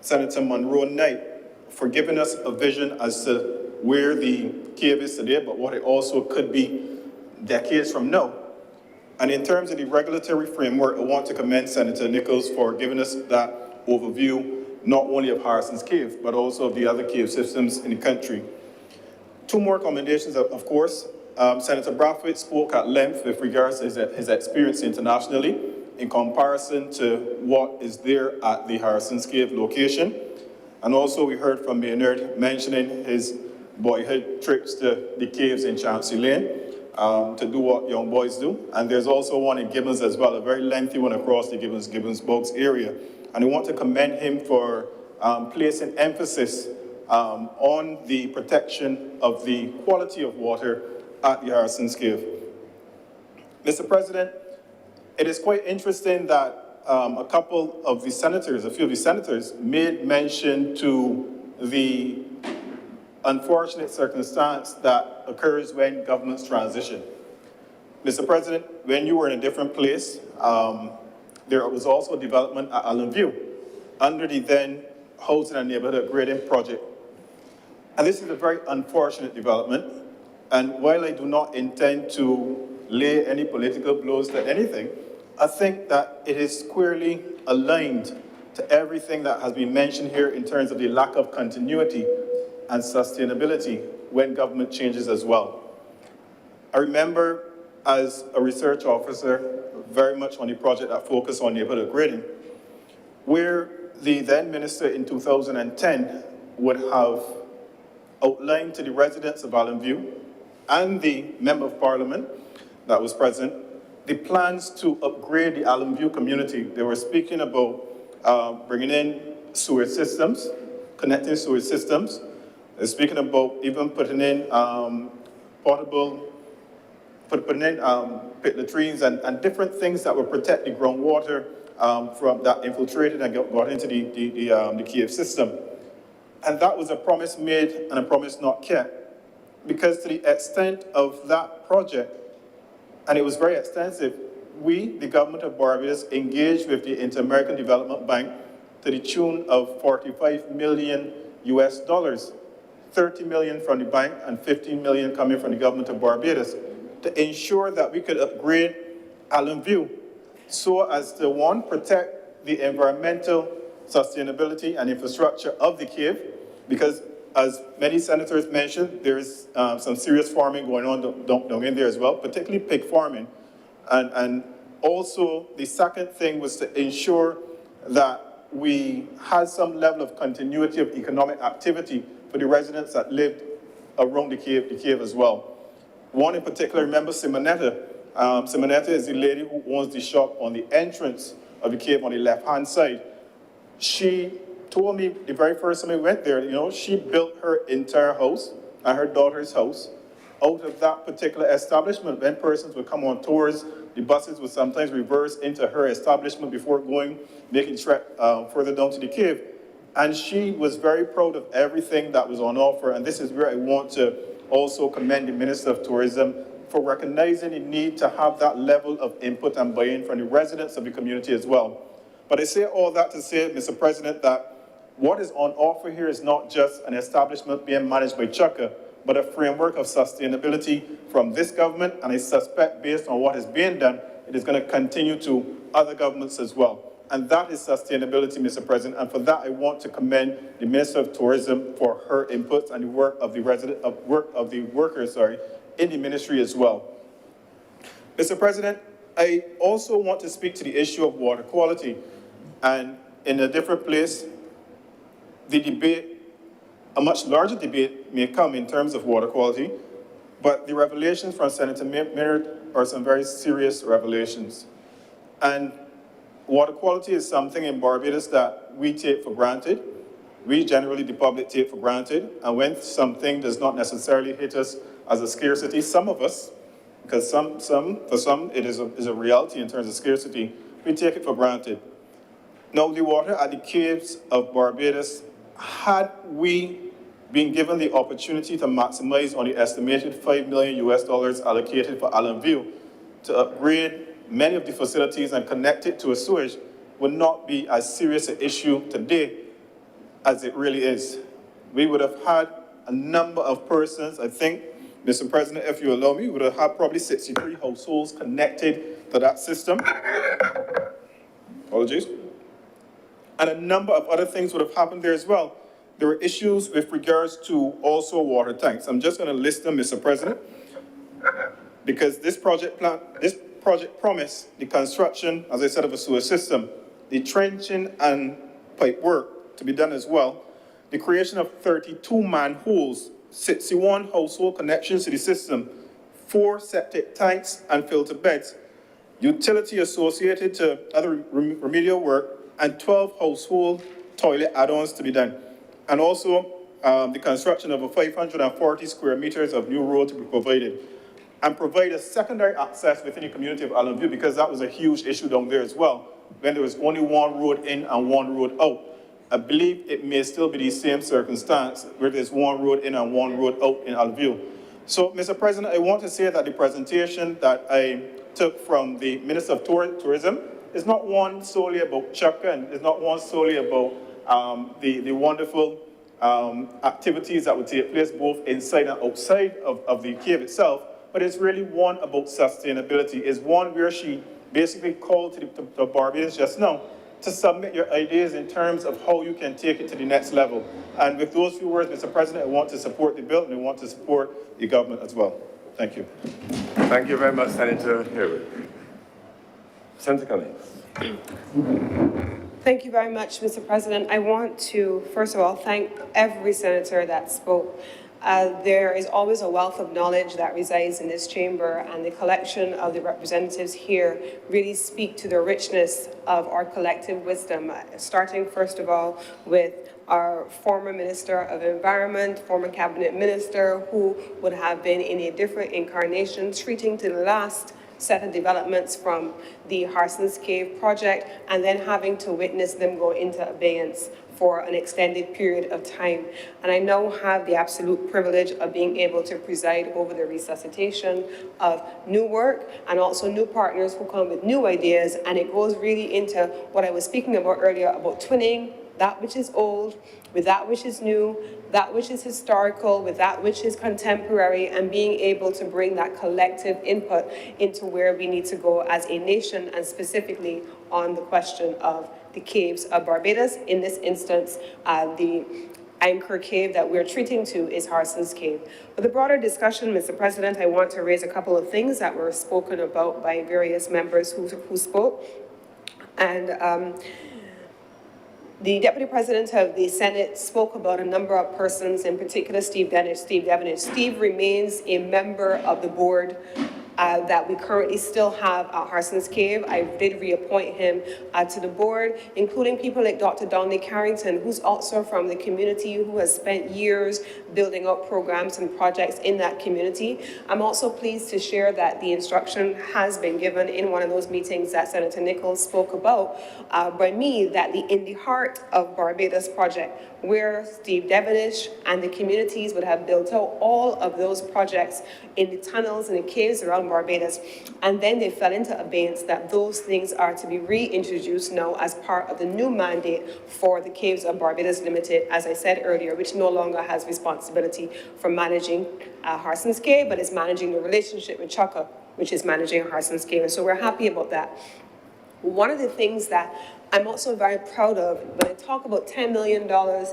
Senator Monroe Knight for giving us a vision as to where the cave is today, but what it also could be decades from now. And in terms of the regulatory framework, I want to commend Senator Nichols for giving us that overview, not only of Harrison's Cave, but also of the other cave systems in the country. Two more commendations, of course. Senator Brathwaite spoke at length with regards to his experience internationally in comparison to what is there at the Harrison's Cave location. And also we heard from Maynard mentioning his boyhood trips to the caves in Chancery Lane to do what young boys do. And there's also one in Gibbons as well, a very lengthy one across the Gibbons Bogs area. And I want to commend him for placing emphasis on the protection of the quality of water at the Harrison's Cave. Mr. President, it is quite interesting that a few of the senators made mention to the unfortunate circumstance that occurs when governments transition. Mr. President, when you were in a different place, there was also development at Allen View under the then Housing and Neighborhood Upgrading Project. And this is a very unfortunate development. And while I do not intend to lay any political blows to anything, I think that it is squarely aligned to everything that has been mentioned here in terms of the lack of continuity and sustainability when government changes as well. I remember as a research officer very much on the project that focused on neighborhood upgrading, where the then minister in 2010 would have outlined to the residents of Allen View and the member of parliament that was present the plans to upgrade the Allen View community. They were speaking about bringing in sewer systems, connecting sewer systems. They're speaking about even putting in putting in pit latrines and different things that will protect the groundwater from that infiltrated and got into the cave system. And that was a promise made and a promise not kept. Because to the extent of that project, and it was very extensive, we, the government of Barbados, engaged with the Inter-American Development Bank to the tune of $45 million US, 30 million from the bank and 15 million coming from the government of Barbados, to ensure that we could upgrade Allen View so as to, one, protect the environmental sustainability and infrastructure of the cave, because as many senators mentioned, there is some serious farming going on down in there as well, particularly pig farming. And also the second thing was to ensure that we had some level of continuity of economic activity for the residents that lived around the cave as well. One in particular, remember Simonetta. Simonetta is the lady who owns the shop on the entrance of the cave on the left-hand side. She told me the very first time I went there, she built her entire house and her daughter's house out of that particular establishment. When persons would come on tours, the buses would sometimes reverse into her establishment before making trek further down to the cave. And she was very proud of everything that was on offer. And this is where I want to also commend the Minister of Tourism for recognizing the need to have that level of input and buy-in from the residents of the community as well. But I say all that to say, Mr. President, that what is on offer here is not just an establishment being managed by Chukka, but a framework of sustainability from this government, and I suspect based on what is being done, it is going to continue to other governments as well. And that is sustainability, Mr. President, and for that I want to commend the Minister of Tourism for her inputs and the work of the workers in the ministry as well. Mr. President, I also want to speak to the issue of water quality, and in a different place, the debate, a much larger debate may come in terms of water quality, but the revelations from Senator Minard are some very serious revelations. And water quality is something in Barbados that we take for granted. We generally, the public, take for granted. And when something does not necessarily hit us as a scarcity, some of us, because for some it is a reality in terms of scarcity, we take it for granted. Now, the water at the caves of Barbados, had we been given the opportunity to maximize on the estimated $5 million US allocated for Allen View to upgrade many of the facilities and connect it to a sewage, would not be as serious an issue today as it really is. We would have had a number of persons, I think, Mr. President, if you allow me, we would have had probably 63 households connected to that system. Apologies. And a number of other things would have happened there as well. There were issues with regards to also water tanks. I'm just going to list them, Mr. President, because this project promised the construction, as I said, of a sewer system, the trenching and pipe work to be done as well, the creation of 32 manholes, 61 household connections to the system, 4 septic tanks and filter beds, utility associated to other remedial work, and 12 household toilet add-ons to be done. And also the construction of a 540 square meters of new road to be provided and provide a secondary access within the community of Allen View, because that was a huge issue down there as well, when there was only one road in and one road out. I believe it may still be the same circumstance where there's one road in and one road out in Allen View. So, Mr. President, I want to say that the presentation that I took from the Minister of Tourism is not one solely about Chukka, and it's not one solely about the wonderful activities that would take place both inside and outside of the cave itself, but it's really one about sustainability. It's one where she basically called to the Barbadians just now to submit your ideas in terms of how you can take it to the next level. And with those few words, Mr. President, I want to support the bill and I want to support the government as well. Thank you. Thank you very much, Senator Harewood. Senator Cummings. Thank you very much, Mr. President. I want to, first of all, thank every senator that spoke. There is always a wealth of knowledge that resides in this chamber, and the collection of the representatives here really speak to the richness of our collective wisdom, starting first of all with our former Minister of Environment, former Cabinet Minister, who would have been in a different incarnation, treating to the last set of developments from the Harson's Cave project, and then having to witness them go into abeyance for an extended period of time. And I now have the absolute privilege of being able to preside over the resuscitation of new work and also new partners who come with new ideas. And it goes really into what I was speaking about earlier about twinning that which is old with that which is new, that which is historical with that which is contemporary, and being able to bring that collective input into where we need to go as a nation, and specifically on the question of the caves of Barbados. In this instance, the anchor cave that we're treating to is Harson's Cave. For the broader discussion, Mr. President, I want to raise a couple of things that were spoken about by various members who spoke. And the Deputy President of the Senate spoke about a number of persons, in particular Steve Devenish. Steve remains a member of the board that we currently still have at Harson's Cave. I did reappoint him to the board, including people like Dr. Donnelly Carrington, who's also from the community, who has spent years building up programs and projects in that community. I'm also pleased to share that the instruction has been given in one of those meetings that Senator Nichols spoke about by me, that the In the Heart of Barbados project, where Steve Devenish and the communities would have built out all of those projects in the tunnels and the caves around Barbados, and then they fell into abeyance, that those things are to be reintroduced now as part of the new mandate for the Caves of Barbados Limited, as I said earlier, which no longer has responsibility for managing Harson's Cave, but is managing the relationship with Chukka, which is managing Harson's Cave. And so we're happy about that. One of the things that I'm also very proud of, when I talk about $10 million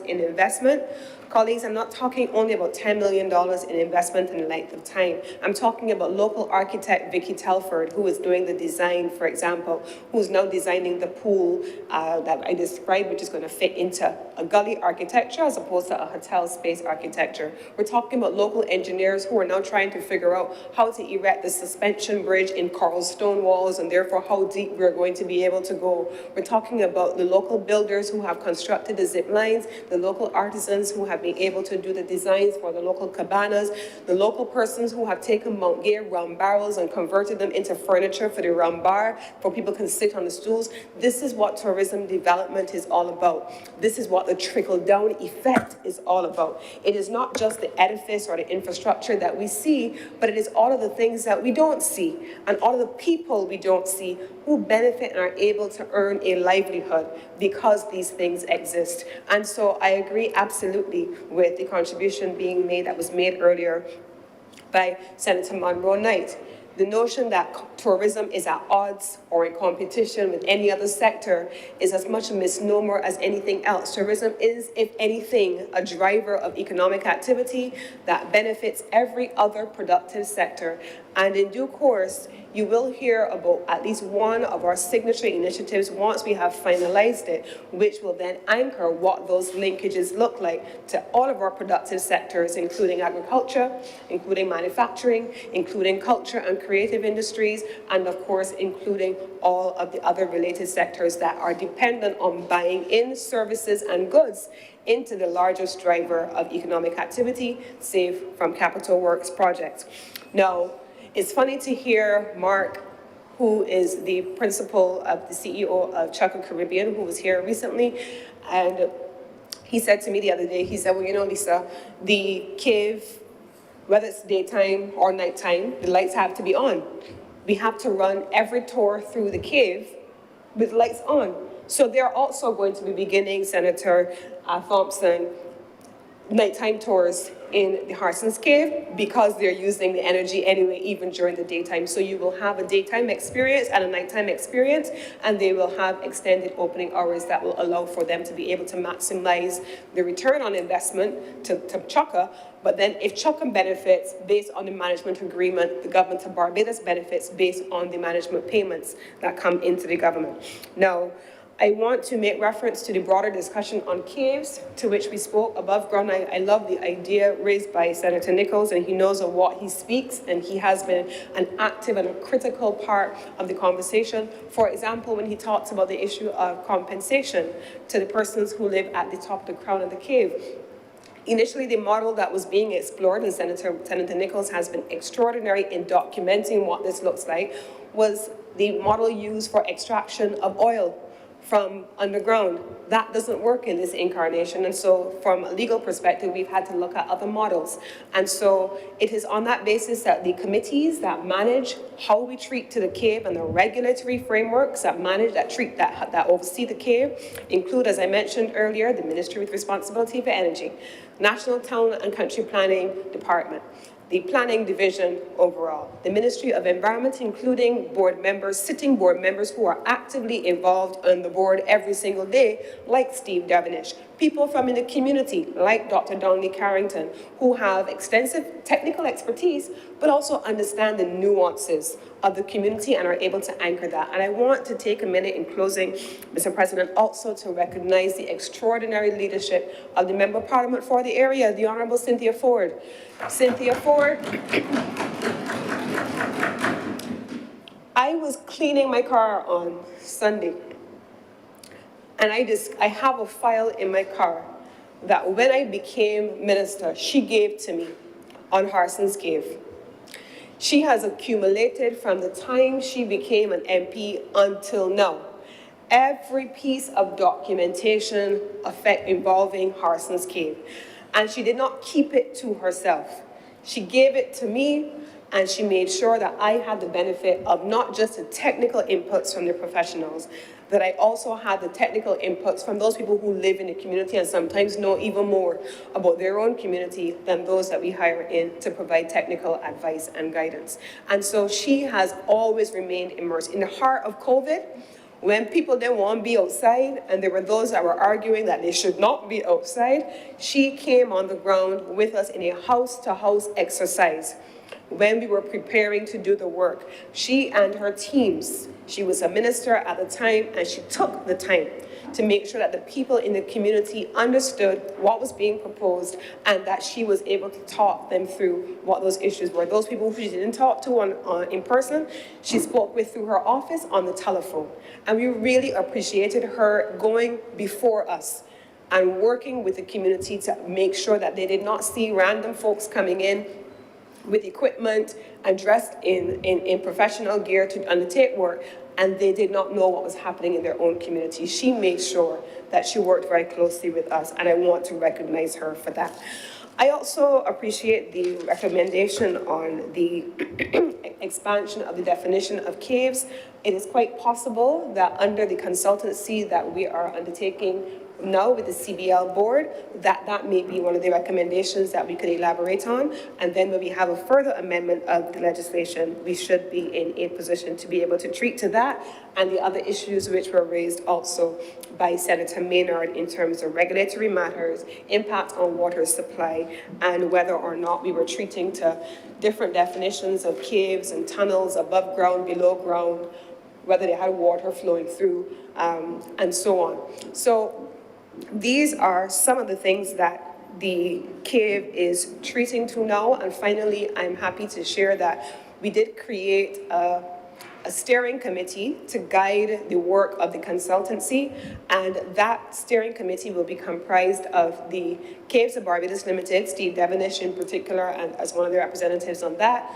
in investment, colleagues, I'm not talking only about $10 million in investment in the length of time. I'm talking about local architect Vicky Telford, who is doing the design, for example, who's now designing the pool that I described, which is going to fit into a gully architecture as opposed to a hotel space architecture. We're talking about local engineers who are now trying to figure out how to erect the suspension bridge in coral stone walls, and therefore how deep we're going to be able to go. We're talking about the local builders who have constructed the zip lines, the local artisans who have been able to do the designs for the local cabanas, the local persons who have taken Mount Gay rum barrels and converted them into furniture for the rum bar, for people can sit on the stools. This is what tourism development is all about. This is what the trickle-down effect is all about. It is not just the edifice or the infrastructure that we see, but it is all of the things that we don't see, and all of the people we don't see who benefit and are able to earn a livelihood because these things exist. And so I agree absolutely with the contribution being made, that was made earlier by Senator Monroe Knight. The notion that tourism is at odds or in competition with any other sector is as much a misnomer as anything else. Tourism is, if anything, a driver of economic activity that benefits every other productive sector. And in due course, you will hear about at least one of our signature initiatives once we have finalized it, which will then anchor what those linkages look like to all of our productive sectors, including agriculture, including manufacturing, including culture and creative industries, and of course, including all of the other related sectors that are dependent on buying in services and goods into the largest driver of economic activity, save from capital works projects. Now, it's funny to hear Mark, who is the principal of the CEO of Chukka Caribbean, who was here recently, and he said to me the other day, he said, well, you know, Lisa, the cave, whether it's daytime or nighttime, the lights have to be on. We have to run every tour through the cave with lights on. So they're also going to be beginning, Senator Thompson, nighttime tours in the Harson's Cave because they're using the energy anyway, even during the daytime. So you will have a daytime experience and a nighttime experience, and they will have extended opening hours that will allow for them to be able to maximize the return on investment to Chukka. But then if Chukka benefits based on the management agreement, the government of Barbados benefits based on the management payments that come into the government. Now, I want to make reference to the broader discussion on caves, to which we spoke above ground. I love the idea raised by Senator Nichols, and he knows of what he speaks, and he has been an active and a critical part of the conversation. For example, when he talks about the issue of compensation to the persons who live at the top of the crown of the cave. Initially, the model that was being explored, and Senator Nichols has been extraordinary in documenting what this looks like, was the model used for extraction of oil from underground. That doesn't work in this incarnation. And so from a legal perspective, we've had to look at other models. And so it is on that basis that the committees that manage how we treat to the cave and the regulatory frameworks that manage, that oversee the cave include, as I mentioned earlier, the Ministry with responsibility for energy, National Town and Country Planning Department, the Planning Division overall, the Ministry of Environment, including board members, sitting board members who are actively involved on the board every single day, like Steve Devenish, people from in the community, like Dr. Donnelly Carrington, who have extensive technical expertise, but also understand the nuances of the community and are able to anchor that. And I want to take a minute in closing, Mr. President, also to recognize the extraordinary leadership of the Member of Parliament for the area, the Honorable Cynthia Ford. Cynthia Ford, I was cleaning my car on Sunday, and I have a file in my car that when I became minister, she gave to me on Harson's Cave. She has accumulated from the time she became an MP until now, every piece of documentation involving Harson's Cave. And she did not keep it to herself. She gave it to me, and she made sure that I had the benefit of not just the technical inputs from the professionals, that I also had the technical inputs from those people who live in the community and sometimes know even more about their own community than those that we hire in to provide technical advice and guidance. And so she has always remained immersed. In the heart of COVID, when people didn't want to be outside, and there were those that were arguing that they should not be outside, she came on the ground with us in a house-to-house exercise when we were preparing to do the work. She and her teams, she was a minister at the time, and she took the time to make sure that the people in the community understood what was being proposed and that she was able to talk them through what those issues were. Those people who she didn't talk to in person, she spoke with through her office on the telephone. And we really appreciated her going before us and working with the community to make sure that they did not see random folks coming in with equipment and dressed in professional gear to undertake work, and they did not know what was happening in their own community. She made sure that she worked very closely with us, and I want to recognize her for that. I also appreciate the recommendation on the expansion of the definition of caves. It is quite possible that under the consultancy that we are undertaking now with the CBL board, that may be one of the recommendations that we could elaborate on. And then when we have a further amendment of the legislation, we should be in a position to be able to treat to that and the other issues which were raised also by Senator Maynard in terms of regulatory matters, impact on water supply, and whether or not we were treating to different definitions of caves and tunnels above ground, below ground, whether they had water flowing through, and so on. So these are some of the things that the cave is treating to now. And finally, I'm happy to share that we did create a steering committee to guide the work of the consultancy, and that steering committee will be comprised of the Caves of Barbados Limited, Steve Devonish in particular, and as one of the representatives on that,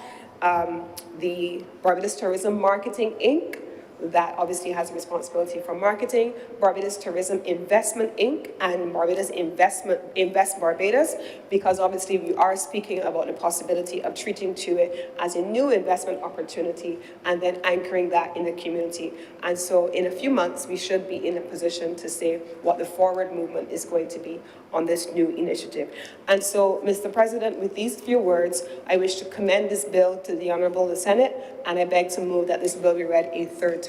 the Barbados Tourism Marketing Inc., that obviously has responsibility for marketing, Barbados Tourism Investment Inc., and Barbados Invest Barbados, because obviously we are speaking about the possibility of treating to it as a new investment opportunity and then anchoring that in the community. And so in a few months, we should be in a position to say what the forward movement is going to be on this new initiative. And so, Mr. President, with these few words, I wish to commend this bill to the Honorable the Senate, and I beg to move that this bill be read a second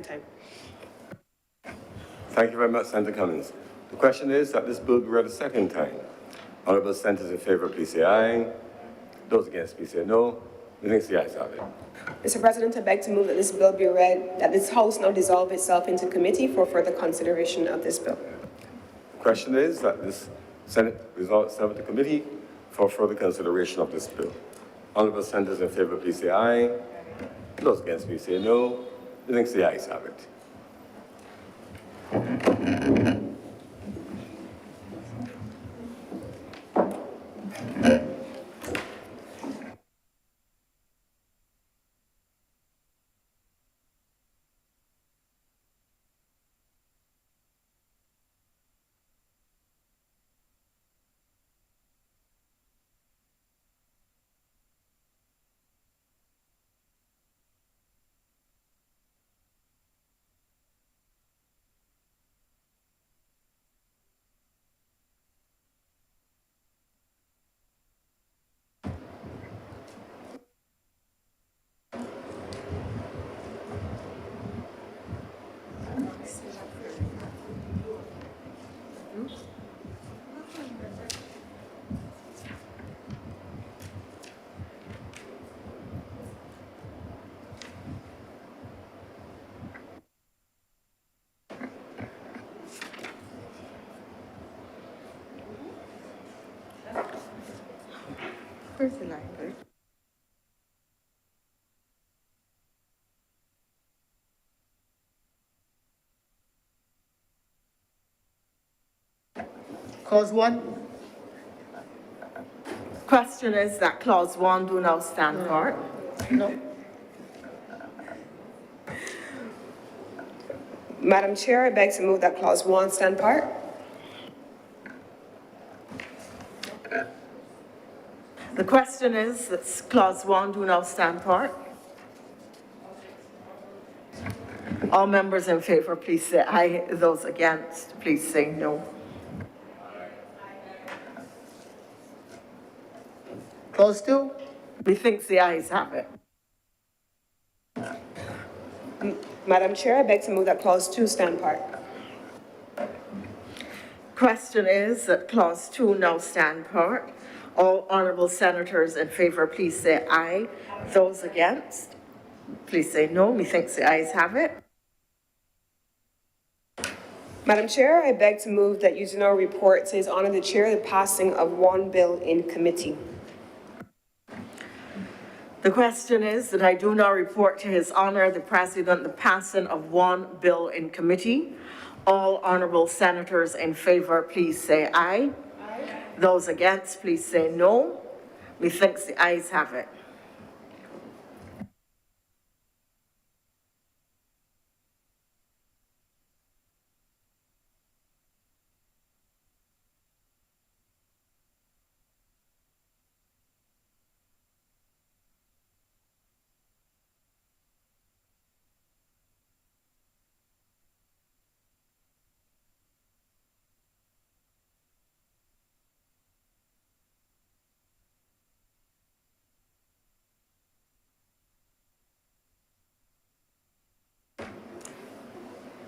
time. Thank you very much, Senator Cummings. The question is that this bill be read a second time. Honourable senators in favour, please say aye. Those against, please say no. The ayes have it. Mr. President, I beg to move that this bill be read, that this House now dissolve itself into committee for further consideration of this bill. The question is that this Senate resolve itself into committee for further consideration of this bill. Honourable senators in favour, please say aye. Those against, please say no. The ayes have it. Where's the language? Clause 1. Question is that clause 1 do now stand for? No. Madam Chair, I beg to move that clause 1 stand part. The question is that clause 1 do now stand for. All members in favour, please say aye. Those against, please say no. Clause 2. Methinks the ayes have it. Madam Chair, I beg to move that clause 2 stand part. Question is that clause 2 now stand part. All honourable senators in favour, please say aye. Those against, please say no. Methinks the ayes have it. Madam Chair, I beg to move that you do now report says honour the chair the passing of one bill in committee. The question is that I do now report to His Honour the President the passing of one bill in committee. All honourable senators in favour, please say aye. Aye. Those against, please say no. Methinks the ayes have it.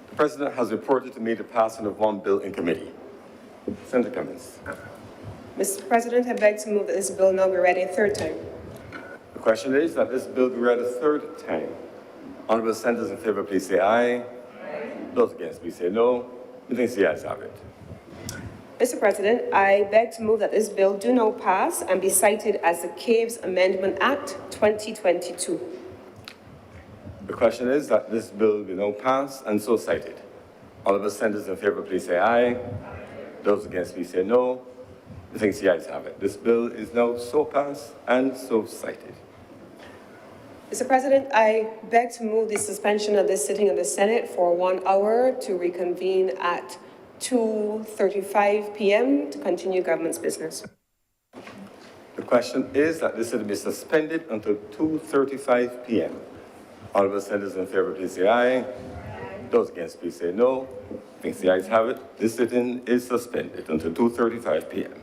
The President has reported to me the passing of one bill in committee. Senator Cummings. Mr. President, I beg to move that this bill now be read a third time. The question is that this bill be read a third time. Honourable senators in favour, please say aye. Aye. Those against, please say no. Methinks the ayes have it. Mr. President, I beg to move that this bill do now pass and be cited as the Caves Amendment Act 2022. The question is that this bill be now passed and so cited. All of the senators in favor, please say aye. Those against, please say no. I think the ayes have it. This bill is now so passed and so cited. Mr. President, I beg to move the suspension of this sitting of the Senate for 1 hour to reconvene at 2:35 p.m. to continue government's business. The question is that this sitting be suspended until 2:35 p.m. All of the senators in favor, please say aye. Those against, please say no. I think the ayes have it. This sitting is suspended until 2:35 p.m.